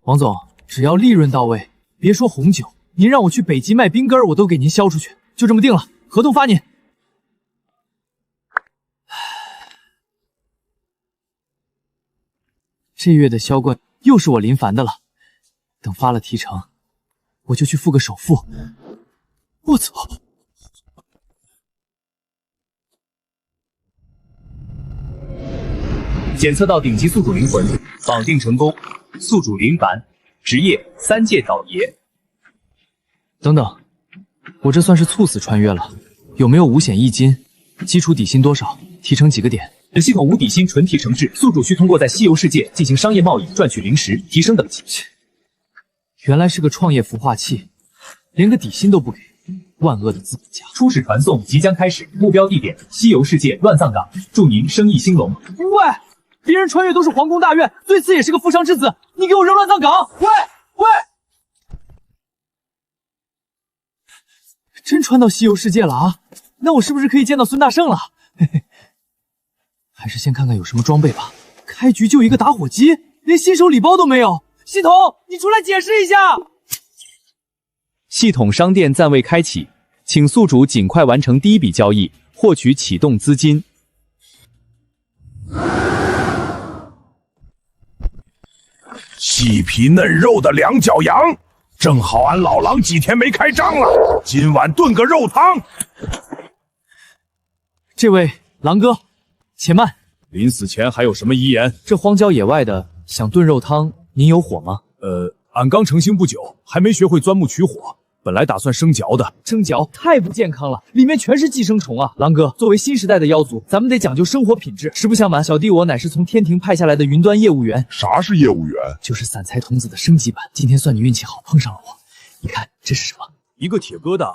王总，只要利润到位，别说红酒，您让我去北极卖冰根，我都给您销出去，就这么定了，合同发您。这月的销冠又是我林凡的了，等发了提成，我就去付个首付。我操！检测到顶级宿主灵魂，绑定成功。宿主林凡，职业3届倒爷。等等，我这算是猝死穿越了，有没有五险一金？基础底薪多少？提成几个点？本系统无底薪，纯提成制，宿主需通过在西游世界进行商业贸易赚取灵石，提升等级。原来是个创业孵化器，连个底薪都不给，万恶的资本家！初始传送即将开始，目标地点西游世界乱葬岗，祝您生意兴隆。喂，别人穿越都是皇宫大院，对此也是个富商之子，你给我扔乱葬岗！喂，真穿到西游世界了啊？那我是不是可以见到孙大圣了？嘿嘿，还是先看看有什么装备吧。开局就一个打火机，连新手礼包都没有。系统，你出来解释一下。系统商店暂未开启，请宿主尽快完成第一笔交易，获取启动资金。细皮嫩肉的两脚羊，正好俺老狼几天没开张了，今晚炖个肉汤。这位狼哥，且慢。临死前还有什么遗言？这荒郊野外的，想炖肉汤，您有火吗？俺刚成精不久，还没学会钻木取火。本来打算生嚼的，生嚼太不健康了，里面全是寄生虫啊！狼哥，作为新时代的妖族，咱们得讲究生活品质。实不相瞒，小弟我乃是从天庭派下来的云端业务员。啥是业务员？就是散财童子的升级版。今天算你运气好，碰上了我。你看这是什么？一个铁疙瘩，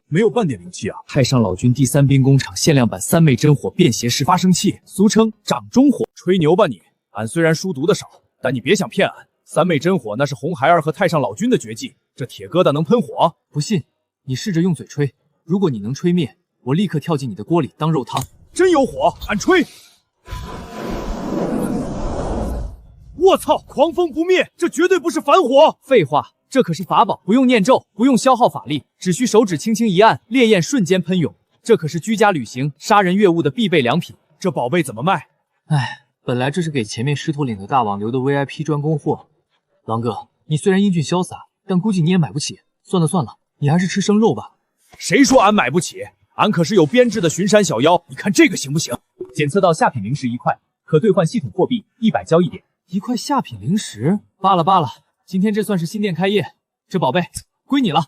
没有半点灵气啊！太上老君第3兵工厂限量版3昧真火便携式发生器，俗称掌中火。吹牛吧你！俺虽然书读的少，但你别想骗俺。3昧真火那是红孩儿和太上老君的绝技，这铁疙瘩能喷火？不信，你试着用嘴吹。如果你能吹灭，我立刻跳进你的锅里当肉汤。真有火，俺吹！我操，狂风不灭，这绝对不是凡火！废话，这可是法宝，不用念咒，不用消耗法力，只需手指轻轻一按，烈焰瞬间喷涌。这可是居家旅行、杀人越物的必备良品。这宝贝怎么卖？哎，本来这是给前面狮驼岭的大网留的 VIP 专供货。狼哥，你虽然英俊潇洒，但估计你也买不起。算了算了，你还是吃生肉吧。谁说俺买不起？俺可是有编制的巡山小妖。你看这个行不行？检测到下品灵石1块，可兑换系统货币100交易点。1块下品灵石，罢了罢了。今天这算是新店开业，这宝贝归你了。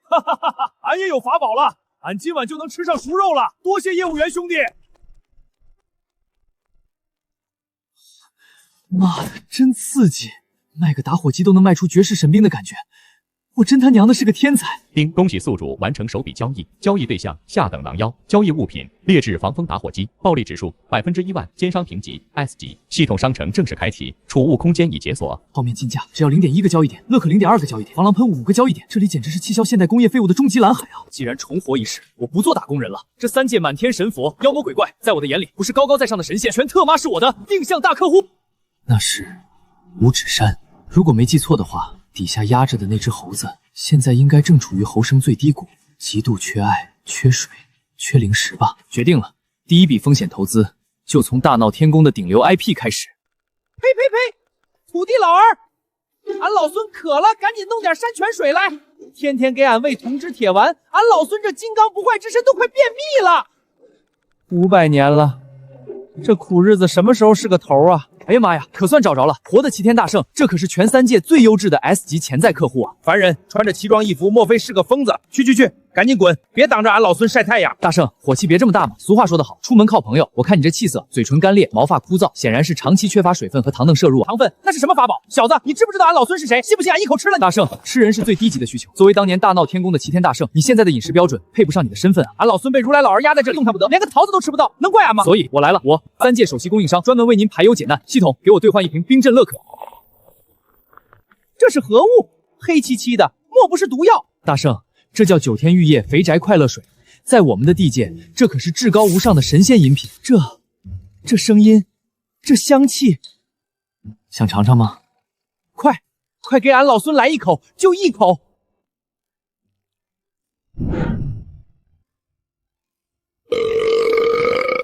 哈哈哈哈！俺也有法宝了，俺今晚就能吃上熟肉了。多谢业务员兄弟。妈的，真刺激！卖个打火机都能卖出绝世神兵的感觉，我真他娘的是个天才！恭喜宿主完成首笔交易，交易对象下等狼妖，交易物品劣质防风打火机，暴力指数1%，奸商评级 S 级，系统商城正式开启，储物空间已解锁。泡面进价只要0.1个交易点，乐可0.2个交易点，防狼喷雾5个交易点，这里简直是气消现代工业废物的终极蓝海啊！既然重活一世，我不做打工人了。这3界满天神佛、妖魔鬼怪，在我的眼里不是高高在上的神仙，全特妈是我的定向大客户。那是五指山。如果没记错的话，底下压着的那只猴子，现在应该正处于猴生最低谷，极度缺爱、缺水、缺灵石吧。决定了，第一笔风险投资就从大闹天宫的顶流 IP 开始。呸呸呸！土地老儿，俺老孙渴了，赶紧弄点山泉水来。天天给俺喂铜汁铁丸，俺老孙这金刚不坏之身都快便秘了。500年了，这苦日子什么时候是个头啊？哎呀妈呀，可算找着了！活的齐天大圣，这可是全3界最优质的 S 级潜在客户啊！凡人穿着奇装异服，莫非是个疯子？去，赶紧滚！别挡着俺老孙晒太阳！大圣，火气别这么大嘛！俗话说得好，出门靠朋友。我看你这气色，嘴唇干裂，毛发枯燥，显然是长期缺乏水分和糖分摄入啊！糖分那是什么法宝？小子，你知不知道俺老孙是谁？信不信俺一口吃了你？大圣，吃人是最低级的需求。作为当年大闹天宫的齐天大圣，你现在的饮食标准配不上你的身份啊！俺老孙被如来老儿压在这里，动弹不得，连个桃子都吃不到，能怪俺吗？所以我来了，我3界首席供应商，专门为您排忧解难。系统，给我兑换1瓶冰镇乐可。这是何物？黑漆漆的，莫不是毒药？大圣，这叫9天玉液肥宅快乐水，在我们的地界，这可是至高无上的神仙饮品。这声音，这香气，想尝尝吗？快，快给俺老孙来一口，就一口！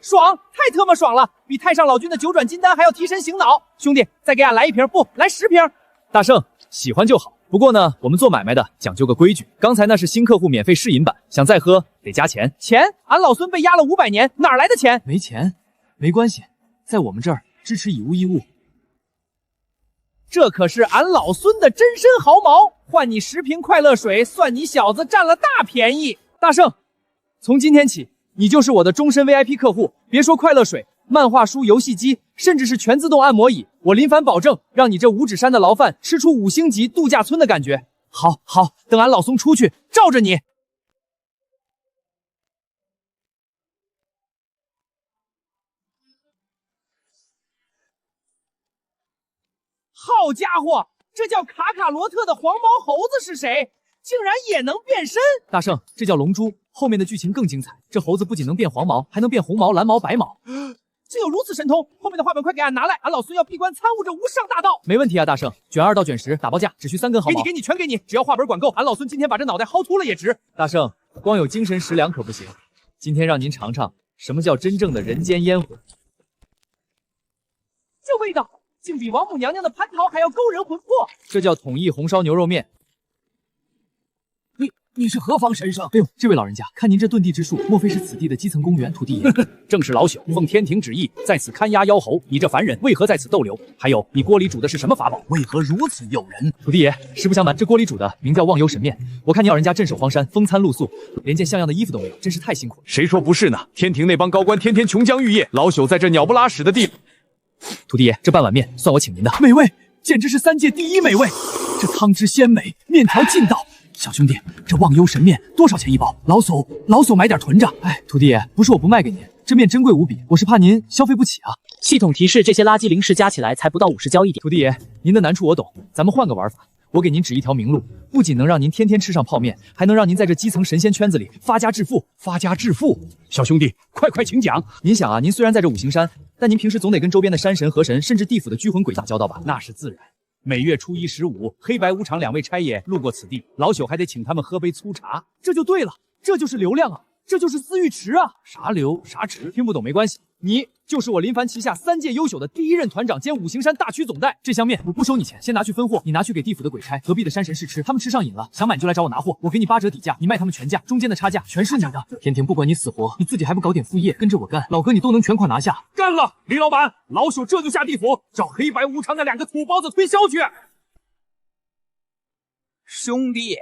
爽，太他妈爽了，比太上老君的九转金丹还要提神醒脑。兄弟，再给俺来一瓶，不，来10瓶。大圣，喜欢就好。不过呢，我们做买卖的讲究个规矩，刚才那是新客户免费试饮版，想再喝得加钱。钱？俺老孙被压了500年，哪来的钱？没钱，没关系，在我们这儿支持以物易物。这可是俺老孙的真身毫毛，换你10瓶快乐水，算你小子占了大便宜。大圣，从今天起，你就是我的终身 VIP 客户，别说快乐水、漫画书、游戏机，甚至是全自动按摩椅，我林凡保证让你这五指山的牢饭吃出5星级度假村的感觉。好，好，等俺老孙出去，罩着你。好家伙，这叫卡卡罗特的黄毛猴子是谁？竟然也能变身！大圣，这叫龙珠，后面的剧情更精彩。这猴子不仅能变黄毛，还能变红毛、蓝毛、白毛。竟有如此神通！后面的画本快给俺拿来，俺老孙要闭关参悟这无上大道。没问题啊，大圣，卷2到卷10打包价，只需3根毫毛。给你，全给你，只要画本管够，俺老孙今天把这脑袋薅秃了也值。大圣，光有精神食粮可不行，今天让您尝尝什么叫真正的人间烟火。这味道，竟比王母娘娘的蟠桃还要勾人魂魄。这叫统一红烧牛肉面。你是何方神圣？哎呦，这位老人家，看您这遁地之术，莫非是此地的基层公务员土地爷？正是老朽奉天庭旨意，在此看押妖猴。你这凡人为何在此逗留？还有，你锅里煮的是什么法宝？为何如此诱人？土地爷，实不相瞒，这锅里煮的名叫忘忧神面。我看您老人家镇守荒山，风餐露宿，连件像样的衣服都没有，真是太辛苦了。谁说不是呢？天庭那帮高官天天琼浆玉液，老朽在这鸟不拉屎的地。土地爷，这半碗面算我请您的，美味，简直是3界第1美味。这汤汁鲜美，面条劲道。小兄弟，这忘忧神面多少钱一包？老朽买点囤着。哎，土地爷，不是我不卖给您，这面珍贵无比，我是怕您消费不起啊。系统提示：这些垃圾零食加起来才不到50交易点。土地爷，您的难处我懂，咱们换个玩法，我给您指一条明路，不仅能让您天天吃上泡面，还能让您在这基层神仙圈子里发家致富。发家致富，小兄弟，快请讲。您想啊，您虽然在这五行山，但您平时总得跟周边的山神、河神，甚至地府的拘魂鬼打交道吧？那是自然。每月初1、15，黑白无常2位差爷路过此地，老朽还得请他们喝杯粗茶。这就对了，这就是流量啊，这就是私域池啊！啥流啥池，听不懂没关系，你就是我林凡旗下3届优秀的第1任团长兼五行山大区总代。这箱面我不收你钱，先拿去分货，你拿去给地府的鬼差、隔壁的山神试吃，他们吃上瘾了，想买就来找我拿货，我给你8折底价，你卖他们全价，中间的差价全是你的。天庭不管你死活，你自己还不搞点副业，跟着我干，老哥你都能全款拿下。干了，李老板，老朽这就下地府找黑白无常那2个土包子推销去。兄弟，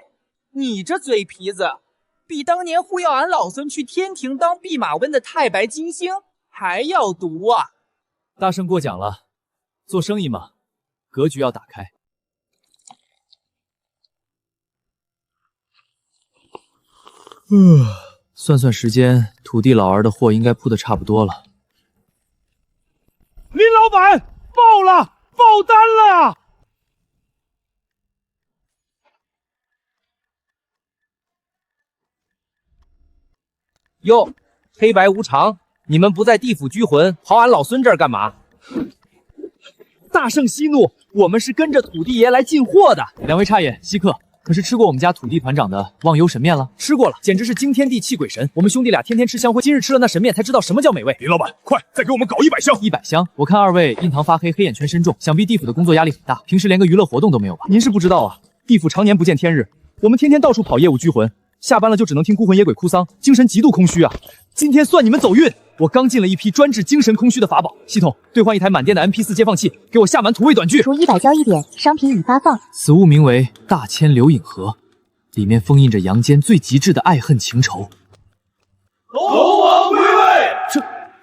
你这嘴皮子，比当年忽悠俺老孙去天庭当弼马温的太白金星还要毒啊！大圣过奖了，做生意嘛，格局要打开。算算时间，土地老儿的货应该铺的差不多了。林老板，爆了，爆单了！哟，黑白无常，你们不在地府拘魂，跑俺老孙这儿干嘛？大圣息怒，我们是跟着土地爷来进货的。2位差爷稀客，可是吃过我们家土地团长的忘忧神面了？吃过了，简直是惊天地泣鬼神。我们兄弟俩天天吃香灰，今日吃了那神面，才知道什么叫美味。林老板，快再给我们搞100箱！100箱！我看2位印堂发黑，黑眼圈深重，想必地府的工作压力很大，平时连个娱乐活动都没有吧？您是不知道啊，地府常年不见天日，我们天天到处跑业务拘魂。下班了就只能听孤魂野鬼哭丧，精神极度空虚啊！今天算你们走运，我刚进了一批专治精神空虚的法宝。系统兑换1台满电的 MP4 接放器，给我下满土味短剧。除100交易点，商品已发放。此物名为大千流影盒，里面封印着阳间最极致的爱恨情仇。龙王归位！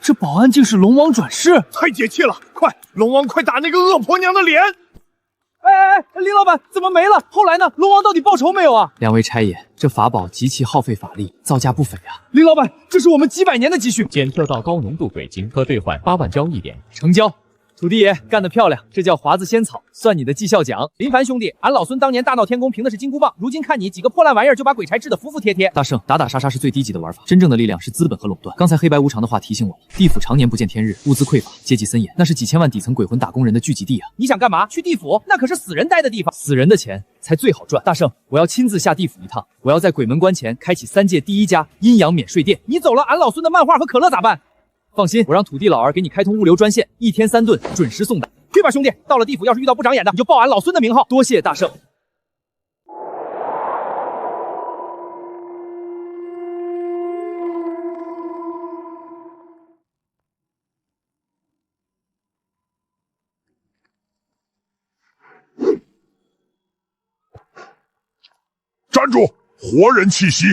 这保安竟是龙王转世，太解气了！快，龙王快打那个恶婆娘的脸！哎，林老板怎么没了？后来呢？龙王到底报仇没有啊？2位差爷，这法宝极其耗费法力，造价不菲啊！林老板，这是我们几百年的积蓄。检测到高浓度鬼晶，可兑换8万交易点。成交。土地爷干得漂亮，这叫华子仙草，算你的绩效奖。林凡兄弟，俺老孙当年大闹天宫凭的是金箍棒，如今看你几个破烂玩意儿就把鬼差治得服服帖帖。大圣，打打杀杀是最低级的玩法，真正的力量是资本和垄断。刚才黑白无常的话提醒我了，地府常年不见天日，物资匮乏，阶级森严，那是几千万底层鬼魂打工人的聚集地啊！你想干嘛？去地府？那可是死人待的地方，死人的钱才最好赚。大圣，我要亲自下地府一趟，我要在鬼门关前开启3界第1家阴阳免税店。你走了，俺老孙的漫画和可乐咋办？放心，我让土地老儿给你开通物流专线，1天3顿准时送达。去吧，兄弟，到了地府要是遇到不长眼的，你就报俺老孙的名号。多谢大圣。站住！活人气息，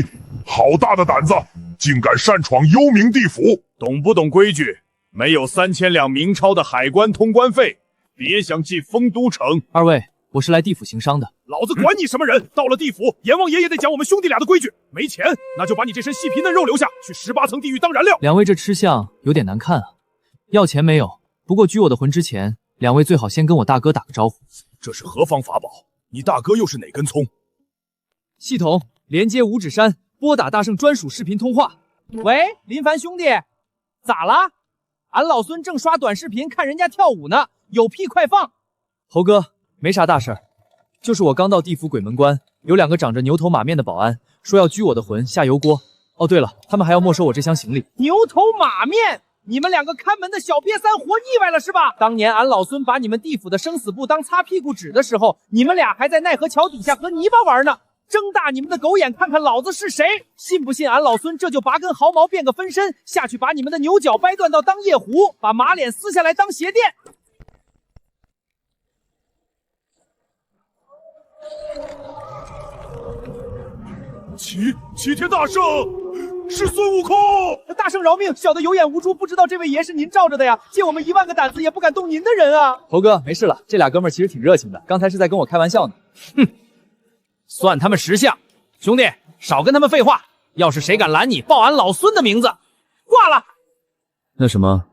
好大的胆子，竟敢擅闯幽冥地府！懂不懂规矩？没有3000两明钞的海关通关费，别想进丰都城。二位，我是来地府行商的。老子管你什么人！到了地府，阎王爷也得讲我们兄弟俩的规矩。没钱，那就把你这身细皮嫩肉留下，去18层地狱当燃料。两位这吃相有点难看啊。要钱没有？不过拘我的魂之前，两位最好先跟我大哥打个招呼。这是何方法宝？你大哥又是哪根葱？系统连接五指山，拨打大圣专属视频通话。喂，林凡兄弟，咋啦？俺老孙正刷短视频看人家跳舞呢，有屁快放！猴哥，没啥大事儿，就是我刚到地府鬼门关，有2个长着牛头马面的保安说要拘我的魂下油锅。哦，对了，他们还要没收我这箱行李。牛头马面！你们2个看门的小瘪三活腻歪了是吧？当年俺老孙把你们地府的生死簿当擦屁股纸的时候，你们俩还在奈何桥底下和泥巴玩呢。睁大你们的狗眼，看看老子是谁！信不信俺老孙这就拔根毫毛变个分身，下去把你们的牛角掰断到当夜壶，把马脸撕下来当鞋垫！齐天大圣是孙悟空！大圣饶命！小的有眼无珠，不知道这位爷是您罩着的呀，借我们1万个胆子也不敢动您的人啊！猴哥，没事了，这俩哥们儿其实挺热情的，刚才是在跟我开玩笑呢。哼。算他们识相，兄弟，少跟他们废话。要是谁敢拦你，报俺老孙的名字。挂了。那什么，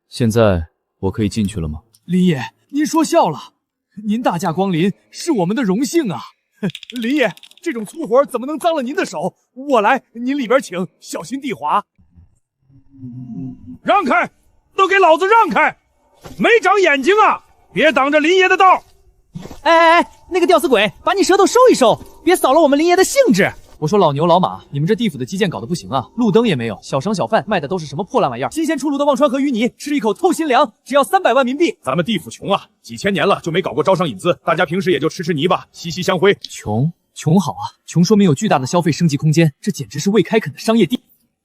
现在我可以进去了吗？林爷，您说笑了，您大驾光临是我们的荣幸啊。林爷，这种粗活怎么能脏了您的手？我来，您里边请，小心地滑。让开，都给老子让开！没长眼睛啊！别挡着林爷的道。哎，那个吊死鬼，把你舌头收一收，别扫了我们林爷的兴致。我说老牛老马，你们这地府的基建搞得不行啊，路灯也没有，小商小贩卖的都是什么破烂玩意儿？新鲜出炉的忘川河淤泥，吃一口透心凉，只要300万冥币。咱们地府穷啊，几千年了就没搞过招商引资，大家平时也就吃泥巴，息息相辉。穷好啊，穷说明有巨大的消费升级空间，这简直是未开垦的商业地，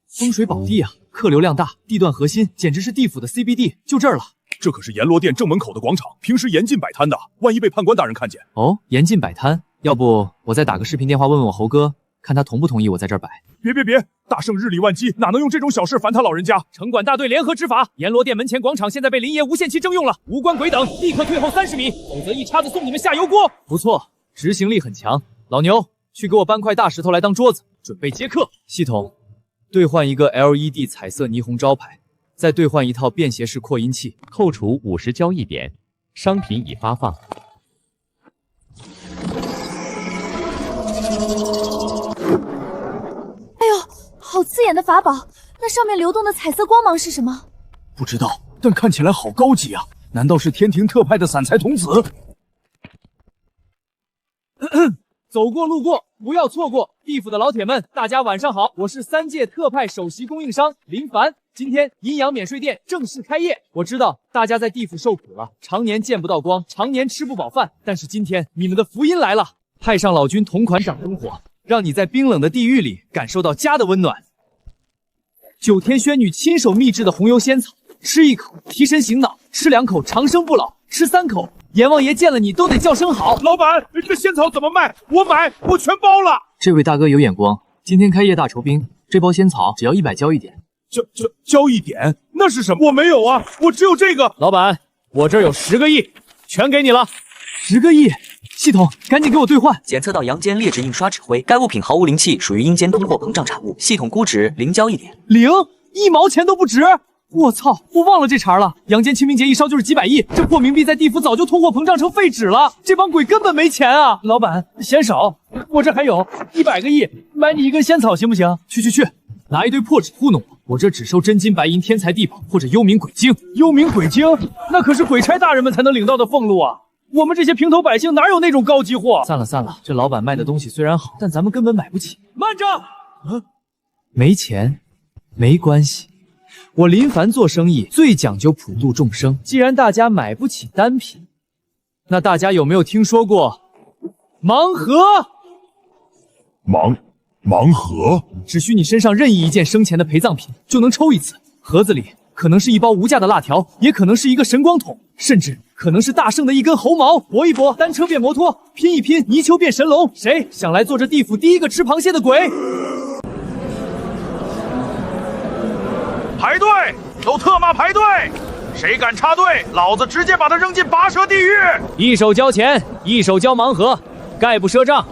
风水宝地啊，客流量大，地段核心，简直是地府的 CBD， 就这儿了。这可是阎罗殿正门口的广场，平时严禁摆摊的，万一被判官大人看见。哦，严禁摆摊，要不我再打个视频电话问问我猴哥，看他同不同意我在这儿摆。别，大圣日理万机，哪能用这种小事烦他老人家？城管大队联合执法，阎罗殿门前广场现在被林爷无限期征用了，无关鬼等立刻退后30米，否则一叉子送你们下油锅。不错，执行力很强。老牛，去给我搬块大石头来当桌子，准备接客。系统，兑换一个 LED 彩色霓虹招牌。再兑换一套便携式扩音器，扣除50交易点，商品已发放。哎呦，好刺眼的法宝！那上面流动的彩色光芒是什么？不知道，但看起来好高级啊！难道是天庭特派的散财童子？走过路过不要错过。地府的老铁们，大家晚上好，我是3界特派首席供应商林凡。今天阴阳免税店正式开业。我知道大家在地府受苦了，常年见不到光，常年吃不饱饭，但是今天你们的福音来了，太上老君同款掌灯火，让你在冰冷的地狱里感受到家的温暖。9天宣女亲手秘制的红油仙草，吃1口提神醒脑，吃2口长生不老，吃3口阎王爷见了你都得叫声好。老板，这仙草怎么卖？我买，我全包了。这位大哥有眼光，今天开业大酬宾，这包仙草只要100交易点。交易点？那是什么？我没有啊，我只有这个。老板，我这儿有10个亿，全给你了。10个亿？系统，赶紧给我兑换。检测到阳间劣质印刷纸灰，该物品毫无灵气，属于阴间通货膨胀产物，系统估值0交易点。0？1毛钱都不值？我操！我忘了这茬了。阳间清明节一烧就是几百亿，这破冥币在地府早就通货膨胀成废纸了。这帮鬼根本没钱啊！老板嫌少，我这还有100个亿，买你一根仙草行不行？去，拿一堆破纸糊弄我这只收真金白银、天才地宝或者幽冥鬼晶。幽冥鬼晶，那可是鬼差大人们才能领到的俸禄啊！我们这些平头百姓哪有那种高级货？散了，这老板卖的东西虽然好，但咱们根本买不起。慢着，没钱没关系，我林凡做生意最讲究普度众生。既然大家买不起单品，那大家有没有听说过盲盒？盲盒，只需你身上任意一件生前的陪葬品，就能抽一次。盒子里可能是一包无价的辣条，也可能是一个神光桶，甚至可能是大圣的一根猴毛。搏一搏，单车变摩托，拼一拼，泥鳅变神龙。谁想来做这地府第一个吃螃蟹的鬼？排队，都特么排队！谁敢插队，老子直接把他扔进拔舌地狱！一手交钱，一手交盲盒，概不赊账。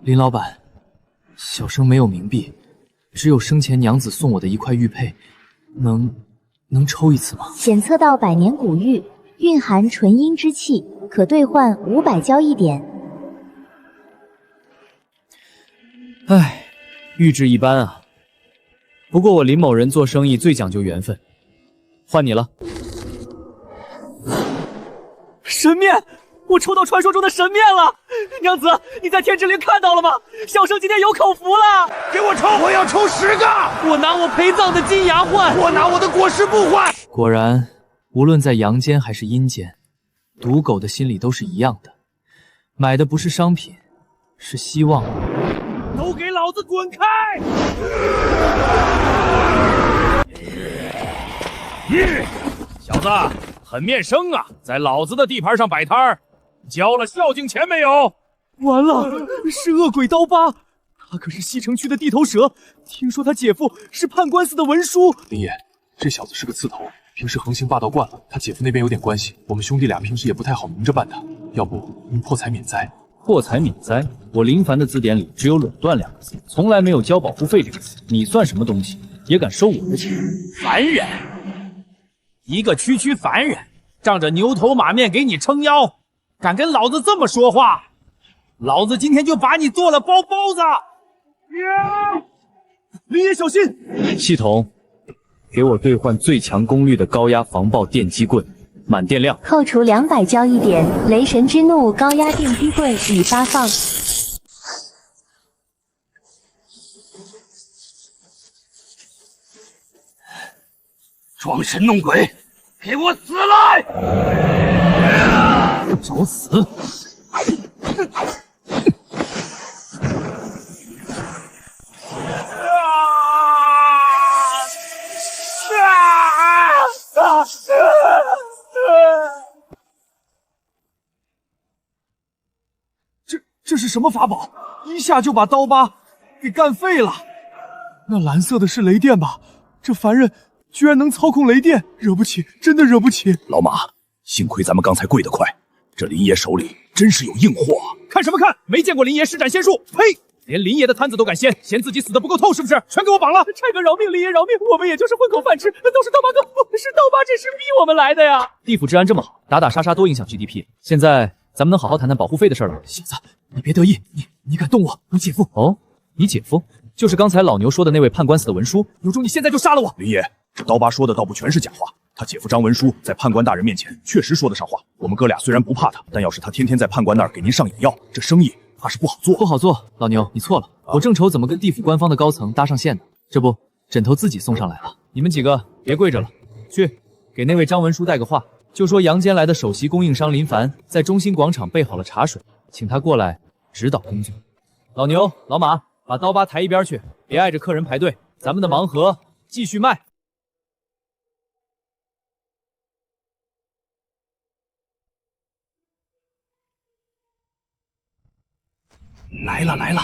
林老板，小生没有冥币，只有生前娘子送我的一块玉佩，能抽一次吗？检测到百年古玉，蕴含纯阴之气，可兑换500交易点。唉，玉质一般啊。不过我林某人做生意最讲究缘分，换你了。神面！我抽到传说中的神面了！娘子，你在天之灵看到了吗？小生今天有口福了！给我抽！我要抽10个！我拿我陪葬的金牙换！我拿我的果实不换！果然，无论在阳间还是阴间，赌狗的心理都是一样的，买的不是商品，是希望。都给老子滚开！小子，很面生啊，在老子的地盘上摆摊儿，交了孝敬钱没有？完了，是恶鬼刀疤，他可是西城区的地头蛇，听说他姐夫是判官司的文书。林爷，这小子是个刺头，平时横行霸道惯了，他姐夫那边有点关系，我们兄弟俩平时也不太好明着办他，要不您破财免灾。破财免灾，我林凡的字典里只有垄断2个字，从来没有交保护费这个词。你算什么东西，也敢收我的钱？凡人，一个区凡人，仗着牛头马面给你撑腰，敢跟老子这么说话，老子今天就把你做了包包子！林爷小心！系统，给我兑换最强功率的高压防爆电击棍，满电量。扣除200交易点，雷神之怒高压电击棍已发放。装神弄鬼，给我死来！找死！这是什么法宝？一下就把刀疤给干废了。那蓝色的是雷电吧？这凡人居然能操控雷电，惹不起，真的惹不起。老马，幸亏咱们刚才跪得快，这林爷手里真是有硬货啊！看什么看？没见过林爷施展仙术？呸！连林爷的摊子都敢掀，嫌自己死得不够透是不是？全给我绑了！差哥饶命，林爷饶命，我们也就是混口饭吃，都是刀疤哥，是刀疤这事逼我们来的呀！地府治安这么好，打打杀杀多影响 GDP。现在咱们能好好谈谈保护费的事了。小子，你别得意，你敢动我，我姐夫！哦，你姐夫就是刚才老牛说的那位判官司的文书。有种你现在就杀了我！林爷，这刀疤说的倒不全是假话，他姐夫张文书在判官大人面前确实说得上话。我们哥俩虽然不怕他，但要是他天天在判官那儿给您上眼药，这生意怕是不好做。不好做，老牛，你错了。我正愁怎么跟地府官方的高层搭上线呢，这不，枕头自己送上来了。你们几个别跪着了，去给那位张文书带个话，就说阳间来的首席供应商林凡在中心广场备好了茶水，请他过来指导工作。老牛、老马，把刀疤抬一边去，别碍着客人排队。咱们的盲盒继续卖。来了，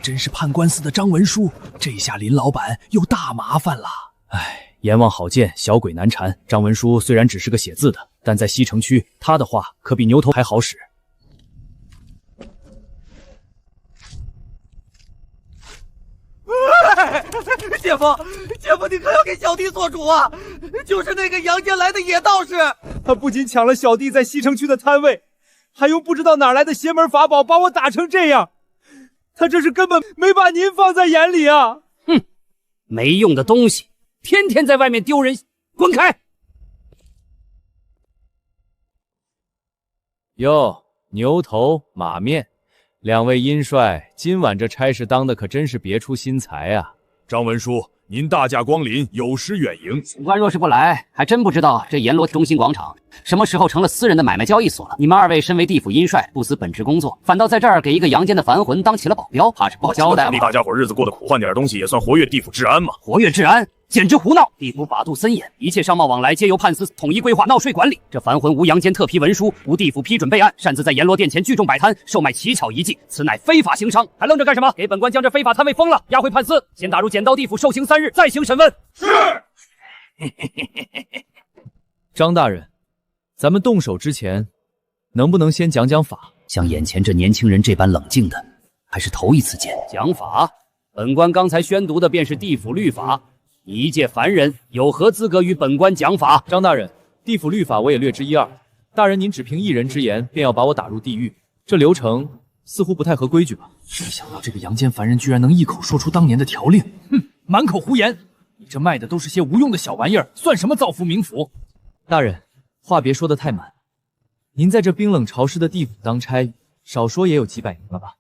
真是判官司的张文书，这下林老板有大麻烦了。唉，阎王好见，小鬼难缠。张文书虽然只是个写字的，但在西城区，他的话可比牛头还好使。姐夫，你可要给小弟做主啊！就是那个阳间来的野道士，他不仅抢了小弟在西城区的摊位，还用不知道哪来的邪门法宝把我打成这样。他这是根本没把您放在眼里啊！哼，没用的东西，天天在外面丢人，滚开！哟，牛头马面，两位阴帅，今晚这差事当的可真是别出心裁啊！张文书，您大驾光临，有失远迎。警官若是不来，还真不知道这阎罗中心广场什么时候成了私人的买卖交易所了。你们二位身为地府阴帅，不思本职工作，反倒在这儿给一个阳间的凡魂当起了保镖，怕是不好交代了。大家伙日子过得苦，换点东西也算活跃地府治安嘛。活跃治安？简直胡闹！地府法度森严，一切商贸往来皆由判司统一规划、纳税管理。这凡魂无阳间特批文书，无地府批准备案，擅自在阎罗殿前聚众摆摊，售卖奇巧遗迹，此乃非法行商。还愣着干什么？给本官将这非法摊位封了，押回判司，先打入剪刀地府受刑3日，再行审问。是。张大人，咱们动手之前，能不能先讲讲法？像眼前这年轻人这般冷静的，还是头一次见。讲法？本官刚才宣读的便是地府律法。你一介凡人，有何资格与本官讲法？张大人，地府律法我也略知一二。大人您只凭一人之言，便要把我打入地狱，这流程似乎不太合规矩吧？没想到这个阳间凡人居然能一口说出当年的条令，哼，满口胡言！你这卖的都是些无用的小玩意儿，算什么造福冥府？大人，话别说得太满。您在这冰冷潮湿的地府当差，少说也有几百年了吧？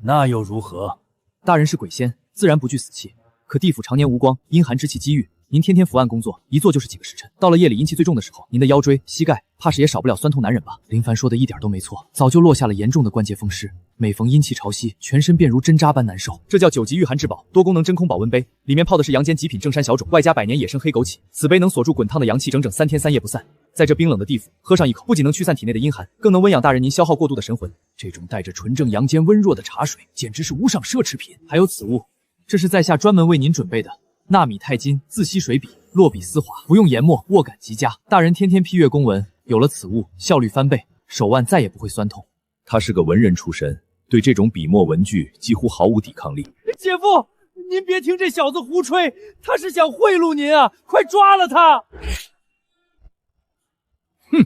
那又如何？大人是鬼仙，自然不惧死气。可地府常年无光，阴寒之气积郁，您天天伏案工作，一坐就是几个时辰。到了夜里阴气最重的时候，您的腰椎、膝盖怕是也少不了酸痛难忍吧？林凡说的一点都没错，早就落下了严重的关节风湿，每逢阴气潮汐，全身便如针扎般难受。这叫9级御寒至宝多功能真空保温杯，里面泡的是阳间极品正山小种，外加100年野生黑枸杞。此杯能锁住滚烫的阳气整整3天3夜不散。在这冰冷的地府，喝上一口，不仅能驱散体内的阴寒，更能温养大人您消耗过度的神魂。这种带着纯正阳间温弱的茶水，简直是无上奢侈品。还有此物。这是在下专门为您准备的纳米钛金自吸水笔，落笔丝滑，不用研墨，握感极佳。大人天天批阅公文，有了此物，效率翻倍，手腕再也不会酸痛。他是个文人出身，对这种笔墨文具几乎毫无抵抗力。姐夫，您别听这小子胡吹，他是想贿赂您啊！快抓了他！哼，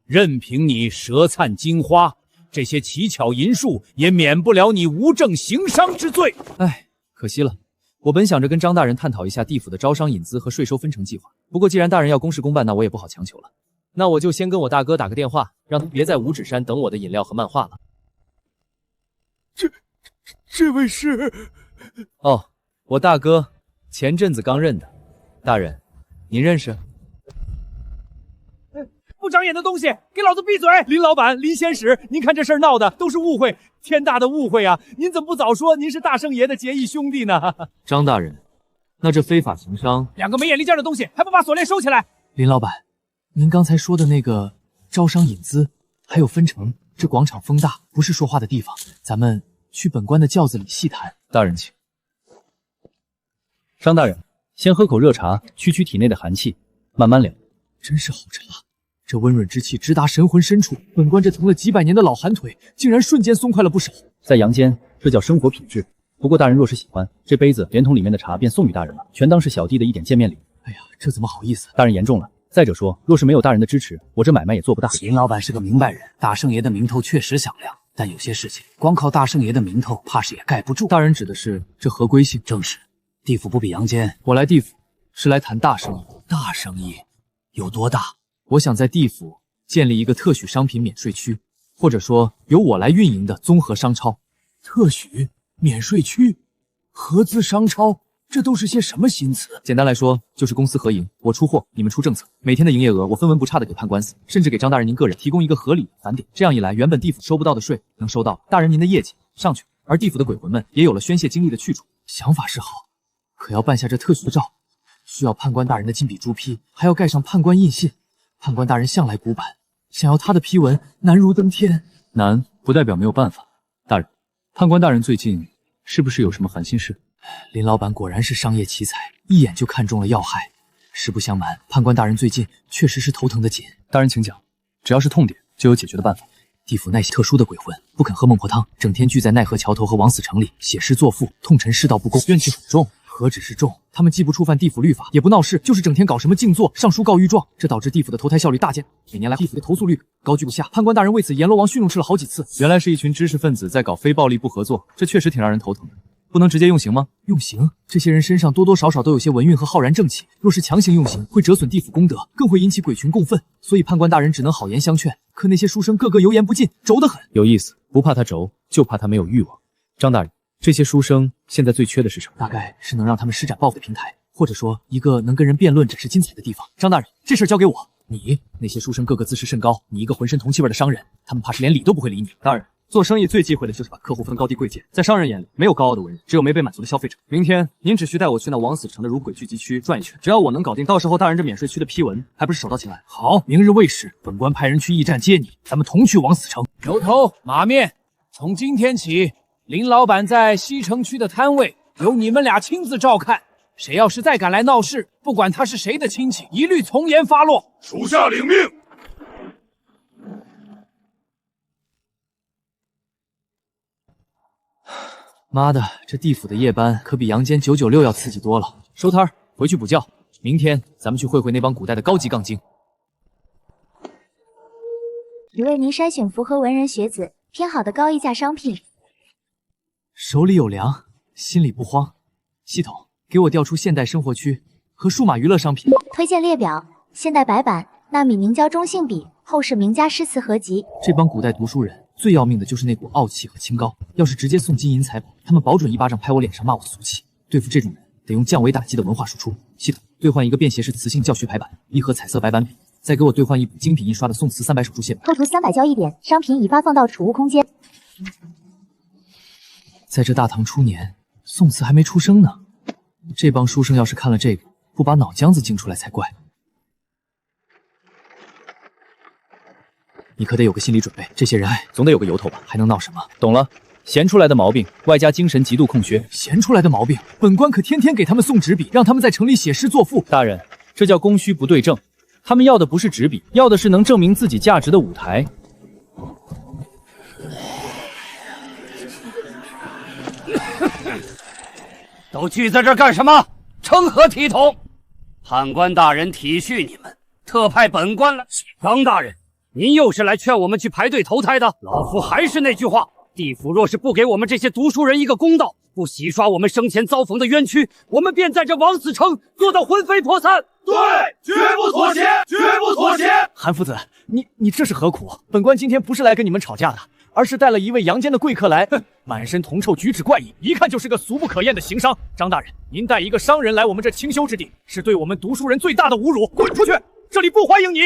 任凭你舌灿金花，这些奇巧银术也免不了你无证行商之罪。唉。可惜了，我本想着跟张大人探讨一下地府的招商引资和税收分成计划。不过既然大人要公事公办，那我也不好强求了。那我就先跟我大哥打个电话，让他别在五指山等我的饮料和漫画了。这位是？哦，我大哥，前阵子刚认的。大人，您认识？不长眼的东西，给老子闭嘴！林老板，林仙使，您看这事儿闹的都是误会，天大的误会啊！您怎么不早说您是大圣爷的结义兄弟呢？张大人，那这非法行商，两个没眼力见的东西，还不把锁链收起来！林老板，您刚才说的那个招商引资还有分成，这广场风大，不是说话的地方，咱们去本官的轿子里细谈。大人请。张大人，先喝口热茶，驱驱体内的寒气，慢慢聊。真是好茶。这温润之气直达神魂深处，本官这疼了几百年的老寒腿，竟然瞬间松快了不少。在阳间，这叫生活品质。不过大人若是喜欢，这杯子连同里面的茶便送与大人了，全当是小弟的一点见面礼。哎呀，这怎么好意思？大人言重了。再者说，若是没有大人的支持，我这买卖也做不大。林老板是个明白人，大圣爷的名头确实响亮，但有些事情光靠大圣爷的名头，怕是也盖不住。大人指的是这合规性？正是，地府不比阳间。我来地府是来谈大生意。大生意有多大？我想在地府建立一个特许商品免税区，或者说由我来运营的综合商超。特许免税区、合资商超，这都是些什么新词？简单来说，就是公私合营，我出货，你们出政策，每天的营业额我分文不差的给判官司，甚至给张大人您个人提供一个合理的返点。这样一来，原本地府收不到的税能收到，大人您的业绩上去，而地府的鬼魂们也有了宣泄精力的去处。想法是好，可要办下这特许照，需要判官大人的金笔朱批，还要盖上判官印信。判官大人向来古板，想要他的批文难如登天。难不代表没有办法。大人，判官大人最近是不是有什么烦心事？林老板果然是商业奇才，一眼就看中了要害。实不相瞒，判官大人最近确实是头疼的紧。大人请讲，只要是痛点，就有解决的办法。地府那些特殊的鬼魂不肯喝孟婆汤，整天聚在奈何桥头和枉死城里写诗作赋，痛陈世道不公，怨气很重。何止是重，他们既不触犯地府律法，也不闹事，就是整天搞什么静坐、上书告御状，这导致地府的投胎效率大减。每年来，地府的投诉率高居不下。判官大人为此阎罗王训斥了好几次。原来是一群知识分子在搞非暴力不合作，这确实挺让人头疼的。不能直接用刑吗？用刑？这些人身上多多少少都有些文运和浩然正气，若是强行用刑，会折损地府功德，更会引起鬼群共愤。所以判官大人只能好言相劝。可那些书生个个油盐不进，轴得很。有意思，不怕他轴，就怕他没有欲望。张大人，这些书生现在最缺的是什么？大概是能让他们施展抱负的平台，或者说一个能跟人辩论、展示精彩的地方。张大人，这事儿交给我。你那些书生个个自视甚高，你一个浑身铜气味的商人，他们怕是连理都不会理你。大人，做生意最忌讳的就是把客户分高低贵贱，在商人眼里，没有高傲的文人，只有没被满足的消费者。明天您只需带我去那枉死城的如鬼聚集区转一圈，只要我能搞定，到时候大人这免税区的批文，还不是手到擒来？好，明日未时，本官派人去驿站接你，咱们同去枉死城。牛头马面，从今天起，林老板在西城区的摊位由你们俩亲自照看。谁要是再敢来闹事，不管他是谁的亲戚，一律从严发落。属下领命。妈的，这地府的夜班可比阳间996要刺激多了。收摊儿，回去补觉。明天咱们去会会那帮古代的高级杠精。已为您筛选符合文人学子偏好的高溢价商品。手里有粮，心里不慌。系统，给我调出现代生活区和数码娱乐商品。推荐列表：现代白板、纳米凝胶中性笔、后世名家诗词合集。这帮古代读书人最要命的就是那股傲气和清高，要是直接送金银财宝，他们保准一巴掌拍我脸上，骂我俗气。对付这种人，得用降维打击的文化输出。系统，兑换一个便携式磁性教学排版，一盒彩色白板笔，再给我兑换一部精品印刷的宋词300首注解本。构图300交易点，商品已发放到储物空间。在这大唐初年，宋词还没出生呢。这帮书生要是看了这个，不把脑浆子惊出来才怪。你可得有个心理准备，这些人总得有个由头吧？还能闹什么？懂了，闲出来的毛病，外加精神极度空缺。闲出来的毛病，本官可天天给他们送纸笔，让他们在城里写诗作赋。大人，这叫供需不对症。他们要的不是纸笔，要的是能证明自己价值的舞台。都聚在这儿干什么？成何体统？判官大人体恤你们，特派本官来。张大人，您又是来劝我们去排队投胎的？老夫还是那句话，地府若是不给我们这些读书人一个公道，不洗刷我们生前遭逢的冤屈，我们便在这枉死城做到魂飞魄散。对，绝不妥协，绝不妥协。韩夫子，你这是何苦？本官今天不是来跟你们吵架的，而是带了一位阳间的贵客来，满身铜臭，举止怪异，一看就是个俗不可厌的行商。张大人，您带一个商人来我们这清修之地，是对我们读书人最大的侮辱。滚出去，这里不欢迎你。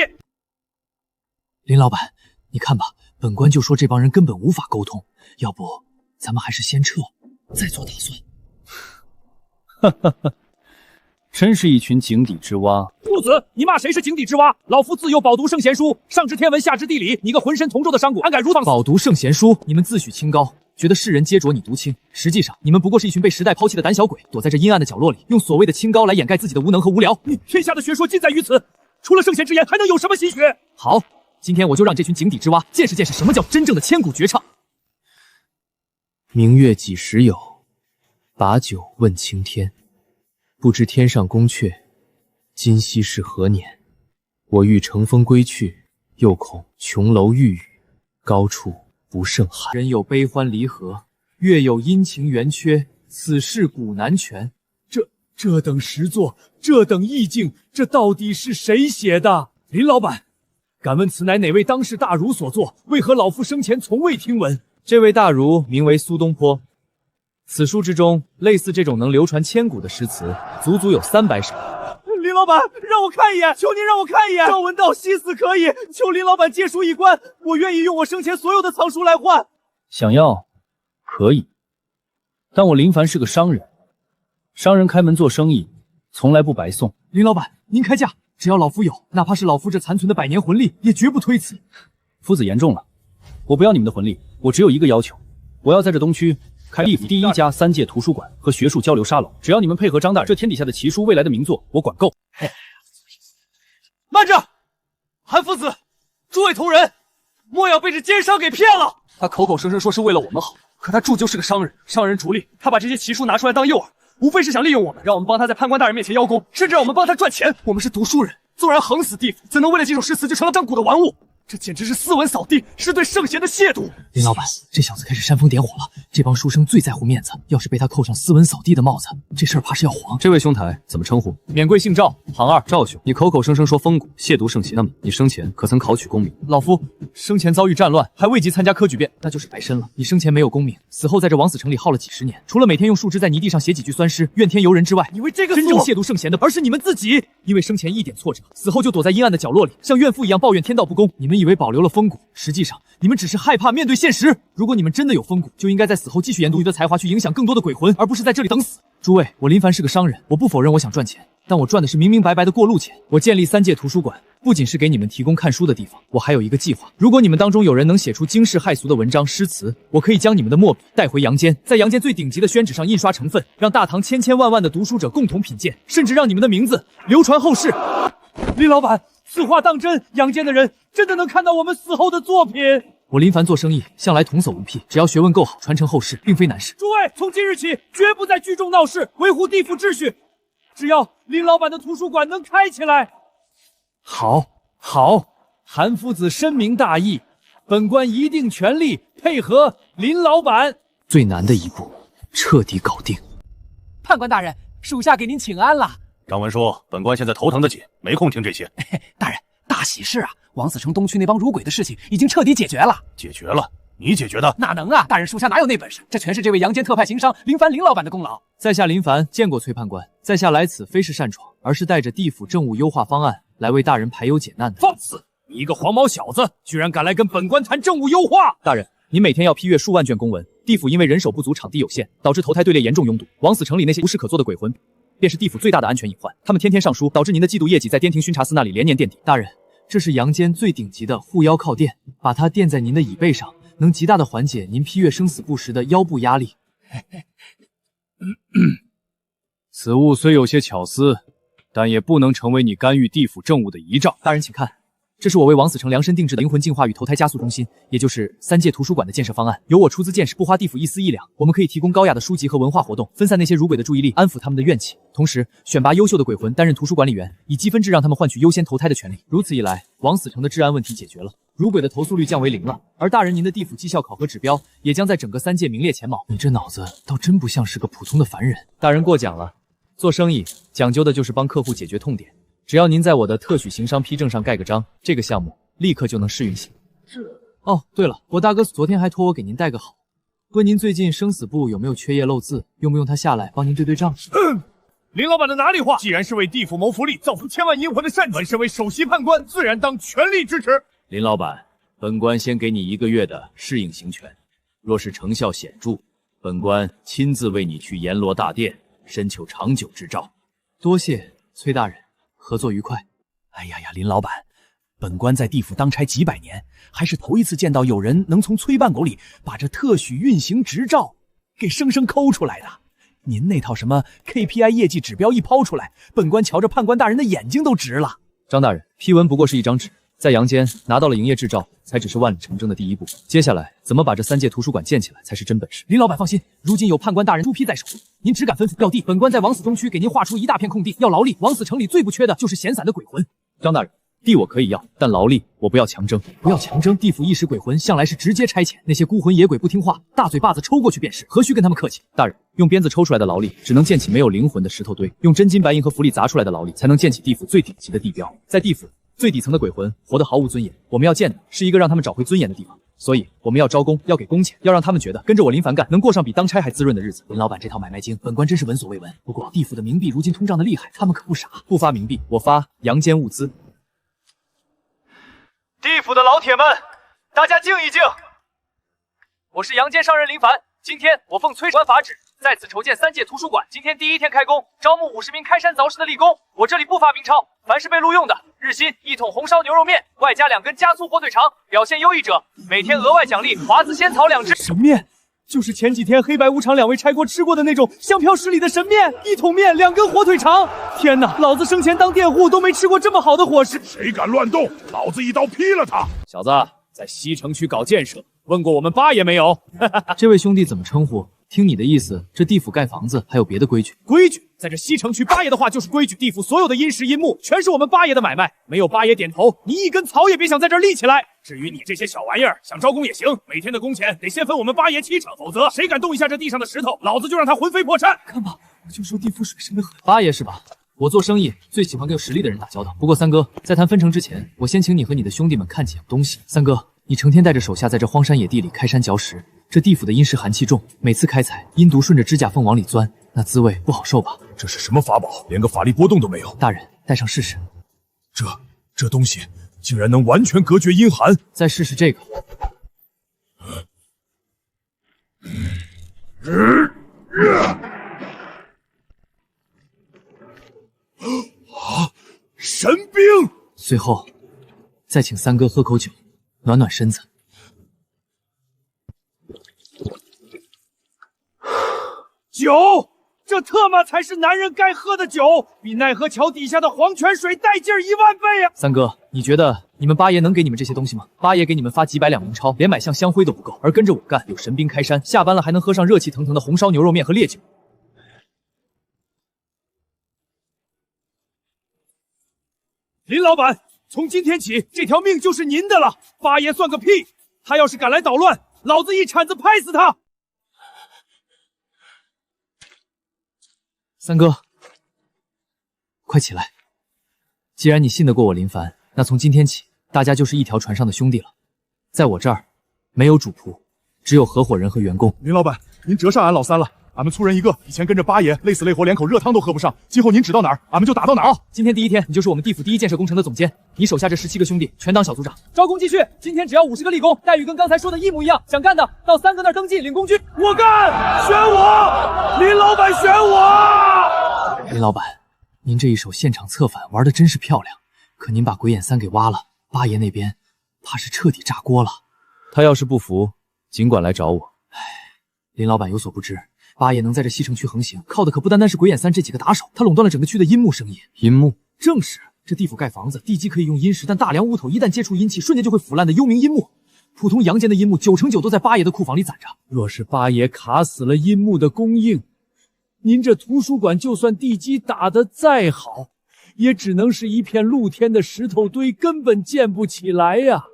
林老板，你看吧，本官就说这帮人根本无法沟通，要不咱们还是先撤，再做打算。哈哈哈，真是一群井底之蛙。父子，你骂谁是井底之蛙？老夫自幼饱读圣贤书，上知天文，下知地理，你个浑身铜臭的商贾，安敢如放？饱读圣贤书，你们自诩清高，觉得世人皆浊你独清，实际上你们不过是一群被时代抛弃的胆小鬼，躲在这阴暗的角落里，用所谓的清高来掩盖自己的无能和无聊。天下的学说尽在于此，除了圣贤之言，还能有什么心血？好，今天我就让这群井底之蛙见识见识什么叫真正的千古绝唱。明月几时有？把酒问青天。不知天上宫阙，今夕是何年？我欲乘风归去，又恐琼楼玉宇，高处不胜寒。人有悲欢离合，月有阴晴圆缺，此事古难全。这等实作，这等意境，这到底是谁写的？林老板，敢问此乃哪位当世大儒所作？为何老夫生前从未听闻？这位大儒名为苏东坡。此书之中，类似这种能流传千古的诗词，足足有300首。林老板，让我看一眼，求您让我看一眼。赵文道惜死可以，求林老板借书一观，我愿意用我生前所有的藏书来换。想要，可以，但我林凡是个商人，商人开门做生意，从来不白送。林老板，您开价，只要老夫有，哪怕是老夫这残存的100年魂力，也绝不推辞。夫子言重了，我不要你们的魂力，我只有一个要求，我要在这东区开地府第1家3届图书馆和学术交流沙龙，只要你们配合张大人，这天底下的奇书未来的名作，我管够。慢着，韩夫子，诸位同仁，莫要被这奸商给骗了。他口口声声说是为了我们好，可他铸就是个商人，商人逐利，他把这些奇书拿出来当诱饵，无非是想利用我们，让我们帮他在判官大人面前邀功，甚至让我们帮他赚钱。我们是读书人，纵然横死地府，怎能为了几首诗词就成了张古的玩物？这简直是斯文扫地，是对圣贤的亵渎。林老板，这小子开始煽风点火了。这帮书生最在乎面子，要是被他扣上斯文扫地的帽子，这事儿怕是要黄。这位兄台怎么称呼？免贵姓赵，行二，赵兄。你口口声声说风骨，亵渎圣贤，那么你生前可曾考取功名？老夫生前遭遇战乱，还未及参加科举变，那就是白身了。你生前没有功名，死后在这枉死城里耗了几十年，除了每天用树枝在泥地上写几句酸诗，怨天尤人之外，你为这个真正亵渎圣贤的，而是你们自己。因为生前一点挫折，死后就躲在阴暗的角落里，像怨妇一样抱怨天道不公。你们以为保留了风骨，实际上你们只是害怕面对现实。如果你们真的有风骨，就应该在死后继续研读你的才华，去影响更多的鬼魂，而不是在这里等死。诸位，我林凡是个商人，我不否认我想赚钱，但我赚的是明明白白的过路钱。我建立3界图书馆，不仅是给你们提供看书的地方，我还有一个计划。如果你们当中有人能写出惊世骇俗的文章诗词，我可以将你们的墨笔带回阳间，在阳间最顶级的宣纸上印刷成分，让大唐千千万万的读书者共同品鉴，甚至让你们的名字流传后世。林老板，此话当真？阳间的人真的能看到我们死后的作品？我林凡做生意向来童叟无僻，只要学问够好，传承后世并非难事。诸位，从今日起绝不再聚众闹事，维护地府秩序。只要林老板的图书馆能开起来，好，韩夫子深明大义，本官一定全力配合林老板。最难的一步彻底搞定。判官大人，属下给您请安了。张文书，本官现在头疼得紧，没空听这些。大人，大喜事啊！枉死城东区那帮辱鬼的事情已经彻底解决了。解决了？你解决的？哪能啊！大人，属下哪有那本事？这全是这位阳间特派行商林凡林老板的功劳。在下林凡见过崔判官，在下来此非是擅闯，而是带着地府政务优化方案来为大人排忧解难的。放肆！你一个黄毛小子，居然敢来跟本官谈政务优化！大人，您每天要批阅数万卷公文，地府因为人手不足、场地有限，导致投胎队列严重拥堵。枉死城里那些无事可做的鬼魂，便是地府最大的安全隐患。他们天天上书，导致您的季度业绩在滇庭巡查司那里连年垫底。大人，这是阳间最顶级的护腰靠垫，把它垫在您的椅背上，能极大的缓解您批阅生死簿时的腰部压力。此物虽有些巧思，但也不能成为你干预地府政务的仪仗。大人请看，这是我为枉死城量身定制的灵魂净化与投胎加速中心，也就是3界图书馆的建设方案，由我出资建设，不花地府一丝一两。我们可以提供高雅的书籍和文化活动，分散那些辱鬼的注意力，安抚他们的怨气，同时选拔优秀的鬼魂担任图书管理员，以积分制让他们换取优先投胎的权利。如此一来，枉死城的治安问题解决了，辱鬼的投诉率降为0了，而大人您的地府绩效考核指标也将在整个3界名列前茅。你这脑子倒真不像是个普通的凡人。大人过奖了，做生意讲究的就是帮客户解决痛点。只要您在我的特许行商批证上盖个章，这个项目立刻就能试运行。哦，对了，我大哥昨天还托我给您带个好，问您最近生死簿有没有缺页漏字，用不用他下来帮您对对账？林老板的哪里话？既然是为地府谋福利，造福千万阴魂的善举，本身为首席判官，自然当全力支持。林老板，本官先给你1个月的适应行权，若是成效显著，本官亲自为你去阎罗大殿申求长久之诏。多谢崔大人，合作愉快。哎呀，林老板，本官在地府当差几百年，还是头一次见到有人能从崔办狗里把这特许运行执照给生生抠出来的。您那套什么 KPI 业绩指标一抛出来，本官瞧着判官大人的眼睛都直了。张大人，批文不过是一张纸，在阳间拿到了营业执照，才只是万里长征的第一步。接下来怎么把这3界图书馆建起来，才是真本事。林老板放心，如今有判官大人朱批在手，您只敢吩咐要地，本官在枉死中区给您划出一大片空地，要劳力。枉死城里最不缺的就是闲散的鬼魂。张大人，地我可以要，但劳力我不要强征。不要强征，地府一时鬼魂向来是直接差遣，那些孤魂野鬼不听话，大嘴巴子抽过去便是，何须跟他们客气？大人，用鞭子抽出来的劳力只能建起没有灵魂的石头堆，用真金白银和符力砸出来的劳力才能建起地府最顶级的地标。在地府最底层的鬼魂活得毫无尊严，我们要建的是一个让他们找回尊严的地方。所以我们要招工，要给工钱，要让他们觉得跟着我林凡干，能过上比当差还滋润的日子。林老板这套买卖经，本官真是闻所未闻。不过地府的冥币如今通胀的厉害，他们可不傻，不发冥币，我发阳间物资。地府的老铁们，大家静一静。我是阳间商人林凡，今天我奉崔官法旨，在此筹建3界图书馆。今天第一天开工，招募50名开山凿石的力工。我这里不发明钞，凡是被录用的，日薪1桶红烧牛肉面，外加2根加粗火腿肠。表现优异者，每天额外奖励华子仙草2只。神面，就是前几天黑白无常2位差锅吃过的那种香飘十里的神面，1桶面2根火腿肠。天哪，老子生前当佃户都没吃过这么好的伙食。谁敢乱动，老子一刀劈了他！小子，在西城区搞建设，问过我们八爷没有？这位兄弟怎么称呼？听你的意思，这地府盖房子还有别的规矩？规矩，在这西城区，八爷的话就是规矩。地府所有的阴石阴木，全是我们八爷的买卖，没有八爷点头，你一根草也别想在这儿立起来。至于你这些小玩意儿，想招工也行，每天的工钱得先分我们八爷7成，否则谁敢动一下这地上的石头，老子就让他魂飞魄散。看吧，我就说地府水深得很。八爷是吧？我做生意最喜欢跟有实力的人打交道。不过三哥，在谈分成之前，我先请你和你的兄弟们看几样东西。三哥，你成天带着手下在这荒山野地里开山嚼石，这地府的阴石寒气重，每次开采阴毒顺着指甲缝往里钻，那滋味不好受吧？这是什么法宝？连个法力波动都没有。大人，带上试试。这东西竟然能完全隔绝阴寒。再试试这个。神兵！随后，再请三哥喝口酒，暖暖身子。酒，这特么才是男人该喝的酒，比奈何桥底下的黄泉水带劲儿10000倍啊！三哥，你觉得你们八爷能给你们这些东西吗？八爷给你们发几百两冥钞，连买箱香灰都不够，而跟着我干，有神兵开山，下班了还能喝上热气腾腾的红烧牛肉面和烈酒。林老板，从今天起，这条命就是您的了。八爷算个屁！他要是敢来捣乱，老子一铲子拍死他！三哥，快起来！既然你信得过我林凡，那从今天起，大家就是一条船上的兄弟了。在我这儿，没有主仆，只有合伙人和员工。林老板，您折上俺老三了。俺们粗人一个，以前跟着八爷累死累活，连口热汤都喝不上。今后您指到哪儿，俺们就打到哪儿。今天第一天，你就是我们地府第一建设工程的总监，你手下这17个兄弟全当小组长。招工继续，今天只要50个立功，待遇跟刚才说的一模一样。想干的到三哥那儿登记领工具。我干，选我，林老板选我。林老板，您这一手现场策反玩的真是漂亮，可您把鬼眼3给挖了，八爷那边怕是彻底炸锅了。他要是不服，尽管来找我。唉，林老板有所不知。八爷能在这西城区横行，靠的可不单单是鬼眼3这几个打手，他垄断了整个区的阴木生意。阴木，正是这地府盖房子，地基可以用阴石，但大梁屋头一旦接触阴气，瞬间就会腐烂的幽冥阴木。普通阳间的阴木9成9都在八爷的库房里攒着。若是八爷卡死了阴木的供应，您这图书馆就算地基打得再好，也只能是一片露天的石头堆，根本建不起来呀。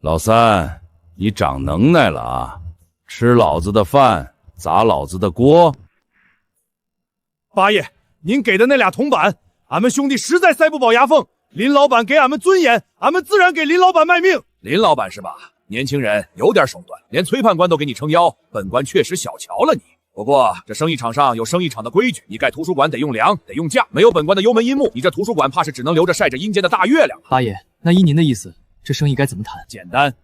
老三，你长能耐了啊！吃老子的饭，砸老子的锅。八爷，您给的那俩铜板，俺们兄弟实在塞不饱牙缝。林老板给俺们尊严，俺们自然给林老板卖命。林老板是吧？年轻人有点手段，连崔判官都给你撑腰，本官确实小瞧了你。不过这生意场上有生意场的规矩，你盖图书馆得用梁，得用架，没有本官的幽门阴木，你这图书馆怕是只能留着晒着阴间的大月亮了。八爷，那依您的意思，这生意该怎么谈？简单，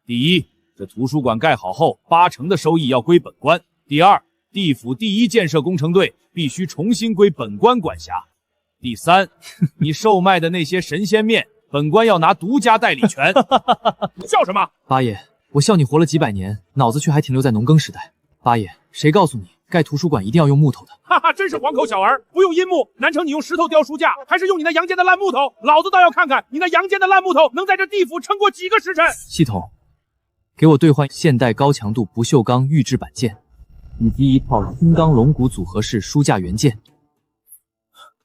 第一，这图书馆盖好后，8成的收益要归本官；第二，地府第一建设工程队必须重新归本官管辖；第三，你售卖的那些神仙面，本官要拿独家代理权。笑什么？八爷，我笑你活了几百年，脑子却还停留在农耕时代。八爷，谁告诉你盖图书馆一定要用木头的？哈哈，真是黄口小儿！不用阴木，难成你用石头雕书架，还是用你那阳间的烂木头？老子倒要看看你那阳间的烂木头能在这地府撑过几个时辰！系统，给我兑换现代高强度不锈钢预制板件，以及一套金刚龙骨组合式书架原件。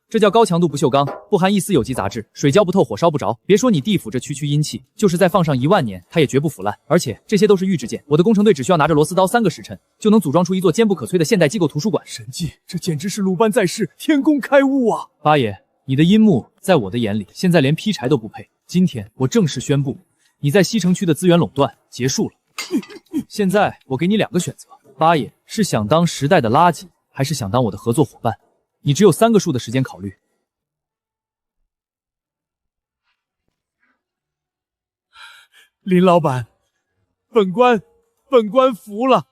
这叫高强度不锈钢，不含一丝有机杂质，水浇不透，火烧不着。别说你地府这区阴气，就是再放上1万年，它也绝不腐烂。而且这些都是预制件，我的工程队只需要拿着螺丝刀3个时辰，就能组装出一座坚不可摧的现代机构图书馆。神迹，这简直是鲁班在世，天公开悟啊！八爷，你的阴木在我的眼里，现在连劈柴都不配。今天我正式宣布，你在西城区的资源垄断结束了。现在我给你2个选择，八爷是想当时代的垃圾，还是想当我的合作伙伴？你只有3个数的时间考虑。林老板，本官服了。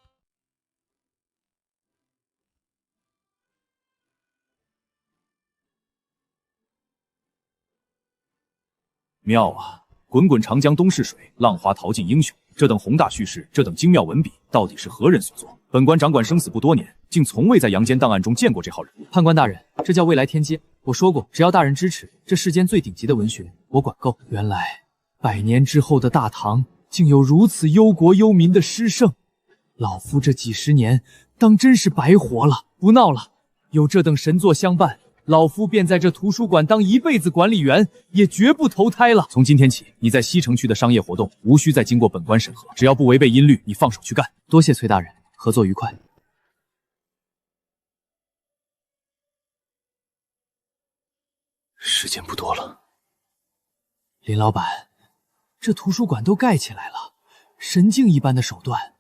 妙啊！滚滚长江东逝水，浪花淘尽英雄。这等宏大叙事，这等精妙文笔，到底是何人所作？本官掌管生死簿多年，竟从未在阳间档案中见过这号人物。判官大人，这叫未来天机。我说过，只要大人支持，这世间最顶级的文学，我管够。原来100年之后的大唐，竟有如此忧国忧民的诗圣，老夫这几十年当真是白活了。不闹了，有这等神作相伴，老夫便在这图书馆当一辈子管理员，也绝不投胎了。从今天起，你在西城区的商业活动无需再经过本官审核，只要不违背音律，你放手去干。多谢崔大人，合作愉快。时间不多了，林老板，这图书馆都盖起来了，神境一般的手段，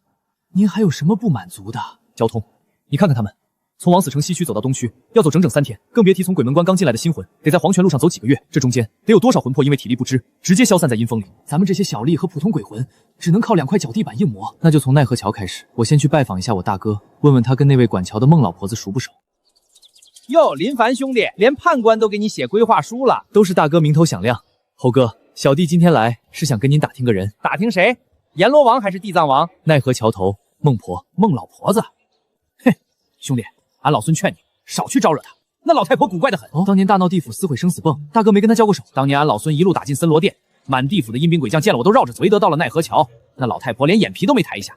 您还有什么不满足的？交通，你看看他们，从王死城西区走到东区，要走整整3天，更别提从鬼门关刚进来的新魂，得在黄泉路上走几个月，这中间得有多少魂魄因为体力不支，直接消散在阴风里。咱们这些小吏和普通鬼魂，只能靠2块脚地板硬磨。那就从奈何桥开始，我先去拜访一下我大哥，问问他跟那位管桥的孟老婆子熟不熟。哟，林凡兄弟，连判官都给你写规划书了，都是大哥名头响亮。猴哥，小弟今天来是想跟您打听个人。打听谁？阎罗王还是地藏王？奈何桥头孟婆。孟老婆子。嘿，兄弟，俺老孙劝你少去招惹她，那老太婆古怪的很。当年大闹地府撕毁生死泵，大哥没跟他交过手。当年俺老孙一路打进森罗殿，满地府的阴兵鬼将见了我都绕着走，唯得到了奈何桥，那老太婆连眼皮都没抬一下，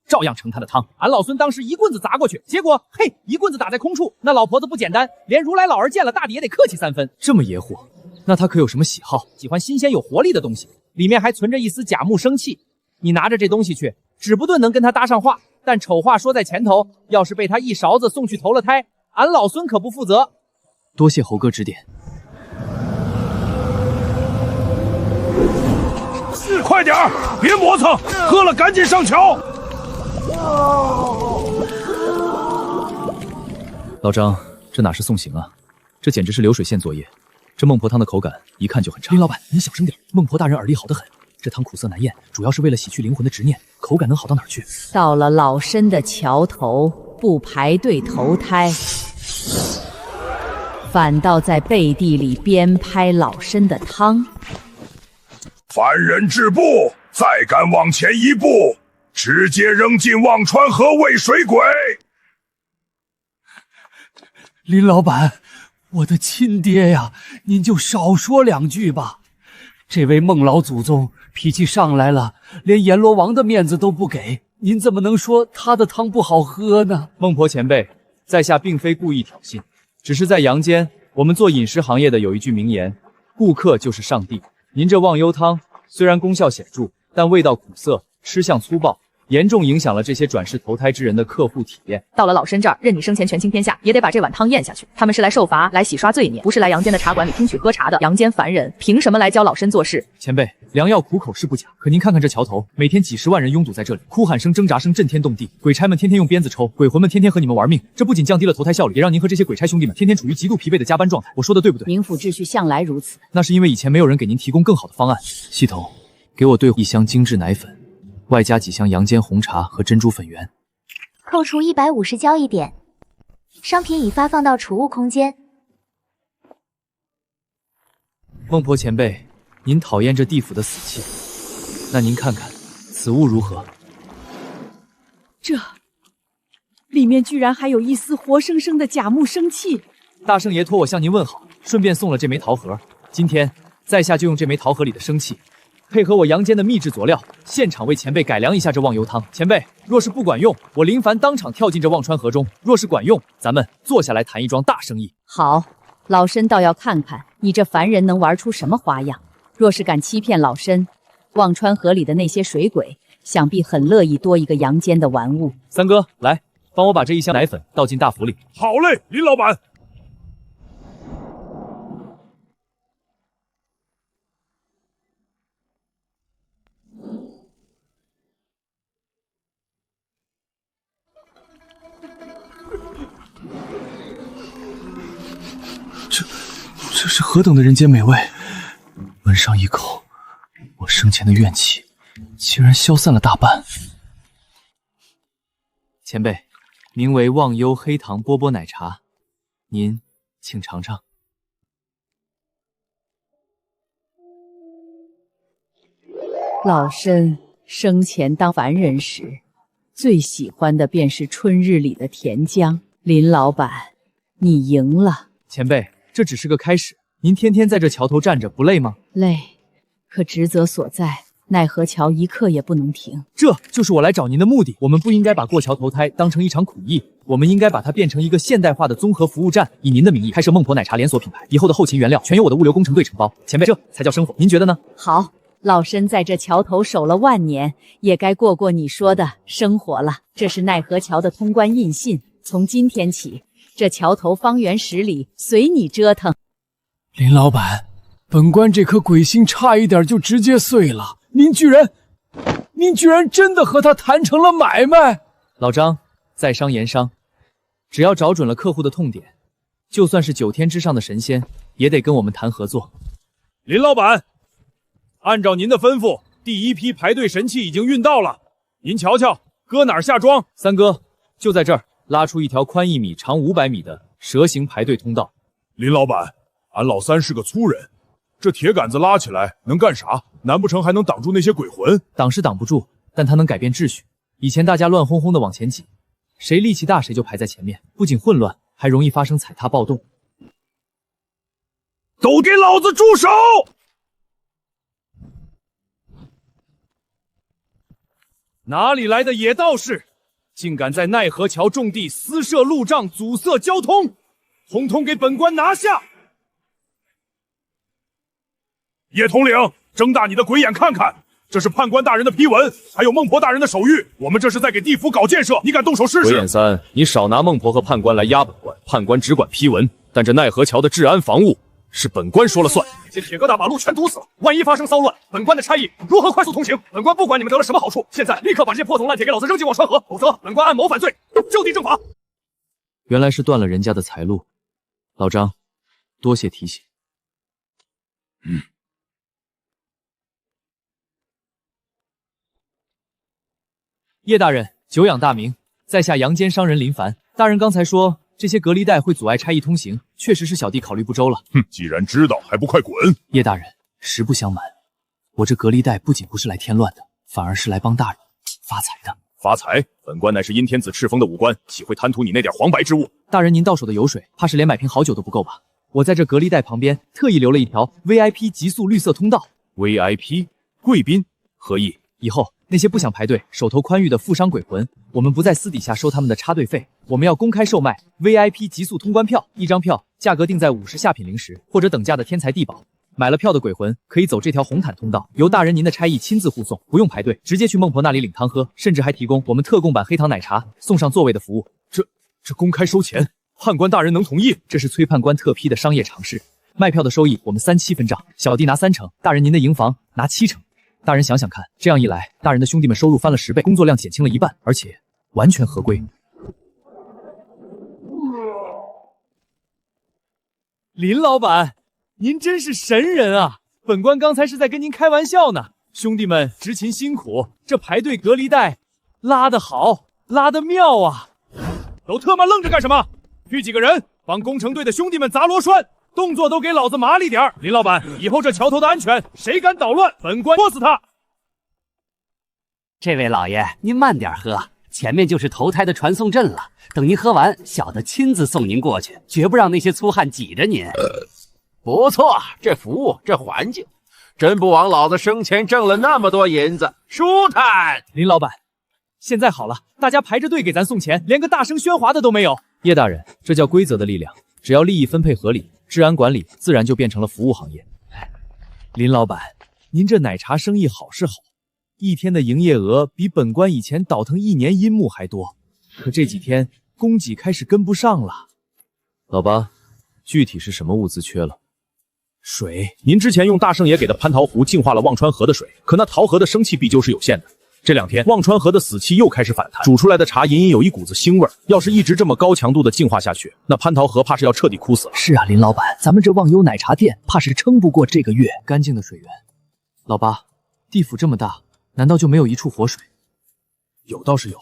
照样盛他的汤。俺老孙当时一棍子砸过去，结果嘿，一棍子打在空处。那老婆子不简单，连如来老儿见了大抵也得客气3分。这么野火，那他可有什么喜好？喜欢新鲜有活力的东西，里面还存着一丝假木生气。你拿着这东西去，指不定能跟他搭上话，但丑话说在前头，要是被他一勺子送去投了胎，俺老孙可不负责。多谢猴哥指点。快点儿，别磨蹭，喝了赶紧上桥。老张，这哪是送行啊，这简直是流水线作业。这孟婆汤的口感一看就很差。林老板，您小声点，孟婆大人耳力好得很。这汤苦涩难咽，主要是为了洗去灵魂的执念，口感能好到哪儿去？到了老身的桥头，不排队投胎，反倒在背地里鞭拍老身的汤。凡人止步，再敢往前一步，直接扔进忘川河喂水鬼。林老板，我的亲爹呀，您就少说2句吧。这位孟老祖宗脾气上来了，连阎罗王的面子都不给，您怎么能说他的汤不好喝呢？孟婆前辈，在下并非故意挑衅，只是在阳间，我们做饮食行业的有一句名言：顾客就是上帝。您这忘忧汤虽然功效显著，但味道苦涩，吃相粗暴，严重影响了这些转世投胎之人的客户体验。到了老身这儿，任你生前权倾天下，也得把这碗汤咽下去。他们是来受罚，来洗刷罪孽，不是来阳间的茶馆里听曲喝茶的。阳间凡人凭什么来教老身做事？前辈，良药苦口是不假，可您看看这桥头，每天几十万人拥堵在这里，哭喊声、挣扎声震天动地，鬼差们天天用鞭子抽，鬼魂们天天和你们玩命，这不仅降低了投胎效率，也让您和这些鬼差兄弟们天天处于极度疲惫的加班状态。我说的对不对？冥府秩序向来如此，那是因为以前没有人给您提供更好的方案。系统，给我兑1箱精致奶粉，外加几箱阳间红茶和珍珠粉圆。扣除150交易点，商品已发放到储物空间。孟婆前辈，您讨厌这地府的死气，那您看看此物如何？这里面居然还有一丝活生生的假木生气。大圣爷托我向您问好，顺便送了这枚桃核。今天在下就用这枚桃核里的生气，配合我阳间的秘制佐料，现场为前辈改良一下这忘忧汤。前辈，若是不管用，我林凡当场跳进这忘川河中；若是管用，咱们坐下来谈一桩大生意。好，老身倒要看看你这凡人能玩出什么花样。若是敢欺骗老身，忘川河里的那些水鬼，想必很乐意多一个阳间的玩物。三哥，来，帮我把这1箱奶粉倒进大釜里。好嘞，林老板。这是何等的人间美味！闻上一口，我生前的怨气竟然消散了大半。前辈，名为忘忧黑糖波波奶茶，您请尝尝。老身生前当凡人时，最喜欢的便是春日里的甜浆。林老板，你赢了。前辈，这只是个开始。您天天在这桥头站着，不累吗？累，可职责所在，奈何桥一刻也不能停。这就是我来找您的目的。我们不应该把过桥投胎当成一场苦役，我们应该把它变成一个现代化的综合服务站，以您的名义开设孟婆奶茶连锁品牌，以后的后勤原料全由我的物流工程队承包。前辈，这才叫生活，您觉得呢？好，老身在这桥头守了万年，也该过过你说的生活了。这是奈何桥的通关印信，从今天起，这桥头方圆10里随你折腾。林老板，本官这颗鬼心差一点就直接碎了，您居然真的和他谈成了买卖？老张，在商言商，只要找准了客户的痛点，就算是9天之上的神仙，也得跟我们谈合作。林老板，按照您的吩咐，第一批排队神器已经运到了，您瞧瞧，搁哪儿下庄？三哥，就在这儿拉出一条宽1米、长500米的蛇形排队通道。林老板，俺老三是个粗人，这铁杆子拉起来能干啥？难不成还能挡住那些鬼魂？挡是挡不住，但它能改变秩序。以前大家乱哄哄的往前挤，谁力气大谁就排在前面，不仅混乱，还容易发生踩踏暴动。都给老子住手！哪里来的野道士，竟敢在奈何桥种地私设路障，阻塞交通，统统给本官拿下！叶统领，睁大你的鬼眼看看，这是判官大人的批文，还有孟婆大人的手谕，我们这是在给地府搞建设，你敢动手试试？鬼眼三，你少拿孟婆和判官来压本官，判官只管批文，但这奈何桥的治安防务是本官说了算。这铁疙瘩把路全堵死了，万一发生骚乱，本官的差役如何快速通行？本官不管你们得了什么好处，现在立刻把这些破铜烂铁给老子扔进忘川河，否则本官按谋反罪，就地正法。原来是断了人家的财路，老张，多谢提醒。叶大人，久仰大名，在下阳间商人林凡。大人刚才说这些隔离带会阻碍差役通行，确实是小弟考虑不周了。既然知道，还不快滚！叶大人，实不相瞒，我这隔离带不仅不是来添乱的，反而是来帮大人发财的。发财？本官乃是阴天子敕封的武官，岂会贪图你那点黄白之物？大人您到手的油水，怕是连买瓶好酒都不够吧？我在这隔离带旁边特意留了一条 VIP 极速绿色通道。VIP 贵宾何意？以后那些不想排队、手头宽裕的富商鬼魂，我们不再私底下收他们的插队费，我们要公开售卖 VIP 极速通关票，一张票价格定在50下品零食或者等价的天才地宝。买了票的鬼魂可以走这条红毯通道，由大人您的差役亲自护送，不用排队，直接去孟婆那里领汤喝，甚至还提供我们特供版黑糖奶茶送上座位的服务。这公开收钱，判官大人能同意？这是崔判官特批的商业常识。卖票的收益我们3-7分账，小弟拿30%，大人您的营房拿70%。大人想想看，这样一来，大人的兄弟们收入翻了10倍，工作量减轻了1半，而且完全合规。林老板，您真是神人啊！本官刚才是在跟您开玩笑呢。兄弟们执勤辛苦，这排队隔离带拉得好，拉得妙啊！都特么愣着干什么？去几个人帮工程队的兄弟们砸螺栓，动作都给老子麻利点儿。林老板，以后这桥头的安全，谁敢捣乱，本官戳死他！这位老爷，您慢点喝，前面就是投胎的传送阵了。等您喝完，小的亲自送您过去，绝不让那些粗汉挤着您。不错，这服务，这环境，真不枉老子生前挣了那么多银子，舒坦。林老板，现在好了，大家排着队给咱送钱，连个大声喧哗的都没有。叶大人，这叫规则的力量，只要利益分配合理，治安管理自然就变成了服务行业。林老板，您这奶茶生意好是好，一天的营业额比本官以前倒腾1年阴木还多，可这几天供给开始跟不上了。老八，具体是什么物资缺了？水。您之前用大圣爷给的蟠桃湖净化了忘川河的水，可那桃河的生气必究是有限的。这2天忘川河的死气又开始反弹，煮出来的茶隐隐有一股子腥味儿。要是一直这么高强度的净化下去，那蟠桃河怕是要彻底枯死了。是啊，林老板，咱们这忘忧奶茶店怕是撑不过这个月。干净的水源。老八，地府这么大，难道就没有一处活水？有倒是有，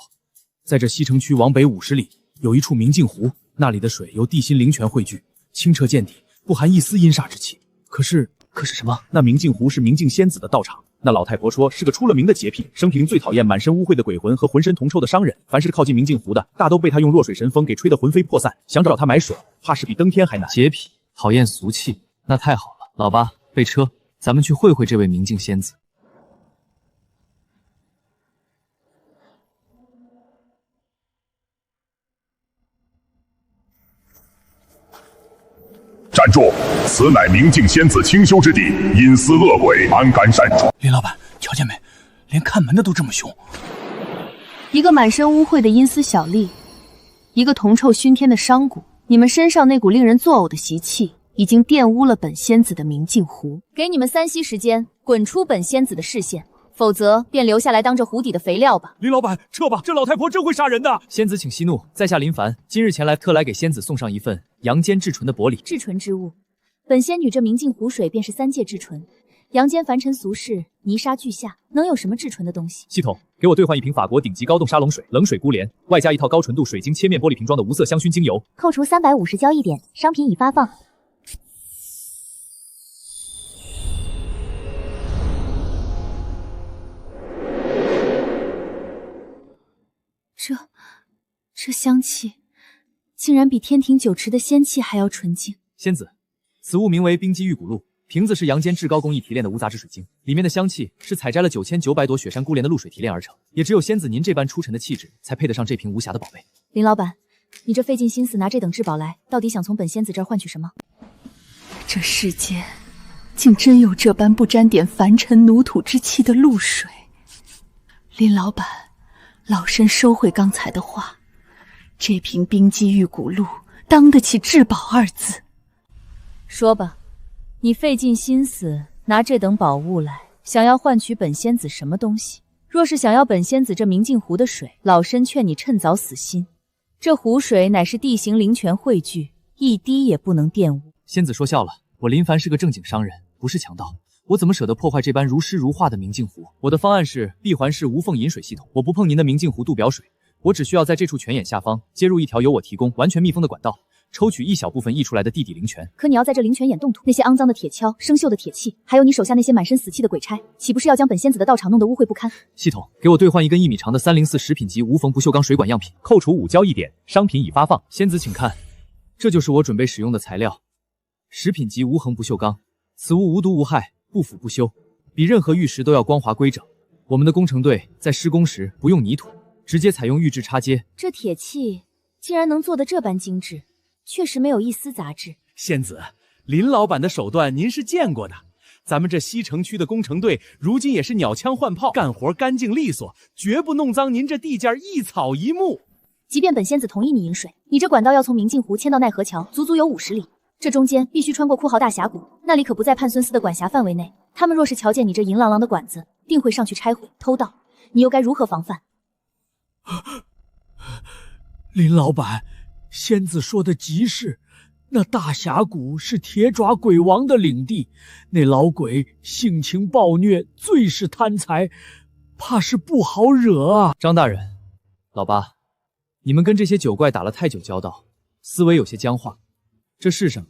在这西城区往北50里有一处明镜湖，那里的水由地心灵泉汇聚，清澈见底，不含一丝阴煞之气。可是什么？那明镜湖是明镜仙子的道场，那老太婆说是个出了名的洁癖，生平最讨厌满身污秽的鬼魂和浑身铜臭的商人。凡是靠近明镜湖的，大都被他用弱水神风给吹得魂飞魄散。想找他买水，怕是比登天还难。洁癖，讨厌俗气，那太好了。老八，备车，咱们去会会这位明镜仙子。站住！此乃明镜仙子清修之地，阴司恶鬼安敢擅闯？林老板，瞧见没？连看门的都这么凶。一个满身污秽的阴司小吏，一个铜臭熏天的商贾，你们身上那股令人作呕的习气，已经玷污了本仙子的明镜湖。给你们3息时间，滚出本仙子的视线，否则便留下来当这湖底的肥料吧。林老板，撤吧，这老太婆真会杀人的。仙子请息怒，在下林凡，今日前来特来给仙子送上一份阳间至纯的薄礼。至纯之物，本仙女这明镜湖水便是3界至纯。阳间凡尘俗世，泥沙俱下，能有什么至纯的东西？系统，给我兑换一瓶法国顶级高冻沙龙水，冷水孤莲，外加一套高纯度水晶切面玻璃瓶装的无色香薰精油。扣除350交易点，商品已发放。这香气，竟然比天庭酒池的仙气还要纯净。仙子，此物名为冰肌玉骨露，瓶子是阳间至高工艺提炼的无杂质水晶，里面的香气是采摘了9900朵雪山孤莲的露水提炼而成，也只有仙子您这般出尘的气质，才配得上这瓶无瑕的宝贝。林老板，你这费尽心思拿这等至宝来，到底想从本仙子这儿换取什么？这世间竟真有这般不沾点凡尘奴土之气的露水。林老板，老身收回刚才的话，这瓶冰肌玉骨露当得起至宝2字。说吧，你费尽心思拿这等宝物来，想要换取本仙子什么东西？若是想要本仙子这明镜湖的水，老身劝你趁早死心。这湖水乃是地形灵泉汇聚，一滴也不能玷污。仙子说笑了，我林凡是个正经商人，不是强盗，我怎么舍得破坏这般如诗如画的明镜湖？我的方案是闭环式无缝引水系统，我不碰您的明镜湖渡表水，我只需要在这处泉眼下方接入一条由我提供完全密封的管道，抽取一小部分溢出来的地底灵泉。可你要在这灵泉眼动土，那些肮脏的铁锹、生锈的铁器，还有你手下那些满身死气的鬼差，岂不是要将本仙子的道场弄得污秽不堪？系统，给我兑换1根1米长的304食品级无缝不锈钢水管样品，扣除5交易点，商品已发放。仙子请看，这就是我准备使用的材料，食品级无痕不锈钢，此物无毒无害，不腐不朽，比任何玉石都要光滑规整。我们的工程队在施工时不用泥土，直接采用预制插接。这铁器竟然能做得这般精致，确实没有一丝杂质。仙子，林老板的手段您是见过的。咱们这西城区的工程队如今也是鸟枪换炮，干活干净利索，绝不弄脏您这地界一草一木。即便本仙子同意你引水，你这管道要从明镜湖牵到奈何桥，足足有50里。这中间必须穿过枯豪大峡谷，那里可不在盼孙司的管辖范围内。他们若是瞧见你这银朗朗的管子，定会上去拆毁偷盗，你又该如何防范？林老板，仙子说的极是，那大峡谷是铁爪鬼王的领地，那老鬼性情暴虐，最是贪财，怕是不好惹啊。张大人，老八，你们跟这些酒怪打了太久交道，思维有些僵化。这世上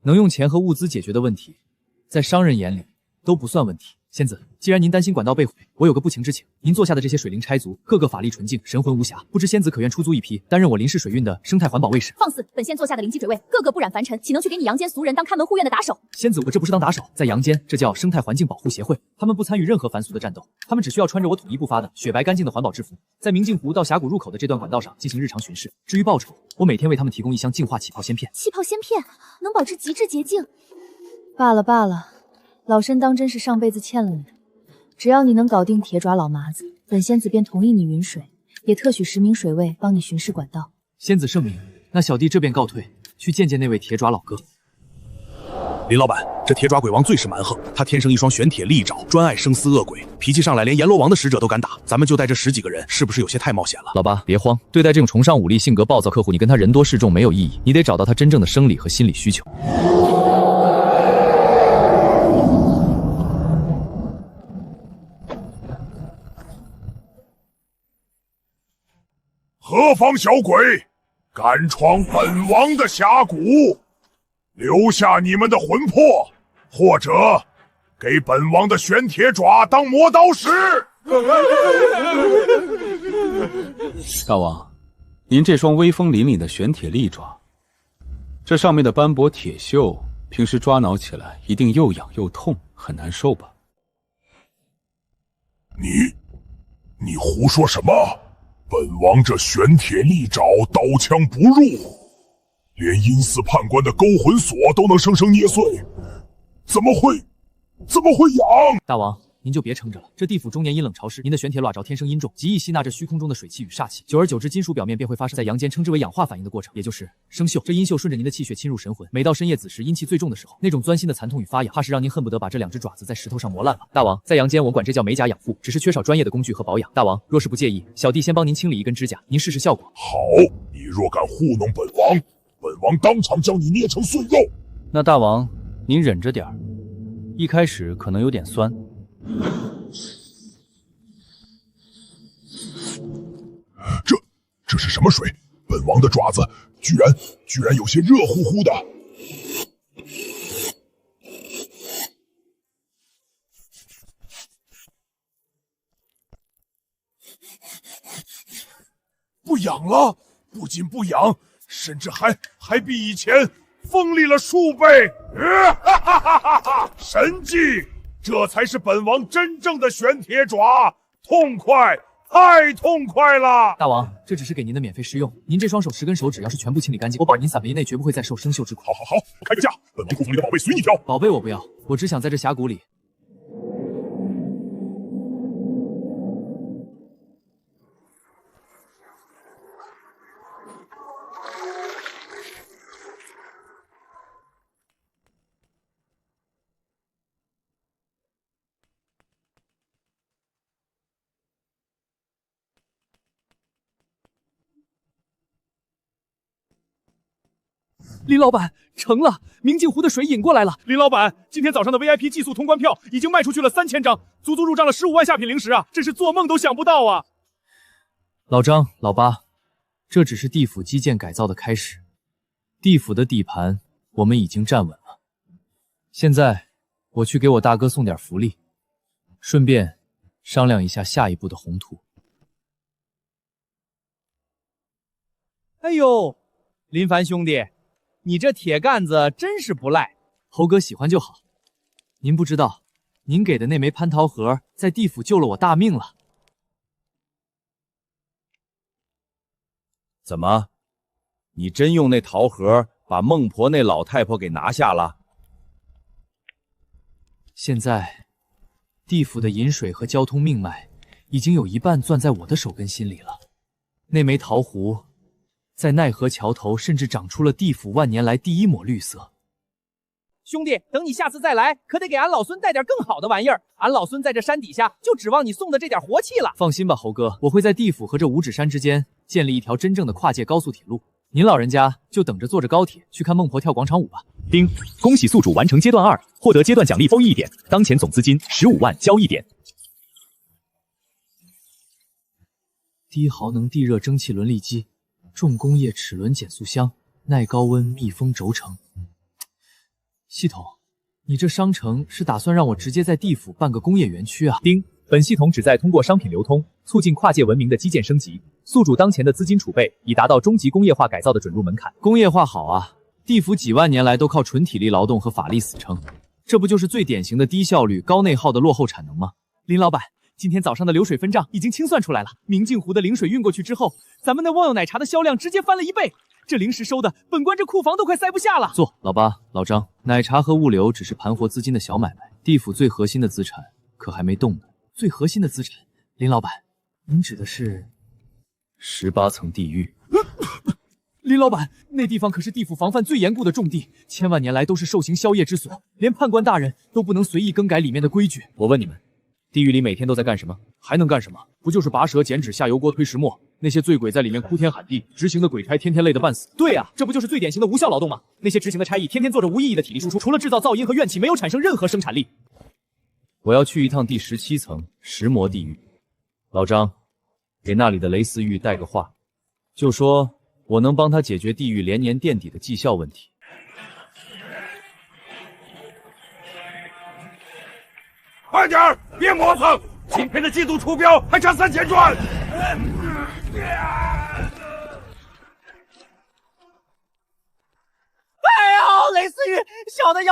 能用钱和物资解决的问题，在商人眼里都不算问题。仙子，既然您担心管道被毁，我有个不情之请，您做下的这些水灵差族，个个法力纯净，神魂无瑕，不知仙子可愿出租一批，担任我林氏水运的生态环保卫士？放肆！本仙做下的灵气水位，个个不染凡尘，岂能去给你阳间俗人当看门护院的打手？仙子，我这不是当打手，在阳间这叫生态环境保护协会，他们不参与任何凡俗的战斗，他们只需要穿着我统一不发的雪白干净的环保制服，在明镜湖到峡谷入口的这段管道上进行日常巡视。至于报酬，我每天为他们提供1箱净化气泡仙片。气泡仙片能保持极致洁净。罢了罢了，老身当真是上辈子欠了你的。只要你能搞定铁爪老麻子，本仙子便同意你云水，也特许10名水卫帮你巡视管道。仙子圣明，那小弟这便告退，去见见那位铁爪老哥。林老板，这铁爪鬼王最是蛮横，他天生一双玄铁利爪，专爱生撕恶鬼，脾气上来连阎罗王的使者都敢打。咱们就带这10几个人，是不是有些太冒险了？老八，别慌，对待这种崇尚武力、性格暴躁客户，你跟他人多势众没有意义，你得找到他真正的生理和心理需求。何方小鬼，敢闯本王的峡谷？留下你们的魂魄，或者给本王的玄铁爪当磨刀石！大王，您这双威风凛凛的玄铁利爪，这上面的斑驳铁锈，平时抓挠起来一定又痒又痛，很难受吧？你胡说什么？本王这玄铁利爪刀枪不入，连阴司判官的勾魂锁都能生生捏碎，怎么会痒？大王，您就别撑着了。这地府终年阴冷潮湿，您的玄铁爪着天生阴重，极易吸纳这虚空中的水气与煞气，久而久之，金属表面便会发生在阳间称之为氧化反应的过程，也就是生锈。这阴锈顺着您的气血侵入神魂，每到深夜子时，阴气最重的时候，那种钻心的残痛与发痒，怕是让您恨不得把这两只爪子在石头上磨烂吧。大王，在阳间我管这叫美甲养肤，只是缺少专业的工具和保养。大王若是不介意，小弟先帮您清理一根指甲，您试试效果。好，你若敢糊弄本王，本王当场将你捏成碎肉。那大王您忍着点儿，一开始可能有点酸。这是什么水？本王的爪子居然有些热乎乎的。不痒了，不仅不痒，甚至还比以前锋利了数倍。神技！这才是本王真正的玄铁爪，痛快！太痛快了！大王，这只是给您的免费试用，您这双手10根手指要是全部清理干净，我保您3个月内绝不会再受生锈之苦。好，我开个价，本王库房里的宝贝随你挑。宝贝我不要，我只想在这峡谷里。林老板，成了！明镜湖的水引过来了。林老板，今天早上的 VIP 寄宿通关票已经卖出去了3000张，足足入账了15万下品灵石啊！真是做梦都想不到啊！老张、老八，这只是地府基建改造的开始，地府的底盘我们已经站稳了。现在我去给我大哥送点福利，顺便商量一下下一步的宏图。哎呦，林凡兄弟，你这铁杆子真是不赖。猴哥喜欢就好。您不知道，您给的那枚蟠桃核在地府救了我大命了。怎么，你真用那桃核把孟婆那老太婆给拿下了？现在，地府的饮水和交通命脉已经有一半攥在我的手根心里了。那枚桃核在奈何桥头甚至长出了地府万年来第一抹绿色。兄弟，等你下次再来，可得给俺老孙带点更好的玩意儿。俺老孙在这山底下就指望你送的这点活气了。放心吧，猴哥，我会在地府和这五指山之间建立一条真正的跨界高速铁路。您老人家就等着坐着高铁去看孟婆跳广场舞吧。丁，恭喜宿主完成阶段2，获得阶段奖励1点，当前总资金15万，交1点。低耗能地热蒸汽轮力机，重工业齿轮减速箱，耐高温密封轴承。系统，你这商城是打算让我直接在地府办个工业园区啊？丁，本系统旨在通过商品流通，促进跨界文明的基建升级。宿主当前的资金储备已达到中级工业化改造的准入门槛。工业化好啊，地府几万年来都靠纯体力劳动和法力死撑，这不就是最典型的低效率、高内耗的落后产能吗？林老板，今天早上的流水分账已经清算出来了，明镜湖的灵水运过去之后，咱们的忘忧奶茶的销量直接翻了1倍。这零食收的，本官这库房都快塞不下了。坐，老八、老张，奶茶和物流只是盘活资金的小买卖，地府最核心的资产可还没动呢。最核心的资产，林老板，您指的是18层地狱？林老板，那地方可是地府防范最严固的重地，千万年来都是受刑宵夜之所，连判官大人都不能随意更改里面的规矩。我问你们，地狱里每天都在干什么？还能干什么？不就是拔舌、剪纸、下油锅、推石磨？那些醉鬼在里面哭天喊地，执行的鬼差天天累得半死。对啊，这不就是最典型的无效劳动吗？那些执行的差役天天做着无意义的体力输出，除了制造噪音和怨气，没有产生任何生产力。我要去一趟第17层石磨地狱。老张，给那里的雷思玉带个话，就说我能帮他解决地狱连年垫底的绩效问题。快点儿，别磨蹭！今天的季度出标还差3000砖。哎呦，雷思雨，小的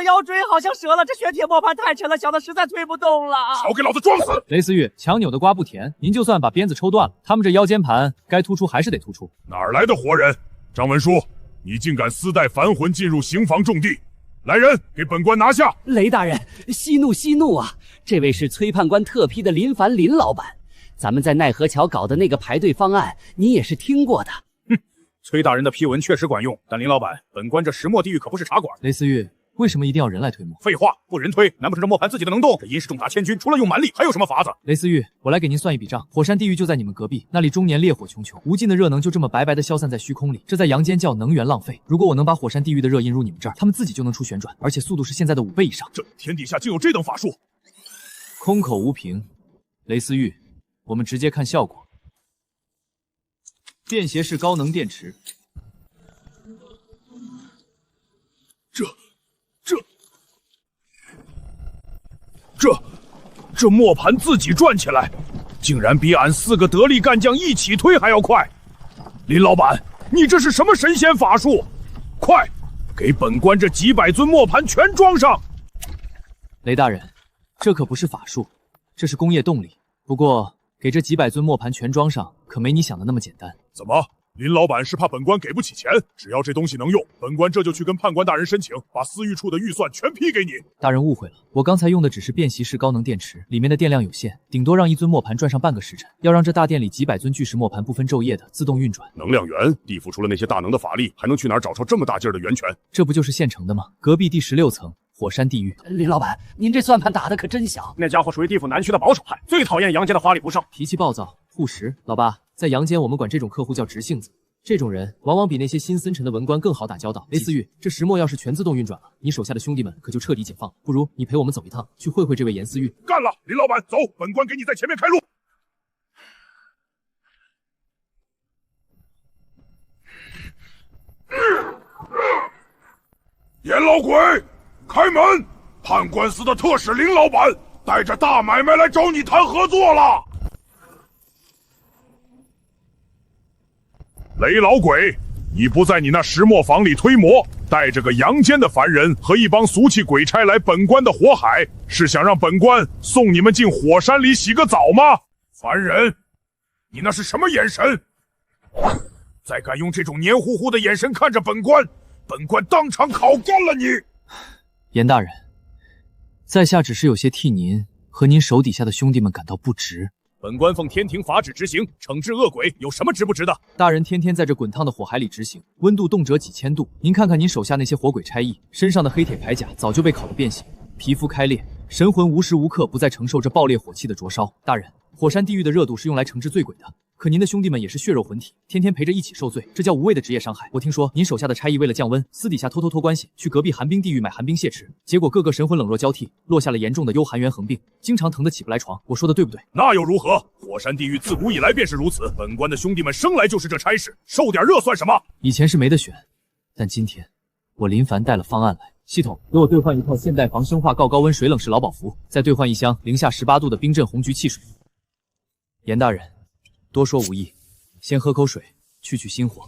腰椎好像折了，这玄铁磨盘太沉了，小的实在推不动了。少给老子装死！雷思玉，强扭的瓜不甜，您就算把鞭子抽断了，他们这腰间盘该突出还是得突出。哪儿来的活人？张文书，你竟敢私带凡魂进入刑房重地！来人，给本官拿下！雷大人，息怒啊！这位是崔判官特批的林凡林老板，咱们在奈何桥搞的那个排队方案，你也是听过的。崔大人的批文确实管用，但林老板，本官这石墨地狱可不是茶馆。雷思玉，为什么一定要人来推磨？废话，不人推，难不成这磨盘自己都能动？这阴尸重达1000钧，除了用蛮力，还有什么法子？雷思玉，我来给您算一笔账。火山地狱就在你们隔壁，那里终年烈火熊熊，无尽的热能就这么白白的消散在虚空里，这在阳间叫能源浪费。如果我能把火山地狱的热引入你们这儿，他们自己就能出旋转，而且速度是现在的5倍以上。这天底下竟有这等法术！空口无凭，雷思玉，我们直接看效果。便携式高能电池。这磨盘自己转起来，竟然比俺4个得力干将一起推还要快！林老板，你这是什么神仙法术？快，给本官这几百尊磨盘全装上！雷大人，这可不是法术，这是工业动力。不过，给这几百尊磨盘全装上，可没你想的那么简单。怎么？林老板是怕本官给不起钱？只要这东西能用，本官这就去跟判官大人申请，把司狱处的预算全批给你。大人误会了，我刚才用的只是便携式高能电池，里面的电量有限，顶多让一尊磨盘转上半个时辰。要让这大殿里几百尊巨石磨盘不分昼夜的自动运转，能量源，地府除了那些大能的法力，还能去哪儿找出这么大劲儿的源泉？这不就是现成的吗？隔壁第16层。火山地狱，林老板，您这算盘打得可真响。那家伙属于地府南区的保守派，最讨厌阳间的花里胡哨，脾气暴躁，护食。老爸，在阳间我们管这种客户叫直性子。这种人往往比那些心森沉的文官更好打交道。雷思玉，这石墨要是全自动运转了，你手下的兄弟们可就彻底解放了。不如你陪我们走一趟，去会会这位严思玉。干了，林老板，走，本官给你在前面开路。严老鬼，开门！判官司的特使林老板带着大买卖来找你谈合作了。雷老鬼，你不在你那石磨坊里推磨，带着个阳间的凡人和一帮俗气鬼差来本官的火海，是想让本官送你们进火山里洗个澡吗？凡人，你那是什么眼神？再敢用这种黏糊糊的眼神看着本官，本官当场烤干了你！严大人，在下只是有些替您和您手底下的兄弟们感到不值。本官奉天庭法旨执行，惩治恶鬼，有什么值不值的？大人天天在这滚烫的火海里执行，温度动辄几千度。您看看您手下那些火鬼差役，身上的黑铁铠甲早就被烤得变形，皮肤开裂，神魂无时无刻不在承受着爆裂火气的灼烧。大人，火山地狱的热度是用来惩治醉鬼的。可您的兄弟们也是血肉魂体，天天陪着一起受罪，这叫无谓的职业伤害。我听说您手下的差役为了降温，私底下偷偷托关系去隔壁寒冰地狱买寒冰泻池，结果个个神魂冷若交替，落下了严重的幽寒源横病，经常疼得起不来床。我说的对不对？那又如何？火山地狱自古以来便是如此，本官的兄弟们生来就是这差事，受点热算什么？以前是没得选，但今天我林凡带了方案来。系统，给我兑换一套现代防生化锆高温水冷式劳保服，再兑换一箱零下18度的冰镇红菊汽水。严大人，多说无益。先喝口水，去心火。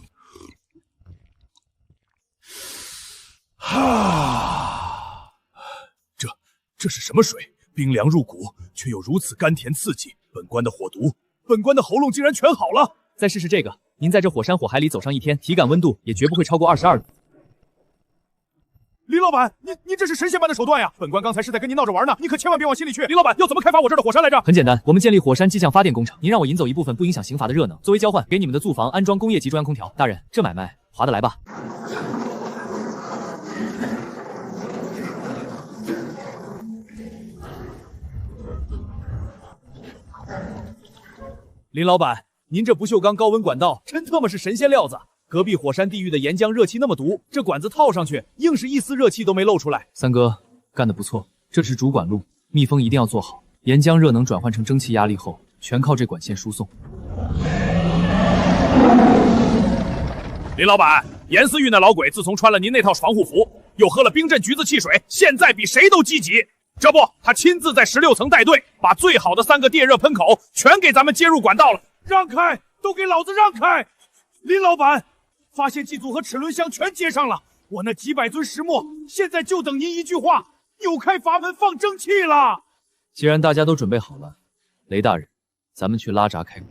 这是什么水？冰凉入骨，却又如此甘甜刺激。本官的火毒，本官的喉咙竟然全好了。再试试这个，您在这火山火海里走上一天，体感温度也绝不会超过22度。林老板，您这是神仙般的手段呀！本官刚才是在跟您闹着玩呢，你可千万别往心里去。林老板要怎么开发我这儿的火山来着？很简单，我们建立火山气象发电工厂，您让我引走一部分不影响刑罚的热能，作为交换，给你们的住房安装工业级中央空调。大人，这买卖划得来吧？林老板，您这不锈钢高温管道真他妈是神仙料子！隔壁火山地狱的岩浆热气那么毒，这管子套上去，硬是一丝热气都没漏出来。三哥干得不错，这是主管路，密封一定要做好。岩浆热能转换成蒸汽压力后，全靠这管线输送。林老板，严思玉那老鬼自从穿了您那套防护服，又喝了冰镇橘子汽水，现在比谁都积极。这不，他亲自在16层带队，把最好的3个电热喷口全给咱们接入管道了。让开，都给老子让开！林老板，发现祭祖和齿轮箱全接上了，我那几百尊石墨现在就等您一句话，扭开阀门放蒸汽了。既然大家都准备好了，雷大人，咱们去拉闸开工。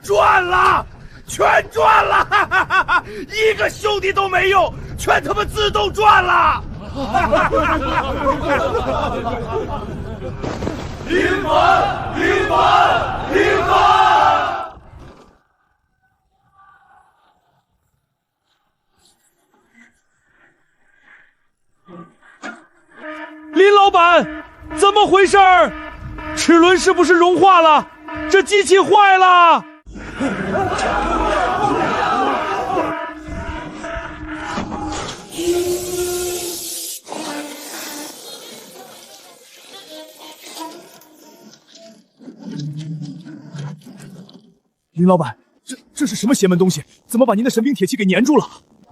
赚了，全赚了！哈哈哈哈，一个兄弟都没有，全他妈自动赚了！林凡，林凡，林凡！林老板，怎么回事？齿轮是不是融化了？这机器坏了！林老板，这是什么邪门东西？怎么把您的神兵铁器给粘住了？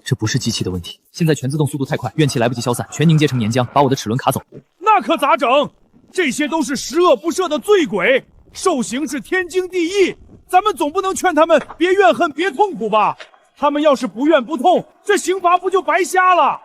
这不是机器的问题，现在全自动速度太快，怨气来不及消散，全凝结成粘浆，把我的齿轮卡走。那可咋整？这些都是十恶不赦的罪鬼，受刑是天经地义。咱们总不能劝他们别怨恨，别痛苦吧？他们要是不怨不痛，这刑罚不就白瞎了？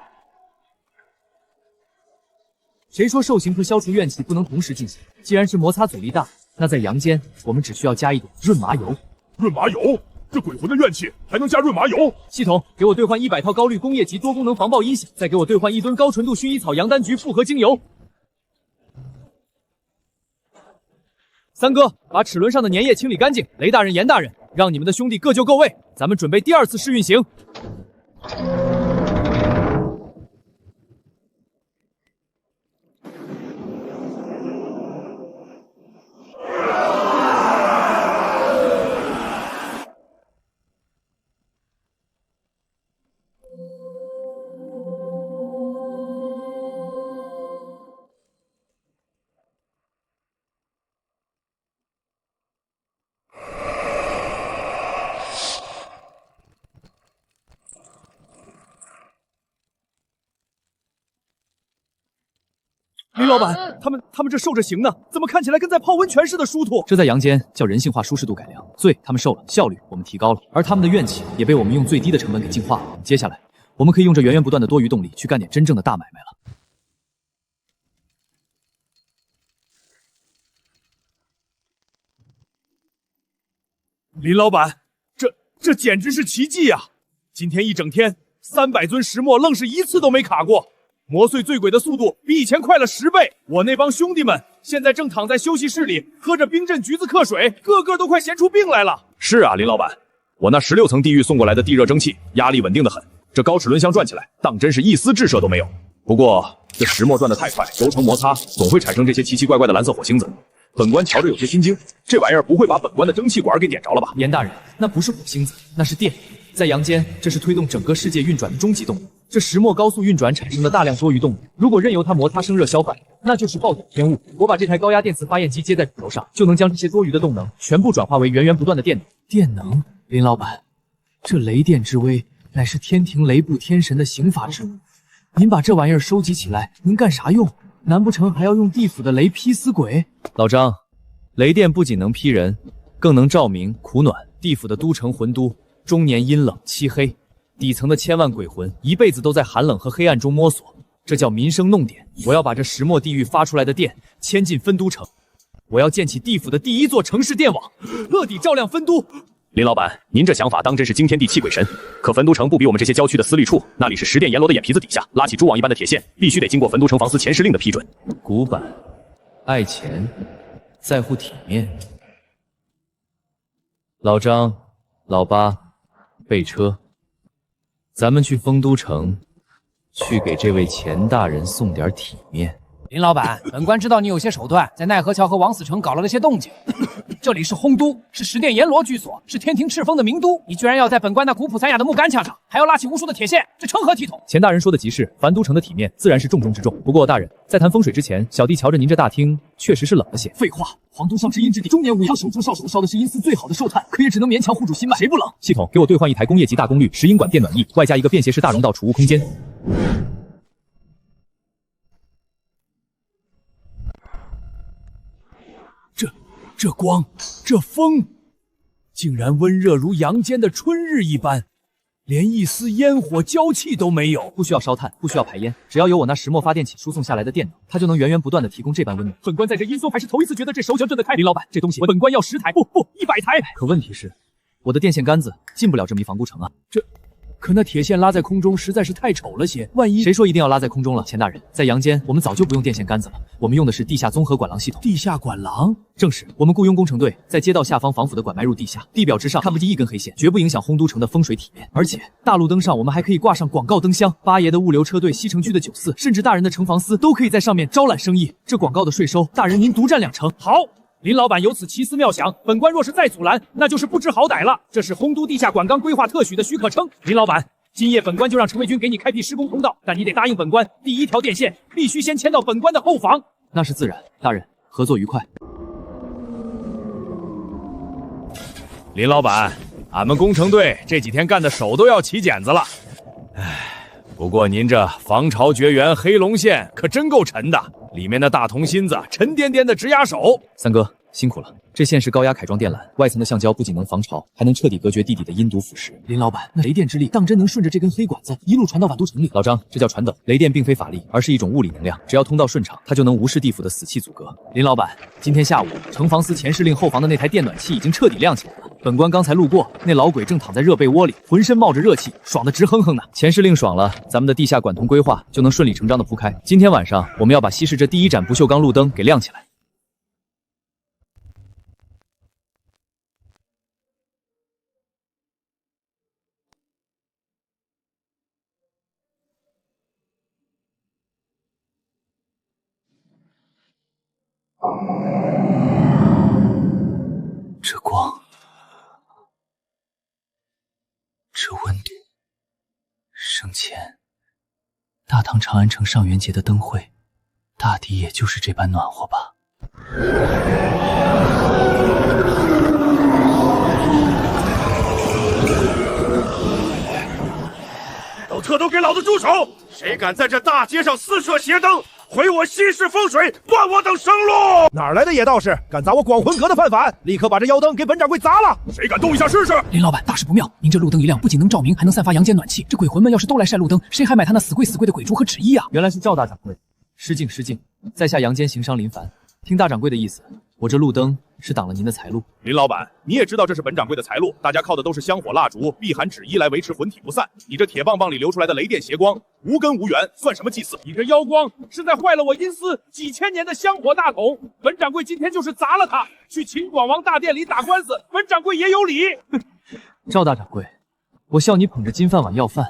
谁说受刑和消除怨气不能同时进行？既然是摩擦阻力大，那在阳间我们只需要加一点润麻油。润麻油？这鬼魂的怨气还能加润麻油？系统，给我兑换100套高率工业级多功能防爆音响，再给我兑换1吨高纯度薰衣草洋丹菊复合精油。三哥，把齿轮上的粘液清理干净。雷大人、严大人，让你们的兄弟各就各位，咱们准备第2次试运行。林老板，他们这受着刑呢，怎么看起来跟在泡温泉似的舒服？这在阳间叫人性化舒适度改良，罪他们受了，效率我们提高了，而他们的怨气也被我们用最低的成本给净化了。接下来，我们可以用这源源不断的多余动力去干点真正的大买卖了。林老板，这简直是奇迹啊！今天一整天，300尊石墨愣是一次都没卡过。磨碎醉鬼的速度比以前快了10倍，我那帮兄弟们现在正躺在休息室里喝着冰镇橘子克水，个个都快闲出病来了。是啊，林老板，我那16层地狱送过来的地热蒸汽，压力稳定的很，这高齿轮箱转起来，当真是一丝滞射都没有。不过这石墨转得太快，轴承摩擦，总会产生这些奇奇怪怪的蓝色火星子。本官瞧着有些心惊，这玩意儿不会把本官的蒸汽管给点着了吧？严大人，那不是火星子，那是电。在阳间，这是推动整个世界运转的终极动力。这石墨高速运转产生的大量多余动力，如果任由它摩擦生热消坏，那就是暴殄天物。我把这台高压电磁发电机接在主轴上，就能将这些多余的动能全部转化为源源不断的电能。电能？林老板，这雷电之威乃是天庭雷部天神的刑罚之物，您把这玩意儿收集起来能干啥用？难不成还要用地府的雷劈死鬼？老张，雷电不仅能劈人，更能照明苦暖。地府的都城魂都终年阴冷漆黑，底层的千万鬼魂一辈子都在寒冷和黑暗中摸索，这叫民生弄点。我要把这石墨地狱发出来的电牵进分都城，我要建起地府的第1座城市电网，彻底照亮分都。林老板，您这想法当真是惊天地泣鬼神。可分都城不比我们这些郊区的私立处，那里是十殿阎罗的眼皮子底下，拉起蛛网一般的铁线，必须得经过分都城防司前10令的批准。古板，爱钱，在乎体面。老张，老八，备车，咱们去丰都城，去给这位钱大人送点体面。林老板，本官知道你有些手段，在奈何桥和王死城搞了那些动静。这里是烘都，是十殿阎罗居所，是天庭敕封的名都。你居然要在本官那古朴残雅的木杆墙上，还要拉起无数的铁线，这成何体统？钱大人说的极是，凡都城的体面自然是重中之重。不过大人，在谈风水之前，小弟瞧着您这大厅确实是冷了些。废话，皇都上是阴之地，中年武阳手中少手烧的是阴司最好的寿炭，可也只能勉强护住心脉，谁不冷？系统给我兑换一台工业级大功率石英管电暖翼，外加一个便携式大容道储物空间。这光，这风，竟然温热如阳间的春日一般，连一丝烟火娇气都没有。不需要烧炭，不需要排烟，只要有我那石墨发电企输送下来的电能，它就能源源不断的提供这般温暖。本官在这阴松还是头一次觉得这手脚震得开。林老板，这东西本官要10台，不100台。可问题是，我的电线杆子进不了这迷防都城啊。可那铁线拉在空中实在是太丑了些，万一……谁说一定要拉在空中了？钱大人，在阳间我们早就不用电线杆子了，我们用的是地下综合管廊系统。地下管廊？正是，我们雇佣工程队在街道下方防腐的管埋入地下，地表之上看不见一根黑线，绝不影响烘都城的风水体面。而且大路灯上我们还可以挂上广告灯箱，八爷的物流车队、西城区的酒肆，甚至大人的城防司都可以在上面招揽生意。这广告的税收，大人您独占2成。好。林老板有此奇思妙想，本官若是再阻拦，那就是不知好歹了。这是烘都地下管钢规划特许的许可证。林老板，今夜本官就让程卫军给你开辟施工通道，但你得答应本官，第一条电线必须先牵到本官的后房。那是自然，大人，合作愉快。林老板，俺们工程队这几天干的手都要起茧子了。不过您这防潮绝缘黑龙线可真够沉的，里面的大铜芯子沉甸甸的直压手。三哥辛苦了，这线是高压凯装电缆，外层的橡胶不仅能防潮，还能彻底隔绝地底的阴毒腐蚀。林老板，那雷电之力当真能顺着这根黑管子一路传到宛都城里？老张，这叫传导。雷电并非法力，而是一种物理能量，只要通道顺畅，它就能无视地府的死气阻隔。林老板，今天下午城防司前司令后房的那台电暖器已经彻底亮起来了。本官刚才路过，那老鬼正躺在热被窝里，浑身冒着热气，爽得直哼哼呢。前司令爽了，咱们的地下管通规划就能顺理成章的铺开。今天晚上我们要把西市这第一盏不锈钢路灯给亮起来。这光，这温度，生前大唐长安城上元节的灯会，大抵也就是这般暖和吧。都给老子住手！谁敢在这大街上私设邪灯，毁我西市风水，断我等生路！哪来的野道士，敢砸我广魂阁的饭碗？立刻把这妖灯给本掌柜砸了！谁敢动一下试试？林老板，大事不妙！您这路灯一亮，不仅能照明，还能散发阳间暖气。这鬼魂们要是都来晒路灯，谁还买他那死贵的鬼烛和纸衣啊？原来是赵大掌柜，失敬失敬，在下阳间行商林凡。听大掌柜的意思，我这路灯是挡了您的财路。林老板，你也知道这是本掌柜的财路，大家靠的都是香火蜡烛、避寒纸衣来维持魂体不散。你这铁棒棒里流出来的雷电邪光，无根无源，算什么祭祀？你这妖光是在坏了我阴司几千年的香火大统。本掌柜今天就是砸了它，去秦广王大殿里打官司，本掌柜也有理。赵大掌柜，我笑你捧着金饭碗要饭，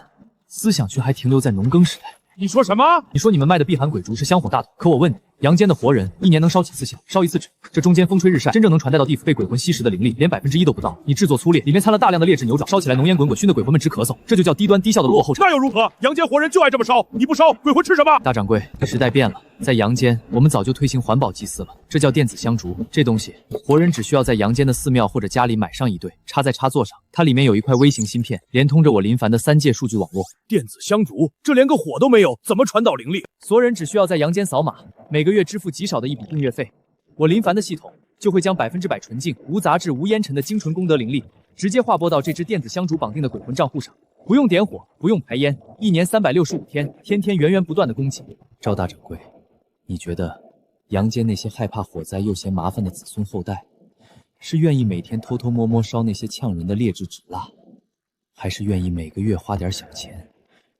思想却还停留在农耕时代。你说什么？你说你们卖的避寒鬼烛是香火大统，可我问你，阳间的活人一年能烧几次香，烧一次纸？这中间风吹日晒，真正能传带到地府被鬼魂吸食的灵力，连1%都不到。你制作粗劣，里面掺了大量的劣质牛爪，烧起来浓烟滚滚，熏得鬼魂们直咳嗽，这就叫低端低效的落后产。那又如何？阳间活人就爱这么烧，你不烧，鬼魂吃什么？大掌柜，时代变了，在阳间我们早就推行环保祭祀了，这叫电子香烛。这东西活人只需要在阳间的寺庙或者家里买上一对，插在插座上，它里面有一块微型芯片，连通着我林凡的3界数据网络。电子香烛，这连个火都没有，怎么传导灵力？所有人只需要在阳间扫码，每个月支付极少的一笔订阅费，我林凡的系统就会将100%纯净、无杂质、无烟尘的精纯功德灵力直接划拨到这只电子香烛绑定的鬼魂账户上，不用点火，不用排烟，一年365天，天天源源不断的供给。赵大掌柜，你觉得阳间那些害怕火灾又嫌麻烦的子孙后代，是愿意每天偷偷摸摸烧那些呛人的劣质纸蜡，还是愿意每个月花点小钱，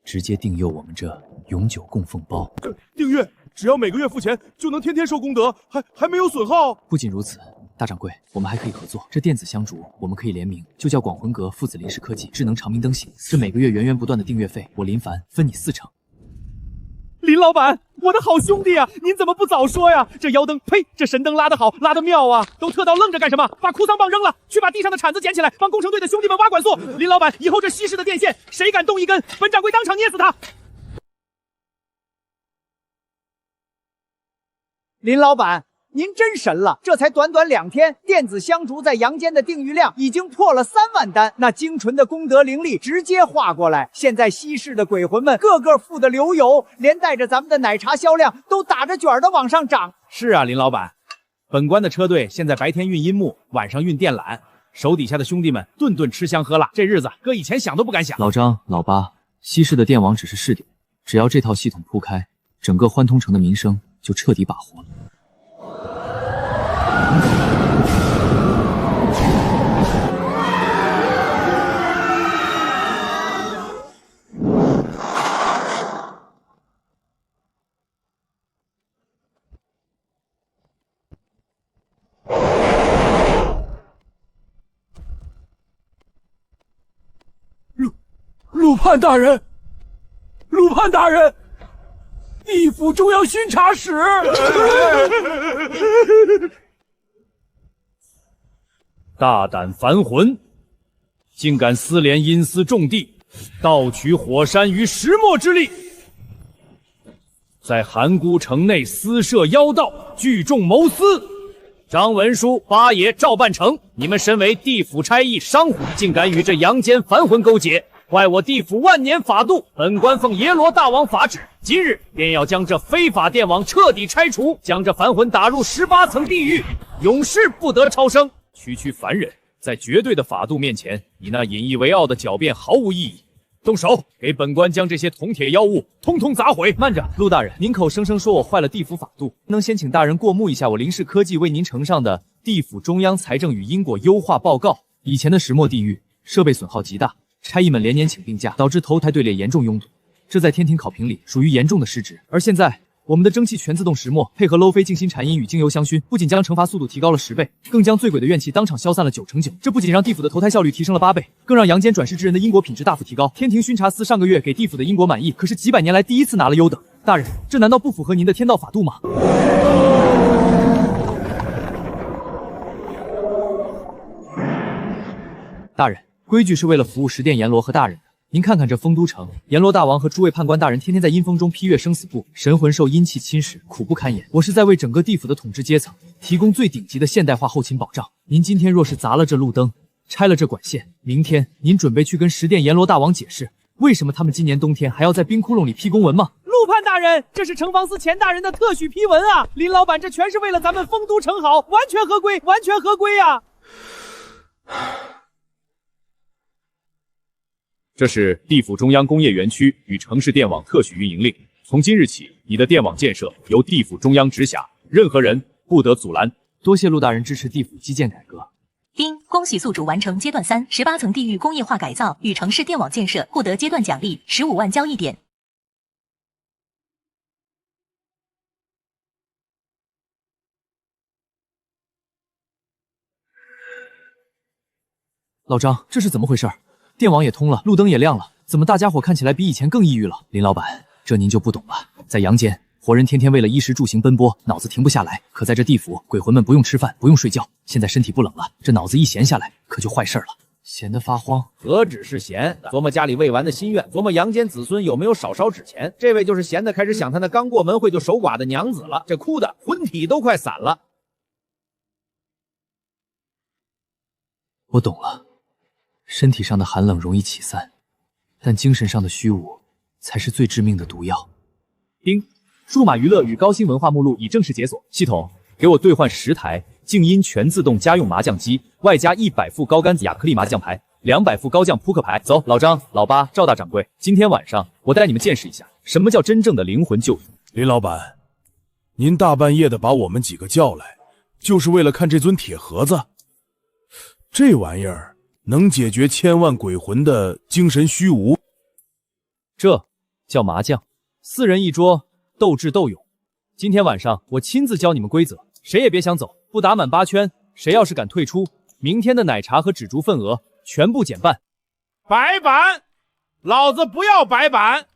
直接订阅我们这永久供奉包？订阅只要每个月付钱，就能天天收功德，还没有损耗。不仅如此，大掌柜，我们还可以合作。这电子香烛，我们可以联名，就叫广魂阁父子林氏科技智能长明灯系。这每个月源源不断的订阅费，我林凡分你4成。林老板，我的好兄弟啊，您怎么不早说呀？这腰灯，呸，这神灯拉得好，拉得妙啊！都特到愣着干什么？把哭丧棒扔了，去把地上的铲子捡起来，帮工程队的兄弟们挖管束。林老板，以后这西市的电线，谁敢动一根，本掌柜当场捏死他！林老板，您真神了！这才短短2天，电子香烛在阳间的订御量已经破了3万单，那精纯的功德灵力直接化过来。现在西市的鬼魂们个个富得流油，连带着咱们的奶茶销量都打着卷的往上涨。是啊，林老板，本官的车队现在白天运阴木，晚上运电缆，手底下的兄弟们顿顿吃香喝辣，这日子搁以前想都不敢想。老张、老八，西市的电网只是试点，只要这套系统铺开，整个欢通城的民生就彻底把活了。陆判大人，陆判大人，地府中央巡查使。大胆凡魂，竟敢私连阴司重地，盗取火山与石墨之力，在函谷城内私设妖道，聚众谋私。张文书、八爷、赵半成，你们身为地府差役商户，竟敢与这阳间凡魂勾结，坏我地府万年法度！本官奉耶罗大王法旨，今日便要将这非法电网彻底拆除，将这凡魂打入18层地狱，永世不得超生。区区凡人，在绝对的法度面前，你那引以为傲的狡辩毫无意义。动手，给本官将这些铜铁妖物通通砸毁！慢着，陆大人，您口声声说我坏了地府法度，能先请大人过目一下我林氏科技为您呈上的地府中央财政与因果优化报告？以前的石墨地狱设备损耗极大，差役们连年请病假，导致头台队列严重拥堵，这在天庭考评里属于严重的失职。而现在，我们的蒸汽全自动石墨配合 low 飞静心禅音与精油香薰，不仅将惩罚速度提高了10倍，更将醉鬼的怨气当场消散了9成9。这不仅让地府的投胎效率提升了8倍，更让阳间转世之人的因果品质大幅提高。天庭巡查司上个月给地府的因果满意，可是几百年来第一次拿了优等。大人，这难道不符合您的天道法度吗？大人，规矩是为了服务十殿阎罗和大人的。您看看这丰都城，阎罗大王和诸位判官大人天天在阴风中批阅生死簿，神魂受阴气侵蚀，苦不堪言。我是在为整个地府的统治阶层提供最顶级的现代化后勤保障。您今天若是砸了这路灯，拆了这管线，明天您准备去跟十殿阎罗大王解释，为什么他们今年冬天还要在冰窟窿里批公文吗？陆判大人，这是城防司钱大人的特许批文啊！林老板，这全是为了咱们丰都城好，完全合规，完全合规啊！这是地府中央工业园区与城市电网特许运营令，从今日起，你的电网建设由地府中央直辖，任何人不得阻拦。多谢陆大人支持地府基建改革。丁，恭喜宿主完成阶段3 18层地域工业化改造与城市电网建设，获得阶段奖励15万交易点。老张，这是怎么回事？电网也通了，路灯也亮了，怎么大家伙看起来比以前更抑郁了？林老板，这您就不懂了。在阳间，活人天天为了衣食住行奔波，脑子停不下来；可在这地府，鬼魂们不用吃饭，不用睡觉，现在身体不冷了，这脑子一闲下来，可就坏事了，闲得发慌。何止是闲，琢磨家里未完的心愿，琢磨阳间子孙有没有少烧纸钱。这位就是闲的开始想他那刚过门会就守寡的娘子了，这哭的魂体都快散了。我懂了。身体上的寒冷容易起散，但精神上的虚无才是最致命的毒药。丁，数码娱乐与高新文化目录已正式解锁，系统给我兑换10台静音全自动家用麻将机，外加100副高杆子亚克力麻将牌，200副高将扑克牌。走，老张、老八、赵大掌柜，今天晚上我带你们见识一下什么叫真正的灵魂救赎。林老板，您大半夜的把我们几个叫来，就是为了看这尊铁盒子？这玩意儿能解决千万鬼魂的精神虚无，这叫麻将，4人一桌，斗智斗勇。今天晚上我亲自教你们规则，谁也别想走，不打满8圈，谁要是敢退出，明天的奶茶和纸烛份额全部减半。白板，老子不要白板！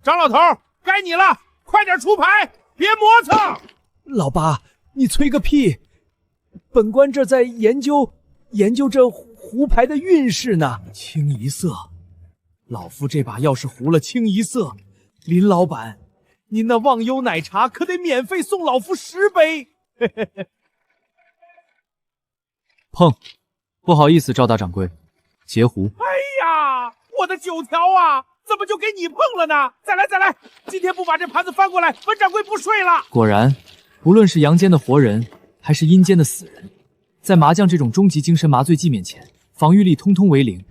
张老头，该你了，快点出牌，别磨蹭！老八，你催个屁！本官这在研究这胡牌的运势呢。清一色，老夫这把要是胡了清一色，林老板，您那忘忧奶茶可得免费送老夫10杯。碰，不好意思，赵大掌柜，截胡。哎呀，我的9条啊，怎么就给你碰了呢？再来，今天不把这盘子翻过来，本掌柜不睡了。果然，无论是阳间的活人，还是阴间的死人，在麻将这种终极精神麻醉剂面前，防御力通通为0。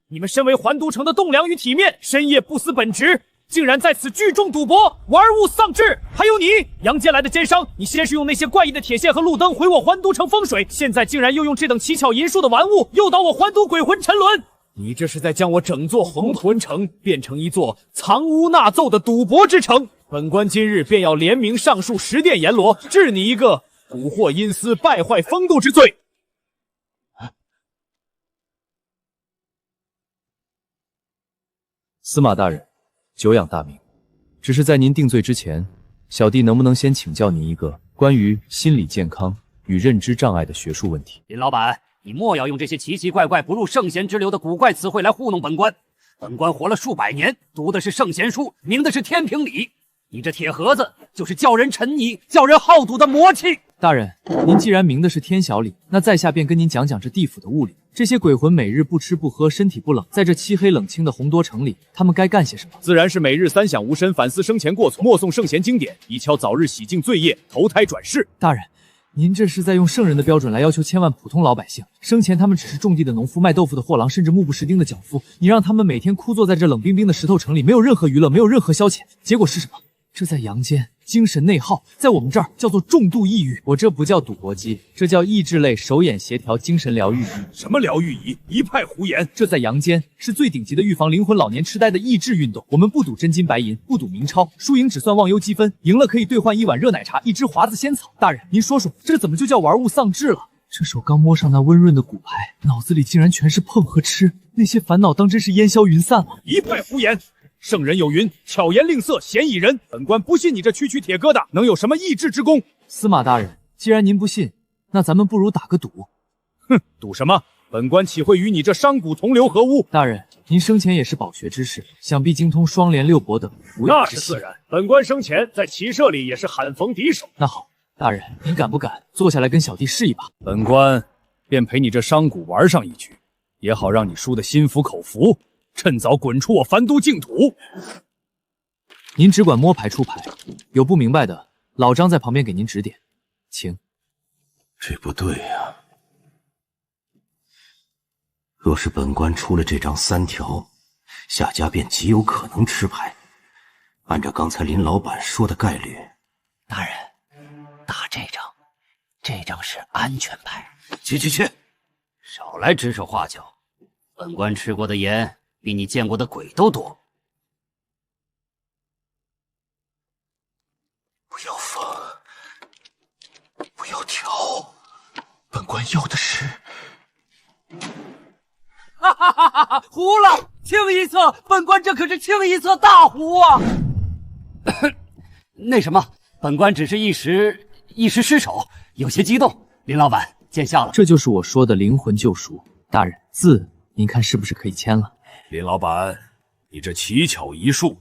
你们身为环都城的栋梁与体面，深夜不思本职，竟然在此聚众赌博，玩物丧志！还有你，阳间来的奸商，你先是用那些怪异的铁线和路灯毁我环都城风水，现在竟然又用这等奇巧银术的玩物诱导我环都鬼魂沉沦！你这是在将我整座红屯城变成一座藏污纳奏的赌博之城！本官今日便要联名上述10殿阎罗，治你一个蛊惑阴司、败坏风度之罪！司马大人，久仰大名，只是在您定罪之前，小弟能不能先请教您一个关于心理健康与认知障碍的学术问题？林老板，你莫要用这些奇奇怪怪、不入圣贤之流的古怪词汇来糊弄本官。本官活了数百年，读的是圣贤书，明的是天平理。你这铁盒子就是叫人沉溺、叫人好赌的魔器。大人，您既然明的是天小理，那在下便跟您讲讲这地府的物理。这些鬼魂每日不吃不喝，身体不冷，在这漆黑冷清的洪多城里，他们该干些什么？自然是每日3想无身，反思生前过错，默诵圣贤经典，以敲早日洗净罪业，投胎转世。大人，您这是在用圣人的标准来要求千万普通老百姓。生前他们只是种地的农夫、卖豆腐的货郎，甚至目不识丁的脚夫。你让他们每天枯坐在这冷冰冰的石头城里，没有任何娱乐，没有任何消遣，结果是什么？这在阳间精神内耗，在我们这儿叫做重度抑郁。我这不叫赌博机，这叫益智类手眼协调精神疗愈仪。什么疗愈仪？一派胡言！这在阳间是最顶级的预防灵魂老年痴呆的益智运动。我们不赌真金白银，不赌明钞，输赢只算忘忧积分，赢了可以兑换1碗热奶茶、1支华子仙草。大人，您说说，这怎么就叫玩物丧志了？这手刚摸上那温润的骨牌，脑子里竟然全是碰和吃，那些烦恼当真是烟消云散了。一派胡言！圣人有云：巧言令色，鲜矣仁。本官不信你这区区铁疙瘩能有什么益智之功。司马大人，既然您不信，那咱们不如打个赌。哼，赌什么？本官岂会与你这商贾同流合污？大人，您生前也是饱学之士，想必精通双联六博等。那是自然。本官生前在骑射里也是罕逢敌手。那好，大人，您敢不敢坐下来跟小弟试一把？本官便陪你这商贾玩上一局，也好让你输得心服口服。趁早滚出我凡都净土！您只管摸牌出牌，有不明白的，老张在旁边给您指点。请。这不对呀！若是本官出了这张3条，下家便极有可能吃牌。按照刚才林老板说的概率，大人，打这张，这张是安全牌。去，少来指手画脚！本官吃过的盐比你见过的鬼都多。不要放，不要挑，本官要的是……哈哈哈哈哈！胡了，清一色，本官这可是清一色大胡啊！那什么，本官只是一时失手，有些激动。林老板见笑了。这就是我说的灵魂救赎。大人，字您看是不是可以签了？林老板，你这奇巧一术，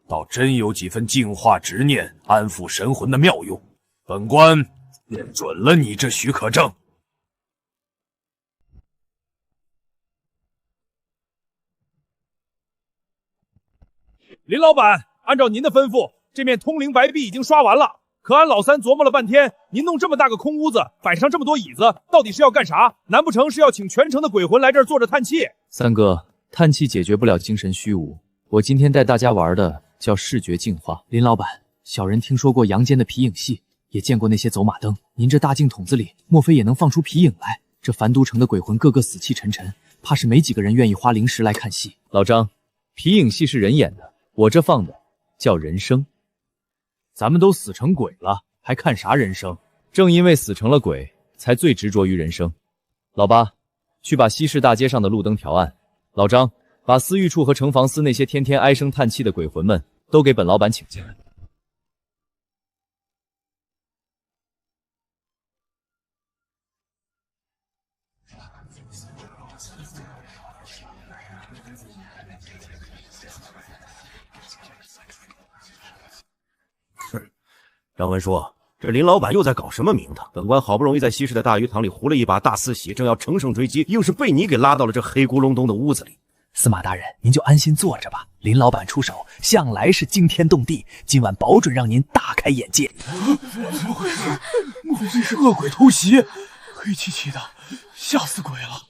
倒真有几分净化执念、安抚神魂的妙用。本官便准了你这许可证。林老板，按照您的吩咐，这面通灵白壁已经刷完了。可俺老三琢磨了半天，您弄这么大个空屋子，摆上这么多椅子，到底是要干啥？难不成是要请全城的鬼魂来这儿坐着叹气？三哥，叹气解决不了精神虚无。我今天带大家玩的叫视觉净化。林老板，小人听说过阳间的皮影戏，也见过那些走马灯。您这大镜筒子里，莫非也能放出皮影来？这凡都城的鬼魂个个死气沉沉，怕是没几个人愿意花零食来看戏。老张，皮影戏是人演的，我这放的叫人生。咱们都死成鬼了，还看啥人生？正因为死成了鬼，才最执着于人生。老八，去把西市大街上的路灯调暗。老张，把司狱处和城防司那些天天唉声叹气的鬼魂们都给本老板请进来。张文书，这林老板又在搞什么名堂？本官好不容易在西市的大鱼塘里糊了一把大四喜，正要乘胜追击，硬是被你给拉到了这黑咕隆咚的屋子里。司马大人，您就安心坐着吧。林老板出手向来是惊天动地，今晚保准让您大开眼界。怎么回事？莫非是恶鬼偷袭？黑漆漆的，吓死鬼了！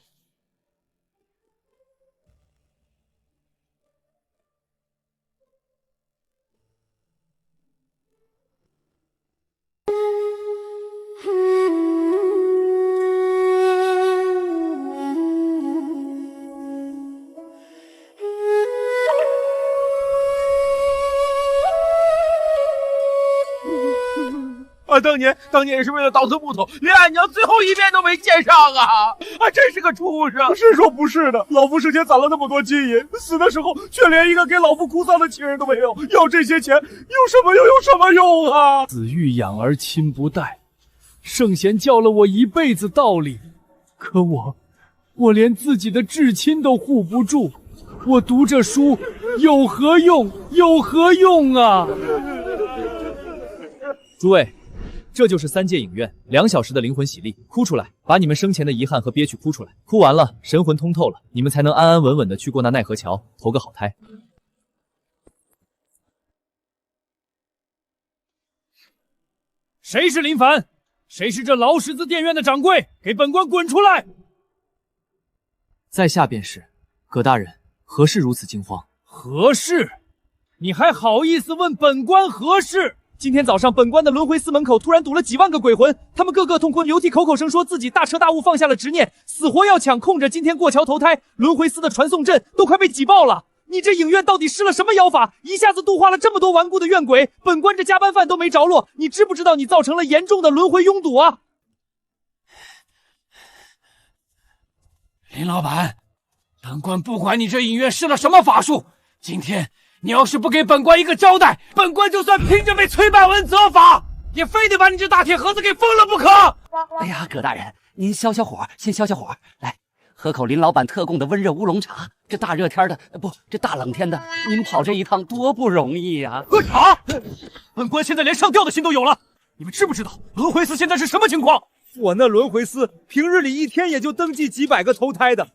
当年也是为了倒腾木头，连俺娘最后一面都没见上啊！真是个畜生！是说不是的，老夫生前攒了那么多金银，死的时候却连一个给老夫哭丧的亲人都没有，要这些钱有什么用？有什么用啊？子欲养而亲不待，圣贤教了我一辈子道理，可我连自己的至亲都护不住，我读这书有何用？有何用啊？诸位。这就是三界影院2小时的灵魂洗礼，哭出来，把你们生前的遗憾和憋屈哭出来，哭完了，神魂通透了，你们才能安安稳稳的去过那奈何桥，投个好胎。谁是林凡？谁是这劳什子电院的掌柜？给本官滚出来！在下便是。葛大人，何事如此惊慌？何事？你还好意思问本官何事？今天早上，本官的轮回司门口突然堵了几万个鬼魂，他们个个痛哭流涕，口口声说自己大彻大悟，放下了执念，死活要抢空着今天过桥投胎。轮回司的传送阵都快被挤爆了。你这影院到底施了什么妖法，一下子度化了这么多顽固的怨鬼？本官这加班饭都没着落，你知不知道你造成了严重的轮回拥堵啊？林老板，本官不管你这影院施了什么法术，今天你要是不给本官一个交代，本官就算凭着被崔百文责罚，也非得把你这大铁盒子给封了不可！哎呀，葛大人，您消消火，先消消火，来喝口林老板特供的温热乌龙茶。这大热天的，这大冷天的，您跑这一趟多不容易呀！喝茶，本官现在连上吊的心都有了。你们知不知道轮回司现在是什么情况？我那轮回司平日里一天也就登记几百个投胎的，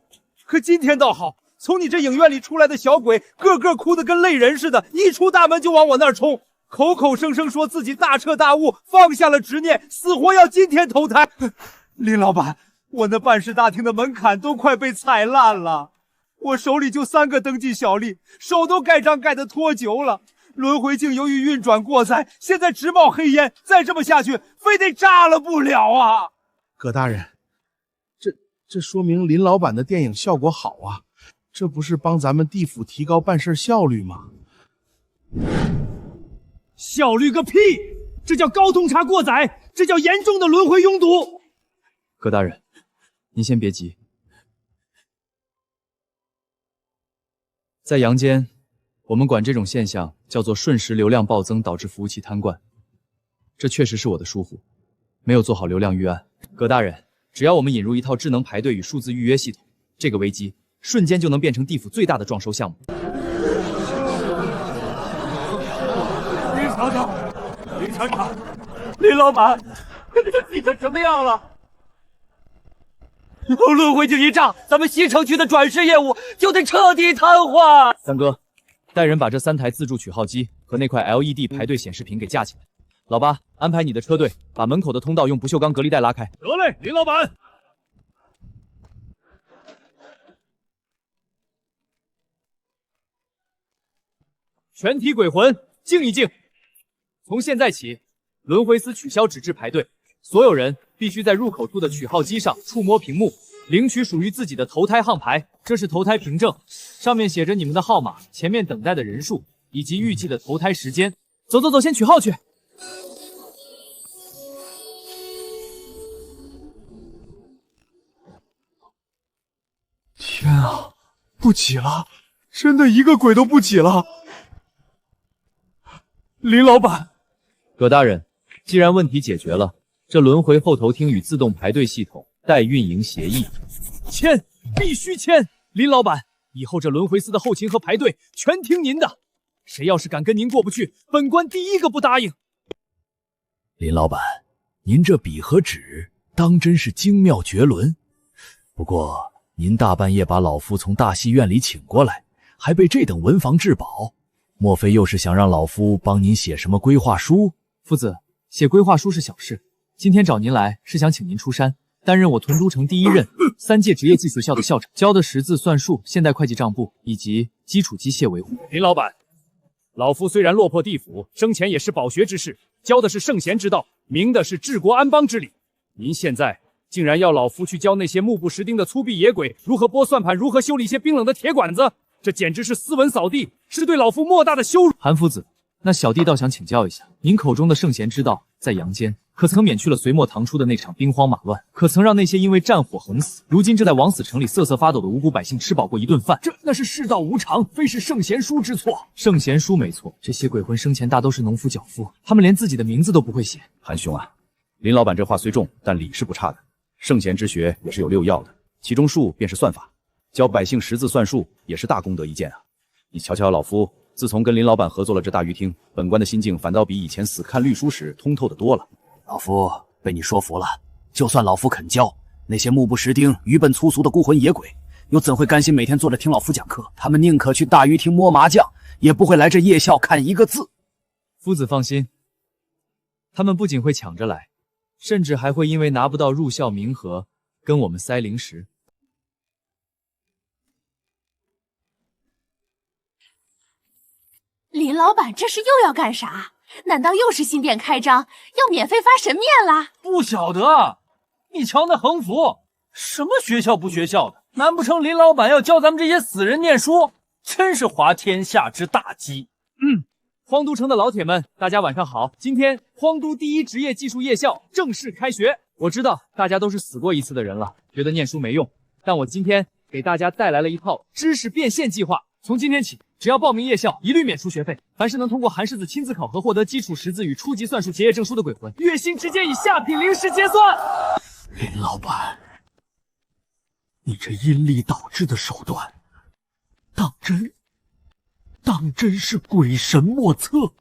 可今天倒好。从你这影院里出来的小鬼，个个哭得跟泪人似的，一出大门就往我那儿冲，口口声声说自己大彻大悟，放下了执念，死活要今天投胎。林老板，我那办事大厅的门槛都快被踩烂了，我手里就3个登记小历，手都盖章盖得脱臼了。轮回镜由于运转过载，现在直冒黑烟，再这么下去，非得炸了不了啊！葛大人，这说明林老板的电影效果好啊。这不是帮咱们地府提高办事效率吗？效率个屁！这叫高通查过载，这叫严重的轮回拥堵。葛大人，您先别急。在阳间，我们管这种现象叫做瞬时流量暴增导致服务器瘫痪。这确实是我的疏忽，没有做好流量预案。葛大人，只要我们引入一套智能排队与数字预约系统，这个危机瞬间就能变成地府最大的壮收项目。林厂长，林老板，这记成什么样了？轮回镜一炸，咱们西城区的转世业务就得彻底瘫痪。三哥，带人把这3台自助取号机和那块 LED 排队显示屏给架起来。老八，安排你的车队把门口的通道用不锈钢隔离带拉开。得嘞，林老板。全体鬼魂静一静，从现在起，轮回司取消纸质排队，所有人必须在入口处的取号机上触摸屏幕，领取属于自己的投胎号牌。这是投胎凭证，上面写着你们的号码、前面等待的人数以及预计的投胎时间。走走走，先取号去。天啊，不挤了！真的一个鬼都不起了。林老板，葛大人，既然问题解决了，这轮回后头厅与自动排队系统待运营协议，签，必须签！林老板，以后这轮回司的后勤和排队全听您的，谁要是敢跟您过不去，本官第一个不答应。林老板，您这笔和纸当真是精妙绝伦。不过您大半夜把老夫从大戏院里请过来，还被这等文房至宝，莫非又是想让老夫帮您写什么规划书？夫子，写规划书是小事，今天找您来是想请您出山，担任我屯都城第一任3届职业技学校的校长，教的识字算术、现代会计账簿以及基础机械维护。林老板，老夫虽然落魄地府，生前也是饱学之士，教的是圣贤之道，明的是治国安邦之理。您现在竟然要老夫去教那些目不识丁的粗鄙野鬼如何拨算盘，如何修理一些冰冷的铁管子，这简直是斯文扫地，是对老夫莫大的羞辱。韩夫子，那小弟倒想请教一下，您口中的圣贤之道，在阳间可曾免去了隋末唐初的那场兵荒马乱？可曾让那些因为战火横死，如今正在枉死城里瑟瑟发抖的无辜百姓吃饱过一顿饭？那是世道无常，非是圣贤书之错。圣贤书没错，这些鬼魂生前大都是农夫脚夫，他们连自己的名字都不会写。韩兄啊，林老板这话虽重，但理是不差的。圣贤之学也是有6要的，其中术便是算法，教百姓识字算术也是大功德一件啊。你瞧瞧老夫，自从跟林老板合作了这大鱼厅，本官的心境反倒比以前死看绿书时通透的多了。老夫被你说服了，就算老夫肯教，那些目不识丁、愚笨粗俗的孤魂野鬼，又怎会甘心每天坐着听老夫讲课？他们宁可去大鱼厅摸麻将，也不会来这夜校看一个字。夫子放心，他们不仅会抢着来，甚至还会因为拿不到入校名额，跟我们塞零食。林老板这是又要干啥？难道又是新店开张，要免费发神面啦？不晓得，你瞧那横幅，什么学校不学校的？难不成林老板要教咱们这些死人念书？真是滑天下之大稽。荒都城的老铁们，大家晚上好！今天荒都第一职业技术夜校正式开学。我知道大家都是死过一次的人了，觉得念书没用，但我今天给大家带来了一套知识变现计划。从今天起，只要报名夜校，一律免除学费。凡是能通过韩世子亲自考核获得基础识字与初级算术结业证书的鬼魂，月薪直接以下品零食结算。林老板，你这因力导致的手段，当真是鬼神莫测。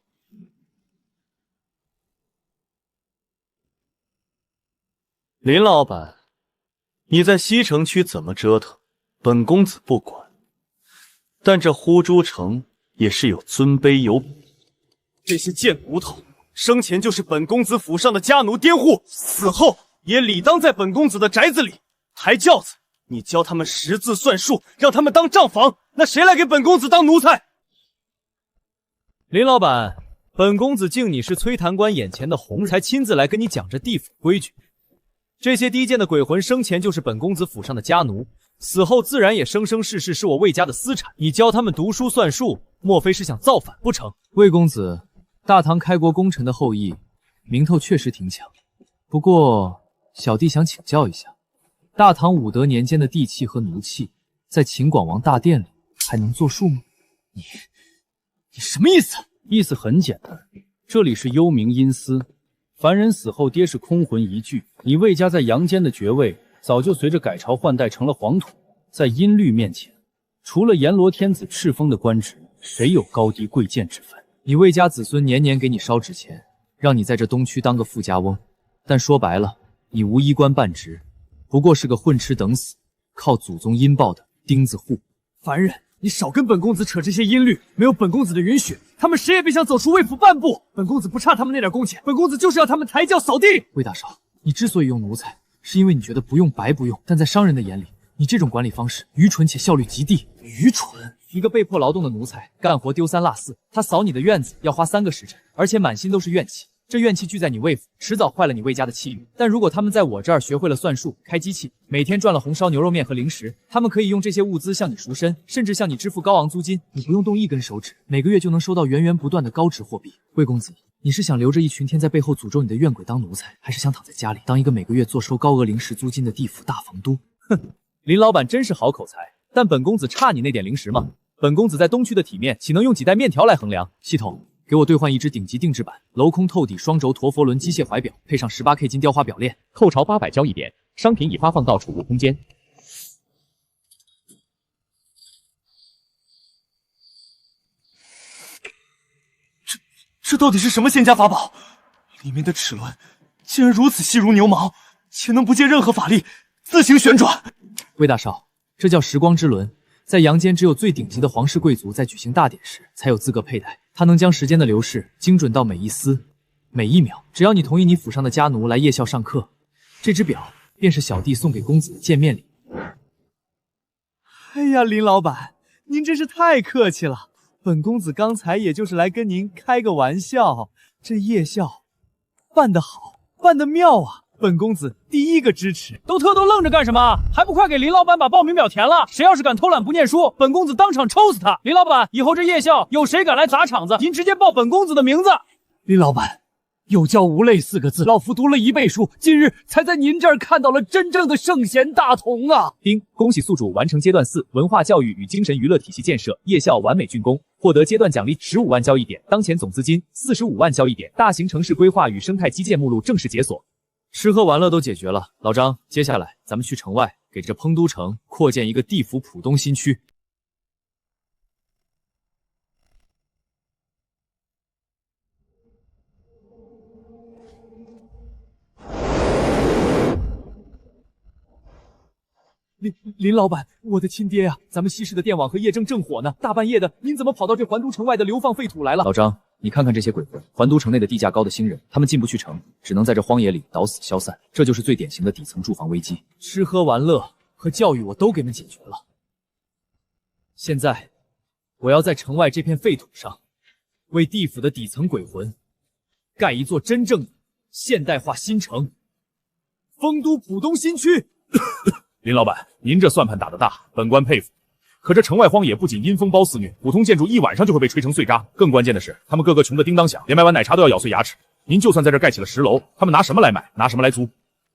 林老板，你在西城区怎么折腾，本公子不管。但这呼珠城也是有尊卑有比。这些贱骨头，生前就是本公子府上的家奴佃户，死后也理当在本公子的宅子里抬轿子。你教他们识字算术，让他们当账房，那谁来给本公子当奴才？林老板，本公子敬你是崔坛官眼前的红，才亲自来跟你讲这地府规矩。这些低贱的鬼魂生前就是本公子府上的家奴，死后自然也生生世世是我魏家的私产。你教他们读书算术，莫非是想造反不成？魏公子，大唐开国功臣的后裔，名头确实挺响。不过，小弟想请教一下，大唐武德年间的地契和奴契，在秦广王大殿里还能作数吗？你什么意思？意思很简单，这里是幽冥阴司，凡人死后爹是空魂一具，你魏家在阳间的爵位早就随着改朝换代成了黄土，在阴律面前，除了阎罗天子敕封的官职，谁有高低贵贱之分？你魏家子孙年年给你烧纸钱，让你在这东区当个富家翁，但说白了，你无一官半职，不过是个混吃等死、靠祖宗阴报的钉子户。凡人，你少跟本公子扯这些阴律，没有本公子的允许，他们谁也别想走出魏府半步。本公子不差他们那点工钱，本公子就是要他们抬轿扫地。魏大少，你之所以用奴才，是因为你觉得不用白不用，但在商人的眼里，你这种管理方式愚蠢且效率极低。愚蠢！一个被迫劳动的奴才，干活丢三落四，他扫你的院子要花3个时辰，而且满心都是怨气。这怨气聚在你魏府，迟早坏了你魏家的气运。但如果他们在我这儿学会了算术、开机器，每天赚了红烧牛肉面和零食，他们可以用这些物资向你赎身，甚至向你支付高昂租金。你不用动一根手指，每个月就能收到源源不断的高值货币。魏公子，你是想留着一群天在背后诅咒你的怨鬼当奴才，还是想躺在家里当一个每个月坐收高额零食租金的地府大房都？哼，林老板真是好口才，但本公子差你那点零食吗？本公子在东区的体面，岂能用几袋面条来衡量？系统，给我兑换一只顶级定制版镂空透底双轴陀佛轮机械怀表，配上18K 金雕花表链，扣潮800交易点，商品已发放到储物空间。这到底是什么仙家法宝？里面的齿轮竟然如此细如牛毛，且能不借任何法力自行旋转。魏大少，这叫时光之轮，在阳间只有最顶级的皇室贵族在举行大典时才有资格佩戴。它能将时间的流逝精准到每一丝、每一秒。只要你同意你府上的家奴来夜校上课，这只表便是小弟送给公子的见面礼。哎呀，林老板，您真是太客气了。本公子刚才也就是来跟您开个玩笑，这夜校办得好，办得妙啊！本公子第一个支持。都愣着干什么？还不快给林老板把报名表填了？谁要是敢偷懒不念书，本公子当场抽死他！林老板，以后这夜校有谁敢来砸场子，您直接报本公子的名字。林老板，有教无类4个字，老夫读了1辈书，今日才在您这儿看到了真正的圣贤大同啊！恭喜宿主完成阶段4文化教育与精神娱乐体系建设夜校完美竣工，获得阶段奖励15万交易点，当前总资金45万交易点。大型城市规划与生态基建目录正式解锁。吃喝玩乐都解决了，老张，接下来咱们去城外，给这郢都城扩建一个地府浦东新区。林老板，我的亲爹呀！咱们西市的电网和业正火呢，大半夜的，您怎么跑到这环都城外的流放废土来了？老张，你看看这些鬼魂，环都城内的地价高的新人，他们进不去城，只能在这荒野里倒死消散，这就是最典型的底层住房危机。吃喝玩乐和教育我都给们解决了，现在我要在城外这片废土上，为地府的底层鬼魂盖一座真正的现代化新城——郢都浦东新区。林老板，您这算盘打得大，本官佩服。可这城外荒野不仅阴风包肆虐，普通建筑一晚上就会被吹成碎渣。更关键的是，他们个个穷得叮当响，连买碗奶茶都要咬碎牙齿。您就算在这盖起了10楼，他们拿什么来买？拿什么来租？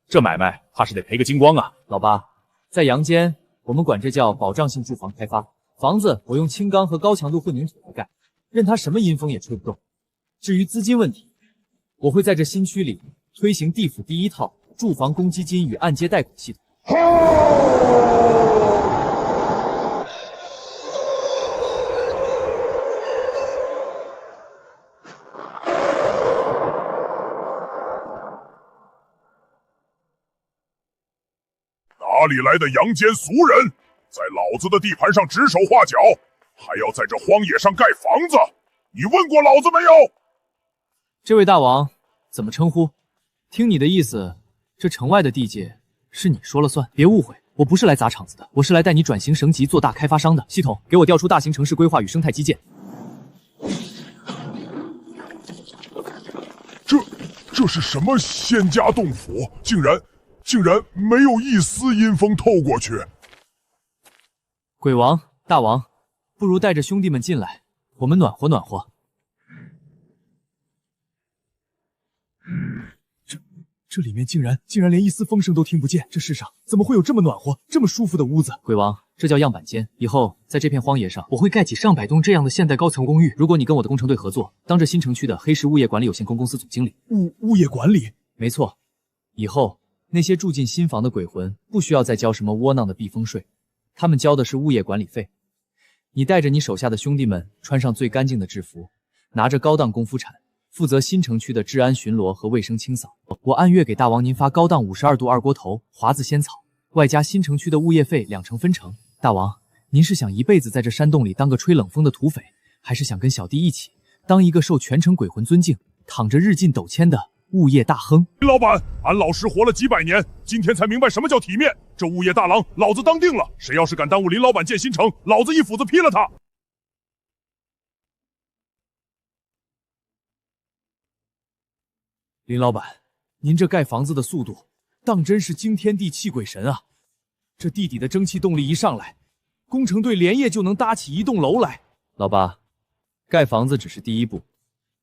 这买卖怕是得赔个精光啊！老八，在阳间，我们管这叫保障性住房开发。房子我用轻钢和高强度混凝土来盖，任它什么阴风也吹不动。至于资金问题，我会在这新区里推行地府第一套住房公积金与按揭贷款系统。哪里来的阳间俗人，在老子的地盘上指手画脚，还要在这荒野上盖房子？你问过老子没有？这位大王，怎么称呼？听你的意思，这城外的地界是你说了算。别误会，我不是来砸场子的，我是来带你转型升级做大开发商的。系统，给我调出大型城市规划与生态基建。这是什么仙家洞府？竟然没有一丝阴风透过去。鬼王，大王，不如带着兄弟们进来，我们暖和暖和。这里面竟然连一丝风声都听不见，这世上怎么会有这么暖和、这么舒服的屋子？鬼王，这叫样板间。以后在这片荒野上，我会盖起上百栋这样的现代高层公寓。如果你跟我的工程队合作，当这新城区的黑石物业管理有限公司总经理。物业管理？没错。以后那些住进新房的鬼魂不需要再交什么窝囊的避风税，他们交的是物业管理费。你带着你手下的兄弟们，穿上最干净的制服，拿着高档功夫铲，负责新城区的治安巡逻和卫生清扫。我按月给大王您发高档52度二锅头、华子仙草，外加新城区的物业费2成分成。大王，您是想一辈子在这山洞里当个吹冷风的土匪，还是想跟小弟一起当一个受全城鬼魂尊敬、躺着日进斗千的物业大亨？林老板，俺老师活了几百年，今天才明白什么叫体面。这物业大郎，老子当定了。谁要是敢耽误林老板建新城，老子一斧子劈了他。林老板，您这盖房子的速度，当真是惊天地泣鬼神啊！这地底的蒸汽动力一上来，工程队连夜就能搭起一栋楼来。老八，盖房子只是第一步，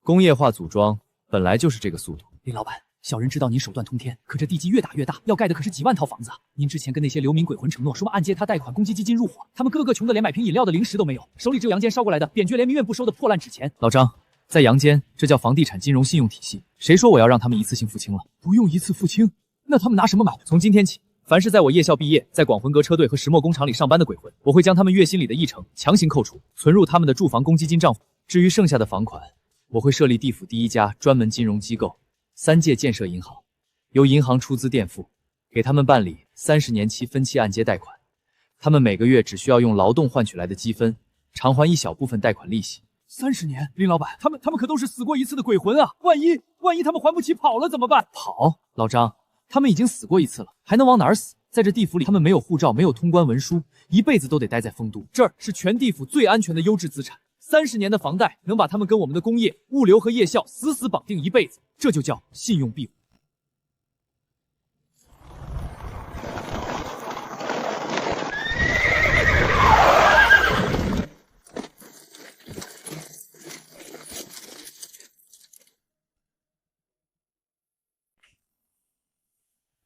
工业化组装本来就是这个速度。林老板，小人知道您手段通天，可这地基越打越大，要盖的可是几万套房子啊！您之前跟那些流民鬼魂承诺，说按揭他贷款公积基金入伙，他们个个穷的连买瓶饮料的零食都没有，手里只有阳间捎过来的扁鹊连民怨不收的破烂纸钱。老张，在阳间，这叫房地产金融信用体系。谁说我要让他们一次性付清了？不用一次付清，那他们拿什么买？从今天起，凡是在我夜校毕业，在广魂阁车队和石墨工厂里上班的鬼魂，我会将他们月薪里的1成强行扣除，存入他们的住房公积金账户。至于剩下的房款，我会设立地府第一家专门金融机构——3界建设银行，由银行出资垫付，给他们办理30年期分期按揭贷款。他们每个月只需要用劳动换取来的积分，偿还一小部分贷款利息。30年，林老板，他们可都是死过一次的鬼魂啊！万一他们还不起跑了怎么办？跑，老张，他们已经死过一次了，还能往哪儿死？在这地府里，他们没有护照，没有通关文书，一辈子都得待在丰都。这儿是全地府最安全的优质资产，30年的房贷能把他们跟我们的工业、物流和夜校死死绑定一辈子，这就叫信用庇护。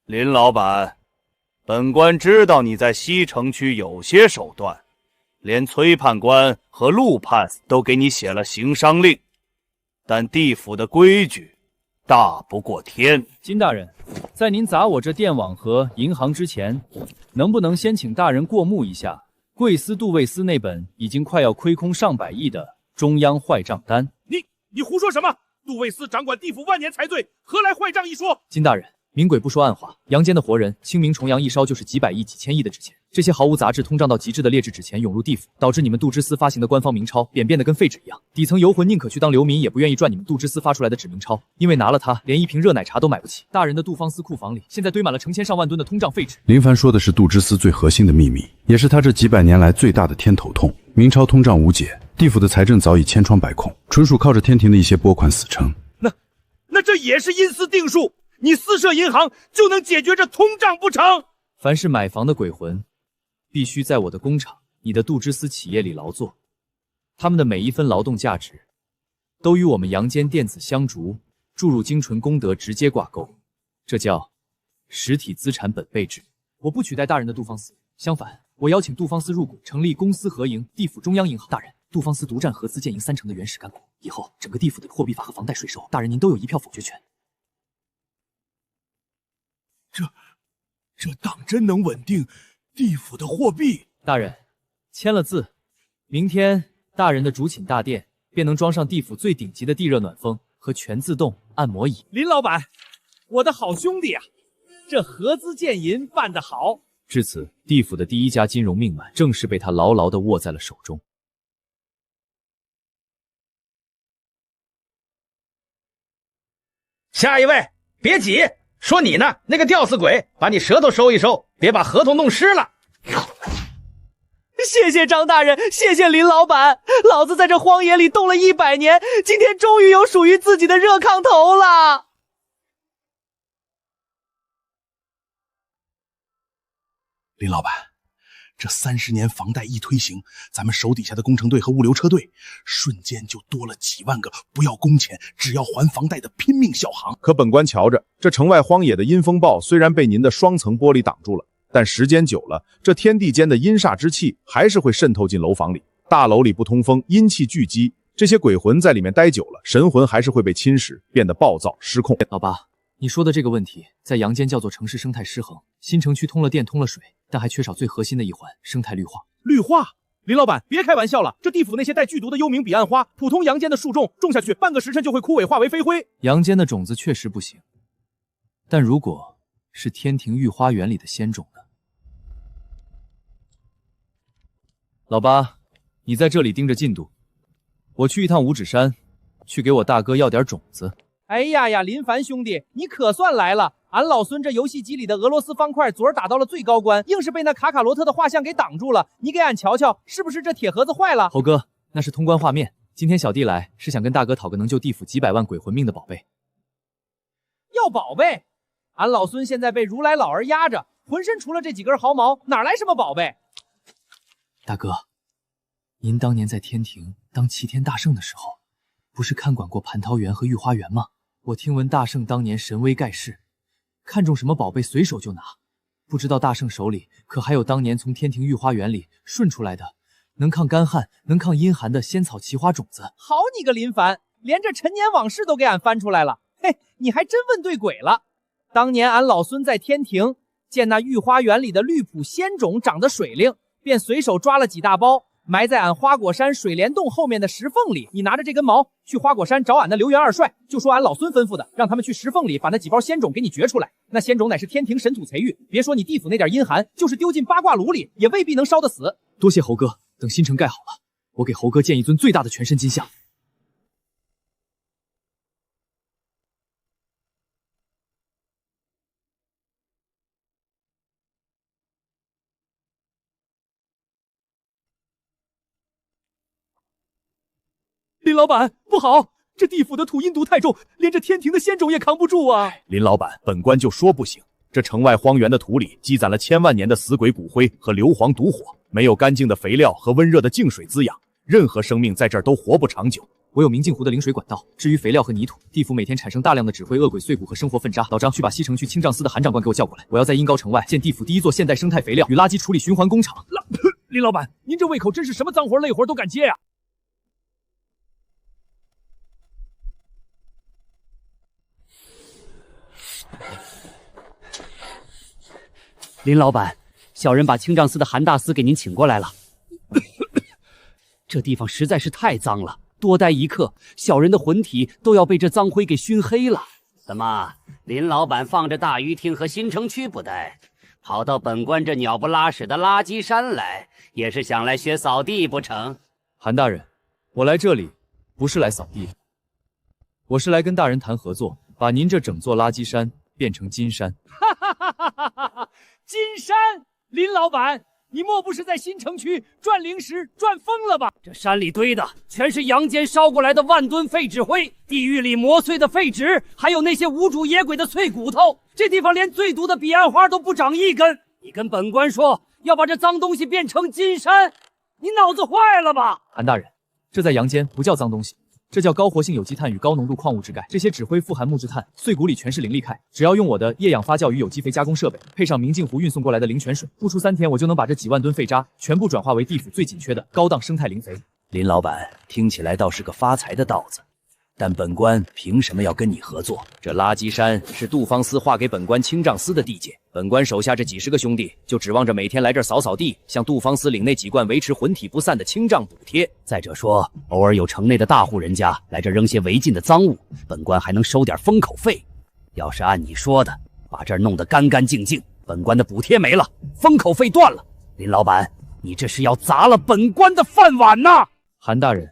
林老板，本官知道你在西城区有些手段，连崔判官和陆判都给你写了刑伤令，但地府的规矩大不过天。金大人，在您砸我这电网和银行之前，能不能先请大人过目一下贵司杜卫司那本已经快要亏空上百亿的中央坏账单？你胡说什么？杜卫司掌管地府万年财罪，何来坏账一说？金大人，明鬼不说暗话，阳间的活人清明重阳一烧就是几百亿、几千亿的纸钱，这些毫无杂质、通胀到极致的劣质纸钱涌入地府，导致你们杜之司发行的官方冥钞扁变得跟废纸一样。底层游魂宁可去当流民，也不愿意赚你们杜之司发出来的纸冥钞，因为拿了它，连一瓶热奶茶都买不起。大人的杜方司库房里现在堆满了成千上万吨的通胀废纸。林凡说的是杜之司最核心的秘密，也是他这几百年来最大的天头痛。明钞通胀无解，地府的财政早已千疮百孔，纯属靠着天庭的一些拨款死撑。那这也是阴司定数。你私设银行就能解决这通胀不成？凡是买房的鬼魂，必须在我的工厂、你的杜之司企业里劳作，他们的每一分劳动价值，都与我们阳间电子香烛注入精纯功德直接挂钩，这叫实体资产本备制。我不取代大人的杜方司，相反，我邀请杜方司入股，成立公私合营地府中央银行。大人，杜方司独占合资建营3成的原始干股，以后整个地府的货币法和房贷税收，大人您都有一票否决权。这当真能稳定地府的货币？大人，签了字，明天大人的主寝大殿便能装上地府最顶级的地热暖风和全自动按摩椅。林老板，我的好兄弟啊，这合资建银办得好。至此，地府的第一家金融命脉正式被他牢牢地握在了手中。下一位，别挤。说你呢，那个吊死鬼，把你舌头收一收，别把合同弄湿了。谢谢张大人，谢谢林老板，老子在这荒野里冻了100年，今天终于有属于自己的热炕头了。林老板，这30年房贷一推行，咱们手底下的工程队和物流车队瞬间就多了几万个不要工钱只要还房贷的拼命小行。可本官瞧着，这城外荒野的阴风暴虽然被您的双层玻璃挡住了，但时间久了，这天地间的阴煞之气还是会渗透进楼房里。大楼里不通风，阴气聚集，这些鬼魂在里面待久了，神魂还是会被侵蚀，变得暴躁失控。老八，你说的这个问题，在阳间叫做城市生态失衡。新城区通了电通了水，但还缺少最核心的一环——生态绿化。绿化？林老板，别开玩笑了，这地府那些带剧毒的幽冥彼岸花，普通阳间的树种下去，半个时辰就会枯萎化为飞灰。阳间的种子确实不行，但如果是天庭御花园里的仙种呢？老八，你在这里盯着进度，我去一趟五指山，去给我大哥要点种子。哎呀呀，林凡兄弟，你可算来了！俺老孙这游戏机里的俄罗斯方块昨儿打到了最高关，硬是被那卡卡罗特的画像给挡住了。你给俺瞧瞧，是不是这铁盒子坏了？猴哥，那是通关画面。今天小弟来是想跟大哥讨个能救地府几百万鬼魂命的宝贝。要宝贝？俺老孙现在被如来老儿压着，浑身除了这几根毫毛，哪来什么宝贝？大哥，您当年在天庭当齐天大圣的时候，不是看管过蟠桃园和御花园吗？我听闻大圣当年神威盖世，看中什么宝贝随手就拿。不知道大圣手里可还有当年从天庭御花园里顺出来的能抗干旱、能抗阴寒的仙草奇花种子？好你个林凡，连这陈年往事都给俺翻出来了。嘿，你还真问对鬼了。当年俺老孙在天庭见那御花园里的绿朴仙种长得水灵，便随手抓了几大包，埋在俺花果山水帘洞后面的石缝里。你拿着这根毛去花果山找俺的刘元二帅，就说俺老孙吩咐的，让他们去石缝里把那几包仙种给你掘出来。那仙种乃是天庭神土培育，别说你地府那点阴寒，就是丢进八卦炉里，也未必能烧得死。多谢侯哥，等新城盖好了，我给侯哥建一尊最大的全身金像。林老板，不好！这地府的土阴毒太重，连这天庭的仙种也扛不住啊！林老板，本官就说不行。这城外荒原的土里积攒了千万年的死鬼骨灰和硫磺毒火，没有干净的肥料和温热的净水滋养，任何生命在这儿都活不长久。我有明镜湖的灵水管道，至于肥料和泥土，地府每天产生大量的纸灰、恶鬼碎骨和生活粪渣。老张，去把西城区清障司的韩长官给我叫过来，我要在阴高城外建地府第一座现代生态肥料与垃圾处理循环工厂。林老板，您这胃口真是什么脏活累活都敢接呀！林老板，小人把清障司的韩大司给您请过来了。这地方实在是太脏了，多待一刻，小人的魂体都要被这脏灰给熏黑了。怎么，林老板放着大鱼厅和新城区不待，跑到本官这鸟不拉屎的垃圾山来，也是想来学扫地不成？韩大人，我来这里不是来扫地的，我是来跟大人谈合作，把您这整座垃圾山变成金山。金山，林老板，你莫不是在新城区赚灵石赚疯了吧？这山里堆的全是阳间烧过来的万吨废纸灰，地狱里磨碎的废纸，还有那些无主野鬼的脆骨头。这地方连最毒的彼岸花都不长一根。你跟本官说要把这脏东西变成金山，你脑子坏了吧？韩大人，这在阳间不叫脏东西，这叫高活性有机碳与高浓度矿物质钙。这些纸灰富含木质碳，碎骨里全是磷力钙。只要用我的液氧发酵与有机肥加工设备，配上明镜湖运送过来的灵泉水，不出3天，我就能把这几万吨废渣全部转化为地府最紧缺的高档生态磷肥。林老板听起来倒是个发财的道子，但本官凭什么要跟你合作？这垃圾山是杜方司划给本官清障司的地界，本官手下这几十个兄弟就指望着每天来这儿扫扫地，向杜方司领那几罐维持魂体不散的清障补贴。再者说，偶尔有城内的大户人家来这扔些违禁的赃物，本官还能收点封口费。要是按你说的，把这儿弄得干干净净，本官的补贴没了，封口费断了，林老板，你这是要砸了本官的饭碗呐！韩大人，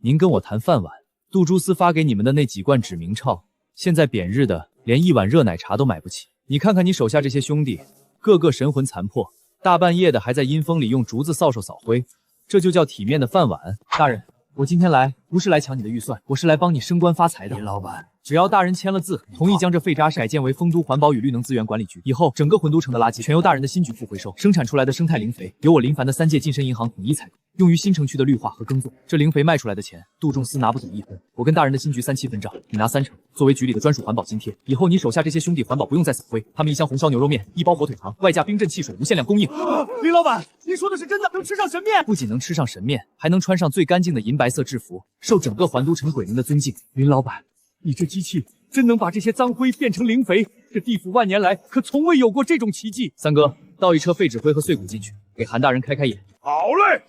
您跟我谈饭碗。杜蛛丝发给你们的那几罐纸明钞，现在贬日的连一碗热奶茶都买不起。你看看你手下这些兄弟，个个神魂残破，大半夜的还在阴风里用竹子扫帚扫灰，这就叫体面的饭碗？大人，我今天来不是来抢你的预算，我是来帮你升官发财的。林老板，只要大人签了字，同意将这废渣改建为丰都环保与绿能资源管理局，以后整个魂都城的垃圾全由大人的新局负回收，生产出来的生态磷肥由我林凡的3届晋升银行统一采购，用于新城区的绿化和耕作。这磷肥卖出来的钱，杜仲司拿不走1分，我跟大人的新局3/7分账，你拿30%，作为局里的专属环保津贴。以后你手下这些兄弟环保不用再扫灰，他们1箱红烧牛肉面，1包火腿肠，外加冰镇汽水无限量供应。林老板，您说的是真的？能吃上神面？不仅能吃上神面，还能穿上最干净的银白色制服，受整个环都城鬼灵的尊敬。林老板，你这机器真能把这些脏灰变成磷肥？这地府万年来可从未有过这种奇迹。三哥，倒一车废纸灰和碎骨进去，给韩大人开开眼。好嘞。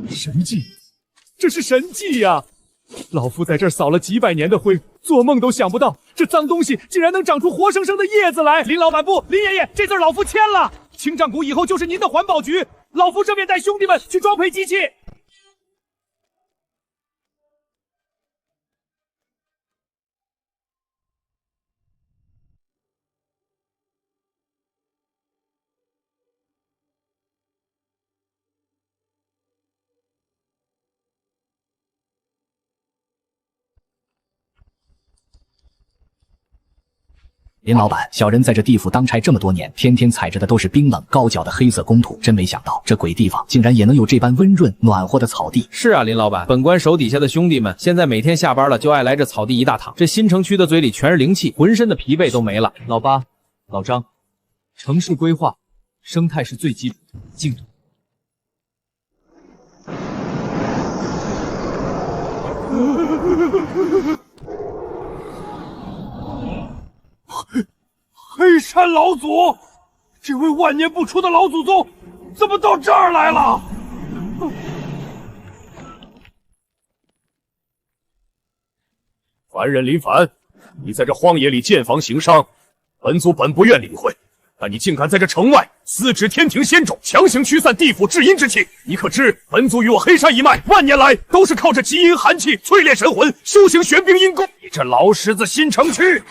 神迹，这是神迹呀！老夫在这儿扫了几百年的灰，做梦都想不到，这脏东西竟然能长出活生生的叶子来。林老板不，林爷爷，这字老夫签了。清障谷以后就是您的环保局，老夫这便带兄弟们去装配机器。林老板，小人在这地府当差这么多年，天天踩着的都是冰冷高脚的黑色公土，真没想到这鬼地方竟然也能有这般温润暖和的草地。是啊，林老板，本官手底下的兄弟们现在每天下班了就爱来这草地一大躺，这新城区的嘴里全是灵气，浑身的疲惫都没了。老八、老张，城市规划生态是最基础的，净土。黑山老祖，这位万年不出的老祖宗，怎么到这儿来了？凡人林凡，你在这荒野里建房行商，本族本不愿理会，但你竟敢在这城外私指天庭仙种，强行驱散地府至阴之气，你可知本族与我黑山一脉万年来都是靠着极阴寒气淬炼神魂，修行玄冰阴功。你这老狮子新城区，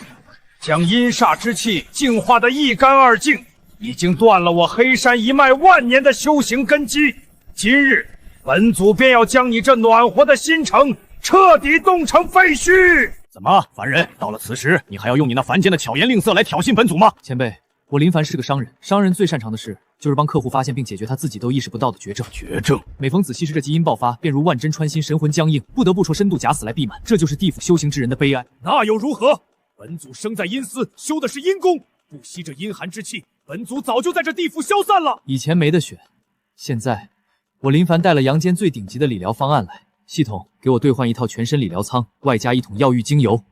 将阴煞之气净化得一干二净，已经断了我黑山一脉万年的修行根基。今日本族便要将你这暖和的新城彻底冻成废墟！怎么，凡人，到了此时，你还要用你那凡间的巧言令色来挑衅本族吗？前辈，我林凡是个商人，商人最擅长的事就是帮客户发现并解决他自己都意识不到的绝症。绝症。每逢子期时，这基因爆发，便如万针穿心，神魂僵硬，不得不戳深度假死来避满。这就是地府修行之人的悲哀。那又如何？本族生在阴司，修的是阴功，不吸这阴寒之气，本族早就在这地府消散了。以前没得选，现在我林凡带了阳间最顶级的理疗方案来，系统给我兑换一套全身理疗舱，外加1桶药浴精油。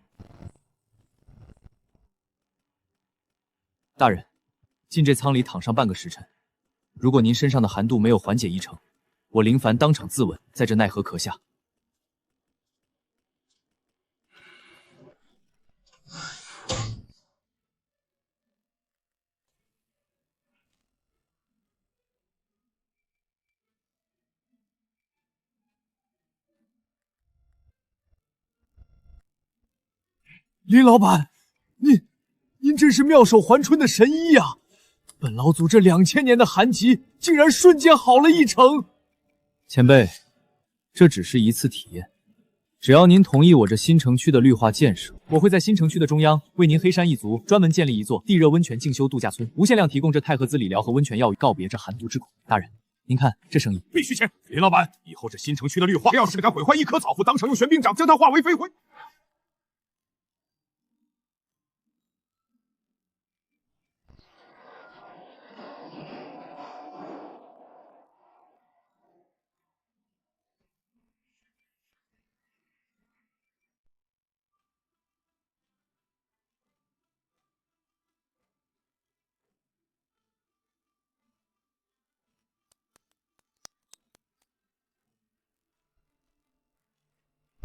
大人，进这舱里躺上半个时辰，如果您身上的寒度没有缓解1成，我林凡当场自刎在这奈何阁下。林老板，您真是妙手还春的神医呀！本老祖这2000年的寒疾，竟然瞬间好了1成。前辈，这只是一次体验，只要您同意我这新城区的绿化建设，我会在新城区的中央为您黑山一族专门建立一座地热温泉静修度假村，无限量提供这太和子理疗和温泉药浴，告别这寒毒之苦。大人，您看这生意必须签！林老板，以后这新城区的绿化，要是敢毁坏一棵草，不当场用玄冰掌将它化为飞灰！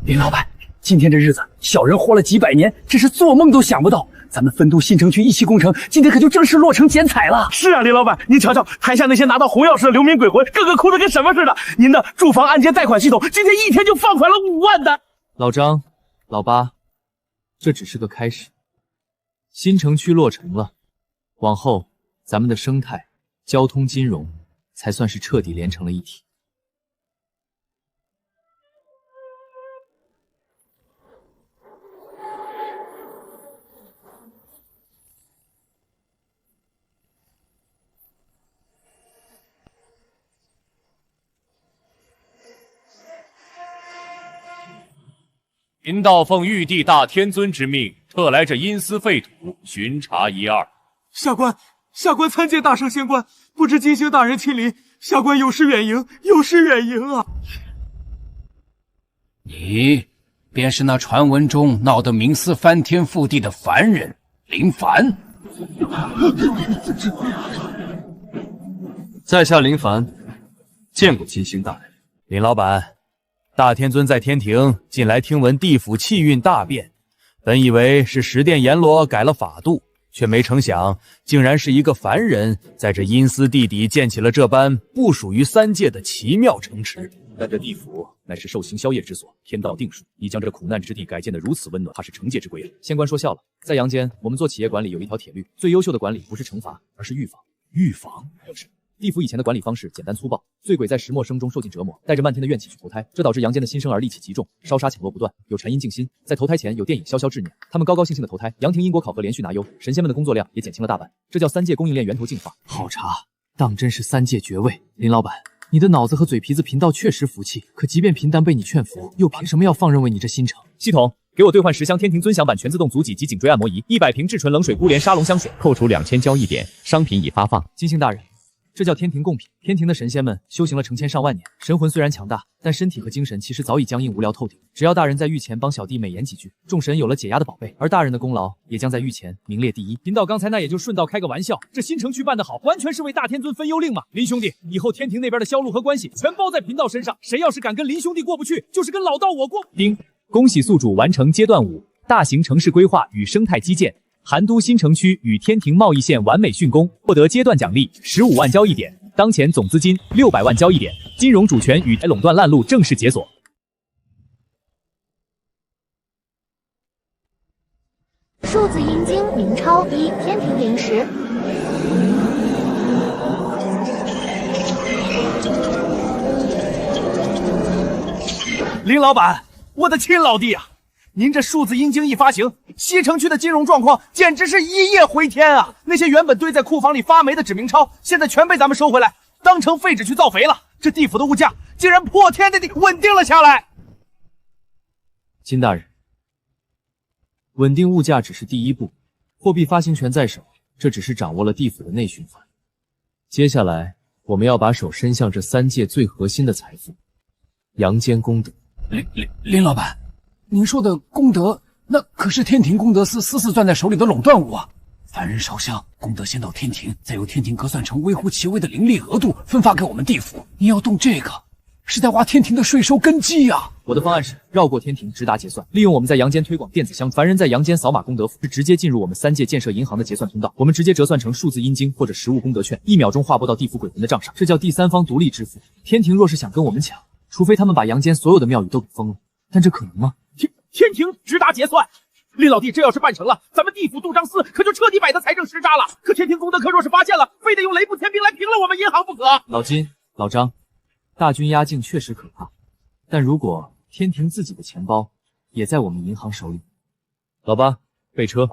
林老板，今天这日子，小人活了几百年，真是做梦都想不到，咱们分都新城区一期工程，今天可就正式落成剪彩了。是啊，林老板，您瞧瞧，台下那些拿到红钥匙的流民鬼魂，个个哭得跟什么似的。您的住房按揭贷款系统，今天一天就放款了5万的。老张、老八，这只是个开始。新城区落成了，往后咱们的生态、交通、金融才算是彻底连成了一体。贫道奉玉帝大天尊之命，特来这阴司废土巡查一二。下官参见大圣仙官，不知金星大人亲临，下官有失远迎，有失远迎啊！你便是那传闻中闹得名撕翻天覆地的凡人林凡。在下林凡，见过金星大人。林老板，大天尊在天庭近来听闻地府气运大变，本以为是十殿阎罗改了法度，却没成想竟然是一个凡人在这阴司地底建起了这般不属于3界的奇妙城池。但这地府乃是受刑宵夜之所，天道定数，已将这苦难之地改建得如此温暖，怕是惩戒之归了。仙官说笑了，在阳间，我们做企业管理有一条铁律：最优秀的管理不是惩罚，而是预防。预防？是。地府以前的管理方式简单粗暴，醉鬼在石墨生中受尽折磨，带着漫天的怨气去投胎，这导致阳间的新生儿戾气极重，烧杀抢夺不断，有禅阴静心。在投胎前有电影消消执念，他们高高兴兴的投胎。杨庭因果考核连续拿优，神仙们的工作量也减轻了大半，这叫3界供应链源头净化。好茶，当真是3界绝味。林老板，你的脑子和嘴皮子贫道确实服气，可即便贫丹被你劝服，又凭什么要放任为你这新城？系统，给我兑换10箱天庭尊享版全自动足迹及颈椎按摩仪，100瓶至纯冷水孤莲沙龙香水，扣除2000交易点，商品已发放。金星大人，这叫天庭贡品。天庭的神仙们修行了成千上万年，神魂虽然强大，但身体和精神其实早已僵硬无聊透顶。只要大人在御前帮小弟美言几句，众神有了解压的宝贝，而大人的功劳也将在御前名列第一。贫道刚才那也就顺道开个玩笑，这新城区办得好，完全是为大天尊分忧令嘛。林兄弟，以后天庭那边的销路和关系全包在贫道身上，谁要是敢跟林兄弟过不去，就是跟老道我过。丁，恭喜宿主完成阶段5大型城市规划与生态基建。韩都新城区与天庭贸易线完美竣工，获得阶段奖励15万交易点，当前总资金600万交易点，金融主权与垄断烂路正式解锁。数字阴经明超1天庭灵石。林老板，我的亲老弟啊！您这数字阴经一发行，西城区的金融状况简直是一夜回天啊！那些原本堆在库房里发霉的纸明钞，现在全被咱们收回来，当成废纸去造肥了。这地府的物价竟然破天的稳定了下来。金大人，稳定物价只是第一步，货币发行权在手，这只是掌握了地府的内循环。接下来，我们要把手伸向这3界最核心的财富——阳间功德。林老板。您说的功德，那可是天庭功德司私攥在手里的垄断物啊！凡人烧香，功德先到天庭，再由天庭核算成微乎其微的灵力额度，分发给我们地府。你要动这个，是在挖天庭的税收根基呀！我的方案是绕过天庭，直达结算，利用我们在阳间推广电子香，凡人在阳间扫码功德符，是直接进入我们3界建设银行的结算通道。我们直接折算成数字阴经或者实物功德券，1秒钟划拨到地府鬼魂的账上，这叫第三方独立支付。天庭若是想跟我们抢，除非他们把阳间所有的庙宇都给封了，但这可能吗？天庭直达结算，林老弟，这要是办成了，咱们地府杜章司可就彻底摆在财政实渣了。可天庭功德科若是发现了，非得用雷部天兵来平了我们银行不可。老金、老张，大军压境确实可怕，但如果天庭自己的钱包也在我们银行手里，老八备车，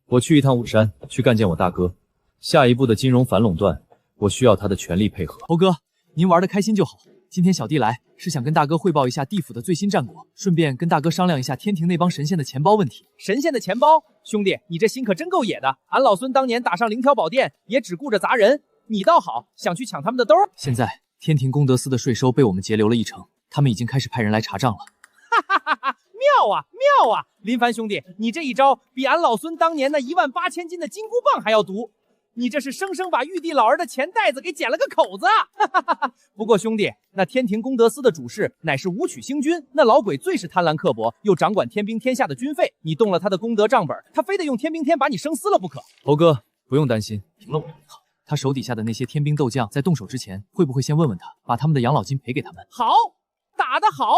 我去一趟武山，去干见我大哥。下一步的金融反垄断，我需要他的全力配合。猴哥，您玩得开心就好。今天小弟来是想跟大哥汇报一下地府的最新战果，顺便跟大哥商量一下天庭那帮神仙的钱包问题。神仙的钱包，兄弟，你这心可真够野的。俺老孙当年打上灵条宝殿，也只顾着砸人，你倒好，想去抢他们的兜。现在天庭功德司的税收被我们截留了1成，他们已经开始派人来查账了。哈哈哈哈！妙啊妙啊！林凡兄弟，你这一招比俺老孙当年那18000斤的金箍棒还要毒。你这是生生把玉帝老儿的钱袋子给剪了个口子啊！不过兄弟，那天庭功德司的主事乃是武曲星君，那老鬼最是贪婪刻薄，又掌管天兵天下的军费。你动了他的功德账本，他非得用天兵天把你生撕了不可。猴哥，不用担心，凭了我好。他手底下的那些天兵斗将，在动手之前，会不会先问问他，把他们的养老金赔给他们？好，打得好，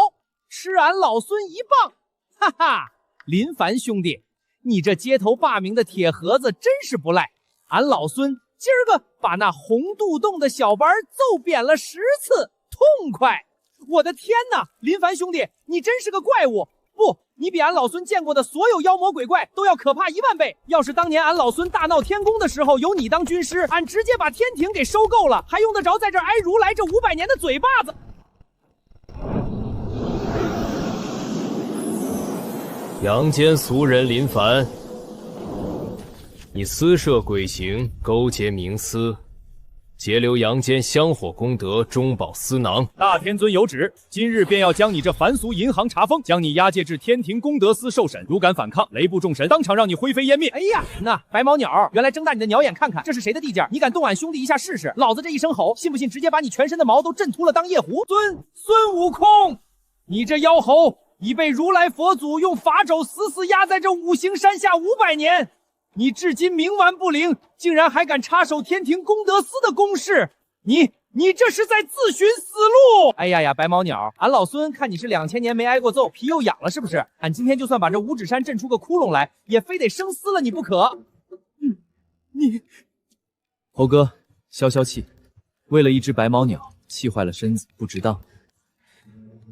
吃俺老孙一棒！哈哈，林凡兄弟，你这街头霸名的铁盒子真是不赖。俺老孙今儿个把那红杜洞的小班揍扁了10次，痛快！我的天哪，林凡兄弟，你真是个怪物！不，你比俺老孙见过的所有妖魔鬼怪都要可怕1万倍。要是当年俺老孙大闹天宫的时候有你当军师，俺直接把天庭给收购了，还用得着在这挨如来这500年的嘴巴子？阳间俗人林凡，你私设鬼行，勾结冥司，截留阳间香火功德，中饱私囊。大天尊有旨，今日便要将你这凡俗银行查封，将你押解至天庭功德司受审。如敢反抗，雷部众神当场让你灰飞烟灭。哎呀，那白毛鸟，原来睁大你的鸟眼看看，这是谁的地界？你敢动俺兄弟一下试试？老子这一声吼，信不信直接把你全身的毛都震秃了当夜壶？孙悟空，你这妖猴已被如来佛祖用法肘死压在这五行山下500年。你至今冥顽不灵，竟然还敢插手天庭功德司的公事，你这是在自寻死路！哎呀呀，白毛鸟，俺老孙看你是2000年没挨过揍，皮又痒了是不是？俺今天就算把这五指山震出个窟窿来，也非得生撕了你不可。猴哥，消消气，为了一只白毛鸟，气坏了身子，不值当。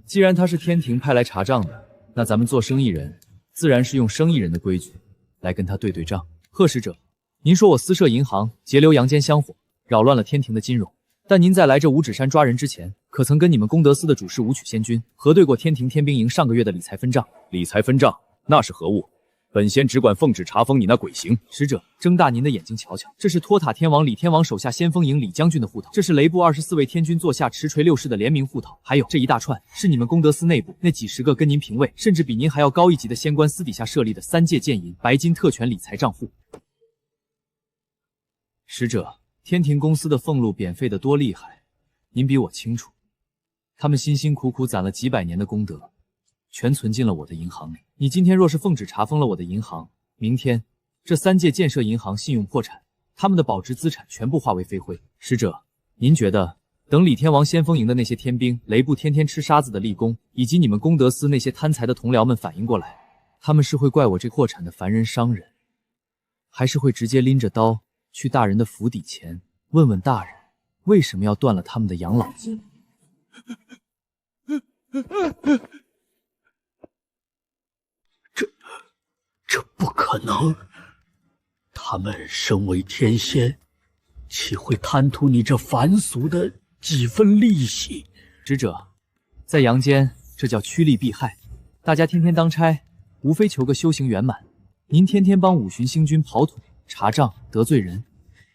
既然他是天庭派来查账的，那咱们做生意人自然是用生意人的规矩来跟他对对账。贺使者，您说我私设银行，截留阳间香火，扰乱了天庭的金融。但您在来这五指山抓人之前，可曾跟你们功德司的主事武曲仙君核对过天庭天兵营上个月的理财分账？理财分账那是何物？本仙只管奉旨查封你那鬼行。使者，睁大您的眼睛瞧瞧，这是托塔天王李天王手下先锋营李将军的户头，这是雷部24位天军座下持锤六世的联名户头，还有这一大串是你们功德司内部那几十个跟您平位，甚至比您还要高一级的仙官私底下设立的3界剑银白金特权理财账户。使者，天庭公司的俸禄贬废得多厉害，您比我清楚。他们辛辛苦苦攒了几百年的功德，全存进了我的银行里。你今天若是奉旨查封了我的银行，明天这3界建设银行信用破产，他们的保值资产全部化为飞灰。使者，您觉得等李天王先锋营的那些天兵、雷部天天吃沙子的立功，以及你们功德司那些贪财的同僚们反应过来，他们是会怪我这破产的凡人商人，还是会直接拎着刀去大人的府邸前问问大人为什么要断了他们的养老金？这不可能！他们身为天仙，岂会贪图你这凡俗的几分利息？使者，在阳间这叫趋利避害，大家天天当差，无非求个修行圆满。您天天帮五巡星君跑腿、查账、得罪人，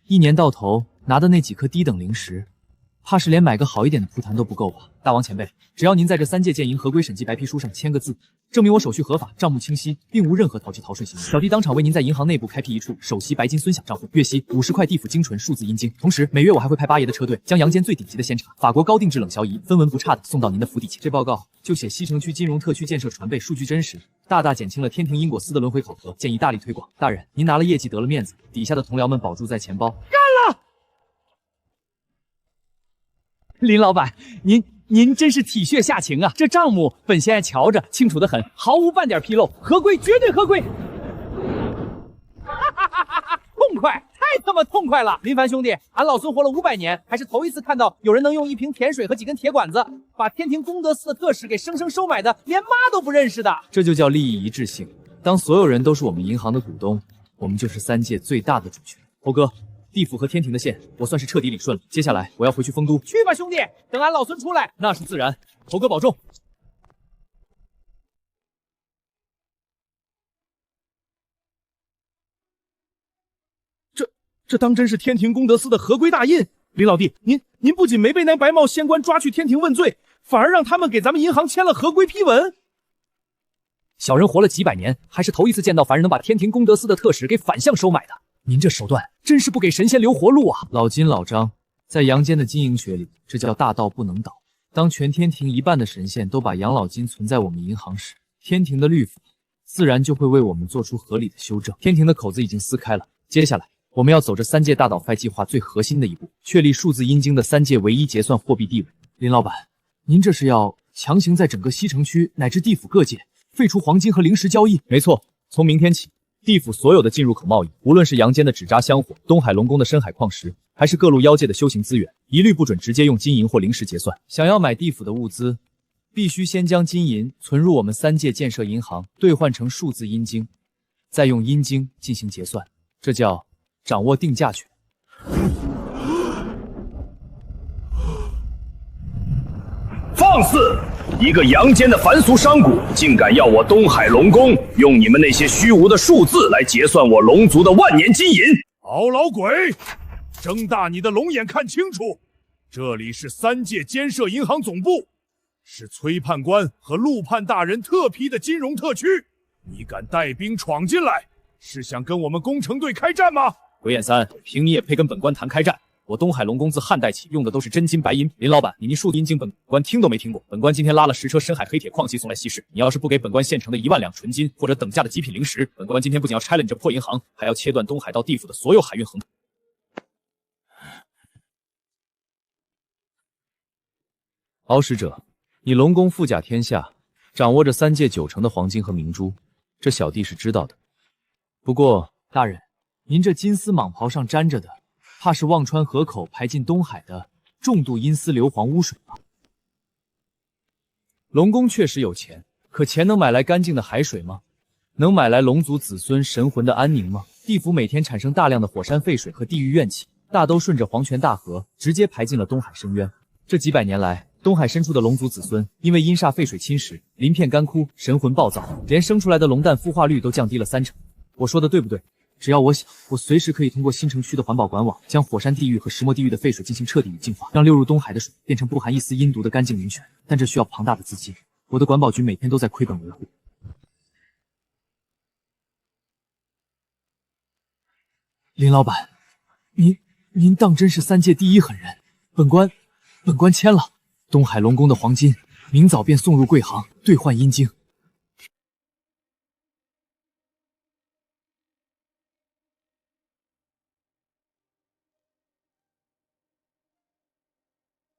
一年到头拿的那几颗低等灵石，怕是连买个好一点的蒲坛都不够吧？大王前辈，只要您在这3界剑银合规审计白皮书上签个字，证明我手续合法，账目清晰，并无任何逃职逃税行为，小弟当场为您在银行内部开辟一处首席白金孙享账户，月息50块地府精纯数字阴经。同时，每月我还会派8爷的车队，将阳间最顶级的鲜茶、法国高定制冷销仪，分文不差的送到您的府邸前。这报告就写西城区金融特区建设传备数据真实，大大减轻了天庭因果司的轮回考核，建议大力推广。大人，您拿了业绩得了面子，底下的同僚们保住在钱包。干了！林老板，您真是体恤下情啊！这账目本仙爱瞧着清楚得很，毫无半点纰漏，合规，绝对合规。痛快，太他妈痛快了！林凡兄弟，俺老孙活了500年，还是头一次看到有人能用一瓶甜水和几根铁管子，把天庭功德司的特使给生生收买的，连妈都不认识的。这就叫利益一致性。当所有人都是我们银行的股东，我们就是3界最大的主权。猴哥，地府和天庭的线，我算是彻底理顺了。接下来我要回去丰都。去吧，兄弟，等俺老孙出来。那是自然。猴哥保重。这当真是天庭功德司的合规大印？林老弟，您不仅没被那白帽仙官抓去天庭问罪，反而让他们给咱们银行签了合规批文。小人活了几百年，还是头一次见到凡人能把天庭功德司的特使给反向收买的。您这手段真是不给神仙留活路啊！老金老张，在阳间的经营学里，这叫大道不能倒。当全天庭一半的神仙都把养老金存在我们银行时，天庭的律法自然就会为我们做出合理的修正。天庭的口子已经撕开了，接下来我们要走这3界大倒废计划最核心的一步，确立数字阴经的3界唯一结算货币地位。林老板，您这是要强行在整个西城区乃至地府各界废除黄金和灵石交易？没错，从明天起，地府所有的进入口贸易，无论是阳间的纸扎香火、东海龙宫的深海矿石，还是各路妖界的修行资源，一律不准直接用金银或灵石结算。想要买地府的物资，必须先将金银存入我们3界建设银行，兑换成数字阴经，再用阴经进行结算，这叫掌握定价权。放肆！一个阳间的凡俗商贾，竟敢要我东海龙宫用你们那些虚无的数字来结算我龙族的万年金银！好老鬼，睁大你的龙眼看清楚，这里是3界监设银行总部，是崔判官和陆判大人特批的金融特区。你敢带兵闯进来，是想跟我们工程队开战吗？鬼眼3，凭你也配跟本官谈开战？我东海龙宫自汉代起用的都是真金白银。林老板，你数字阴经本官听都没听过。本官今天拉了10车深海黑铁矿器送来稀释，你要是不给本官现成的1万两纯金或者等价的极品灵石，本官今天不仅要拆了你这破银行，还要切断东海到地府的所有海运横道。敖使者，你龙宫富甲天下，掌握着3界90%的黄金和明珠，这小弟是知道的。不过大人，您这金丝蟒袍上沾着的，怕是忘川河口排进东海的重度阴司硫磺污水吧。龙宫确实有钱，可钱能买来干净的海水吗？能买来龙族子孙神魂的安宁吗？地府每天产生大量的火山废水和地狱怨气，大都顺着黄泉大河直接排进了东海深渊。这几百年来，东海深处的龙族子孙因为阴煞废水侵蚀，鳞片干枯，神魂暴躁，连生出来的龙蛋孵化率都降低了30%。我说的对不对？只要我想，我随时可以通过新城区的环保管网，将火山地狱和石磨地狱的废水进行彻底净化，让流入东海的水变成不含一丝阴毒的干净灵泉。但这需要庞大的资金，我的管保局每天都在亏本维护。林老板，您当真是3界第一狠人？本官签了。东海龙宫的黄金，明早便送入贵行兑换阴晶。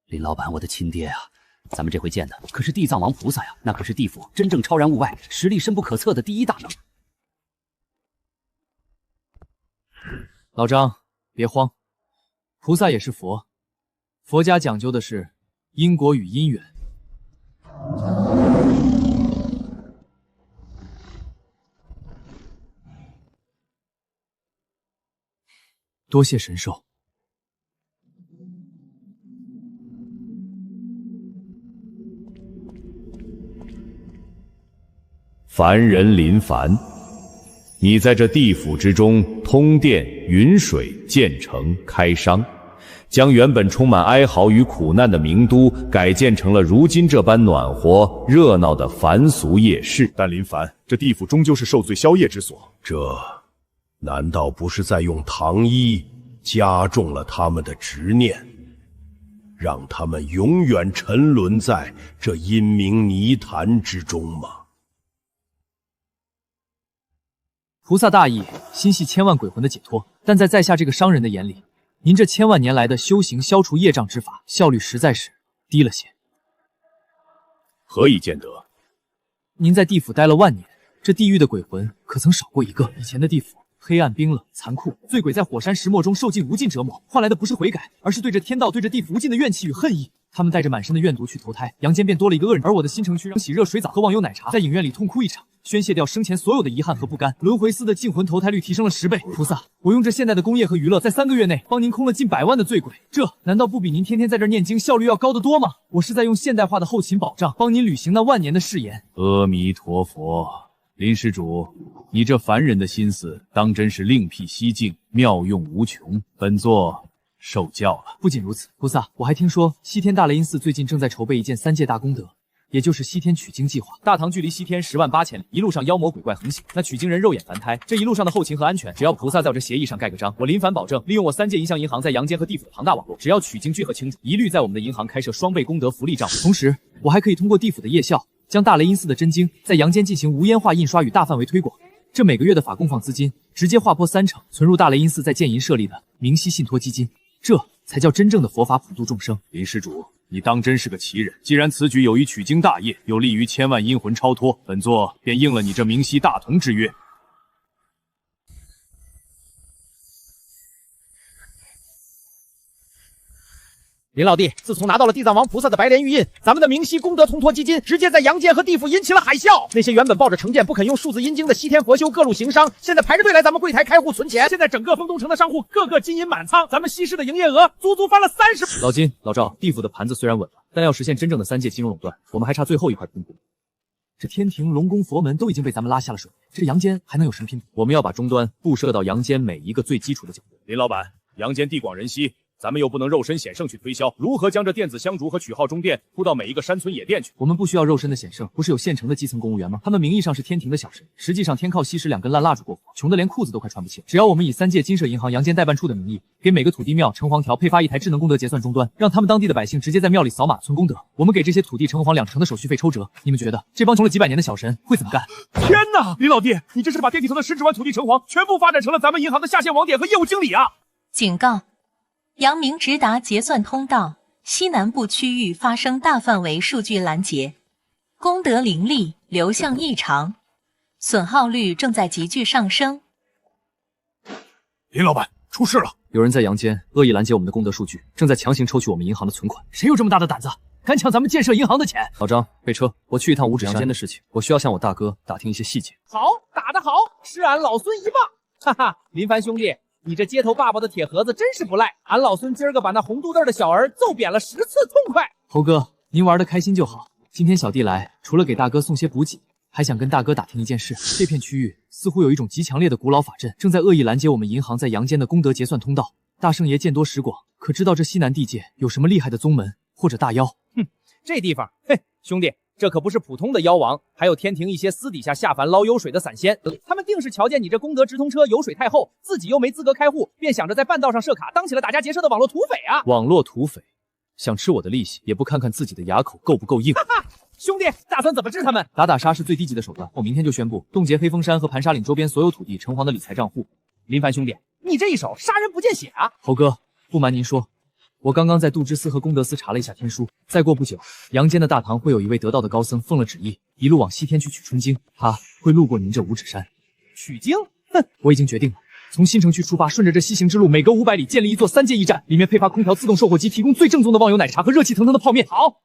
林老板，我的亲爹啊！咱们这回见的可是地藏王菩萨呀，那可是地府真正超然物外、实力深不可测的第一大能。老张，别慌，菩萨也是佛，佛家讲究的是因果与因缘。多谢神兽。凡人林凡，你在这地府之中通电、云水、建城、开商，将原本充满哀嚎与苦难的名都改建成了如今这般暖和热闹的凡俗夜市。但林凡，这地府终究是受罪消业之所，这难道不是在用糖衣加重了他们的执念，让他们永远沉沦在这阴冥泥潭之中吗？菩萨大义，心系千万鬼魂的解脱，但在下这个商人的眼里，您这千万年来的修行消除业障之法，效率实在是低了些。何以见得？您在地府待了万年，这地狱的鬼魂可曾少过一个？以前的地府黑暗、冰冷、残酷，醉鬼在火山石磨中受尽无尽折磨，换来的不是悔改，而是对着天道、对着地府无尽的怨气与恨意。他们带着满身的怨毒去投胎，阳间便多了一个恶人。而我的新城区让洗热水澡和网友奶茶，在影院里痛哭一场，宣泄掉生前所有的遗憾和不甘。轮回司的净魂投胎率提升了10倍。菩萨，我用这现代的工业和娱乐，在3个月内帮您空了近100万的醉鬼，这难道不比您天天在这儿念经效率要高得多吗？我是在用现代化的后勤保障，帮您履行那万年的誓言。阿弥陀佛，林施主，你这凡人的心思，当真是另辟蹊径，妙用无穷。本座受教了。不仅如此，菩萨，我还听说西天大雷音寺最近正在筹备一件3界大功德，也就是西天取经计划。大唐距离西天10万8千里，一路上妖魔鬼怪横行，那取经人肉眼凡胎，这一路上的后勤和安全，只要菩萨在我这协议上盖个章，我林凡保证利用我3界银象银行在阳间和地府的庞大网络，只要取经聚合清楚，一律在我们的银行开设双倍功德福利账户。同时，我还可以通过地府的夜校，将大雷音寺的真经在阳间进行无烟化印刷与大范围推广。这每个月的法供放资金，直接划拨30%，存入大雷音寺在建银设立的明熙信托基金。这才叫真正的佛法普度众生。林施主，你当真是个奇人！既然此举有益取经大业，有利于千万阴魂超脱，本座便应了你这明熙大同之约。林老弟，自从拿到了地藏王菩萨的白莲玉印，咱们的明熙功德通托基金直接在阳间和地府引起了海啸。那些原本抱着成见不肯用数字阴经的西天佛修各路行商，现在排着队来咱们柜台开户存钱。现在整个丰东城的商户个个金银满仓，咱们西市的营业额足足翻了30%。老金、老赵，地府的盘子虽然稳了，但要实现真正的3界金融垄断，我们还差最后一块拼图。这天庭、龙宫、佛门都已经被咱们拉下了水，这阳间还能有什么拼图？我们要把终端布设到阳间每一个最基础的角度。林老板，阳间地广人稀，咱们又不能肉身显圣去推销，如何将这电子香烛和取号中电铺到每一个山村野店去？我们不需要肉身的显圣，不是有现成的基层公务员吗？他们名义上是天庭的小神，实际上天靠吸食2根烂蜡烛过活，穷得连裤子都快穿不起。只要我们以3界金舍银行阳间代办处的名义，给每个土地庙、城隍条配发1台智能功德结算终端，让他们当地的百姓直接在庙里扫码存功德。我们给这些土地城隍2%的手续费抽折。你们觉得这帮穷了几百年的小神会怎么干？天哪，林老弟，你这是把店里头的10几万土地城隍全部发展成了咱们银行的下线网点和业务经理啊！警告！阳明直达结算通道西南部区域发生大范围数据拦截，功德灵力流向异常，损耗率正在急剧上升。林老板，出事了！有人在阳间恶意拦截我们的功德数据，正在强行抽取我们银行的存款。谁有这么大的胆子，敢抢咱们建设银行的钱？老张，备车，我去一趟五指山阳间的事情，我需要向我大哥打听一些细节。好，打得好，是俺老孙一棒！哈哈，林凡兄弟，你这街头爸爸的铁盒子真是不赖，俺老孙今儿个把那红肚兜的小儿揍扁了10次痛快。猴哥，您玩得开心就好。今天小弟来，除了给大哥送些补给，还想跟大哥打听一件事。这片区域似乎有一种极强烈的古老法阵，正在恶意拦截我们银行在阳间的功德结算通道。大圣爷见多识广，可知道这西南地界有什么厉害的宗门或者大妖？哼，这地方，嘿，兄弟，这可不是普通的妖王，还有天庭一些私底下下凡捞油水的散仙，他们定是瞧见你这功德直通车油水太厚，自己又没资格开户，便想着在半道上设卡，当起了打家劫舍的网络土匪啊！网络土匪，想吃我的利息，也不看看自己的牙口够不够硬。哈哈，兄弟，打算怎么治他们？打杀是最低级的手段，我明天就宣布冻结黑风山和盘沙岭周边所有土地城隍的理财账户。林凡兄弟，你这一手杀人不见血啊！猴哥，不瞒您说，我刚刚在杜之司和功德司查了一下天书，再过不久，阳间的大唐会有一位得道的高僧奉了旨意，一路往西天去取春经，他会路过您这五指山。取经？哼，我已经决定了，从新城区出发，顺着这西行之路，每隔500里建立一座3阶驿站，里面配发空调自动售货机，提供最正宗的忘忧奶茶和热气腾腾的泡面。好，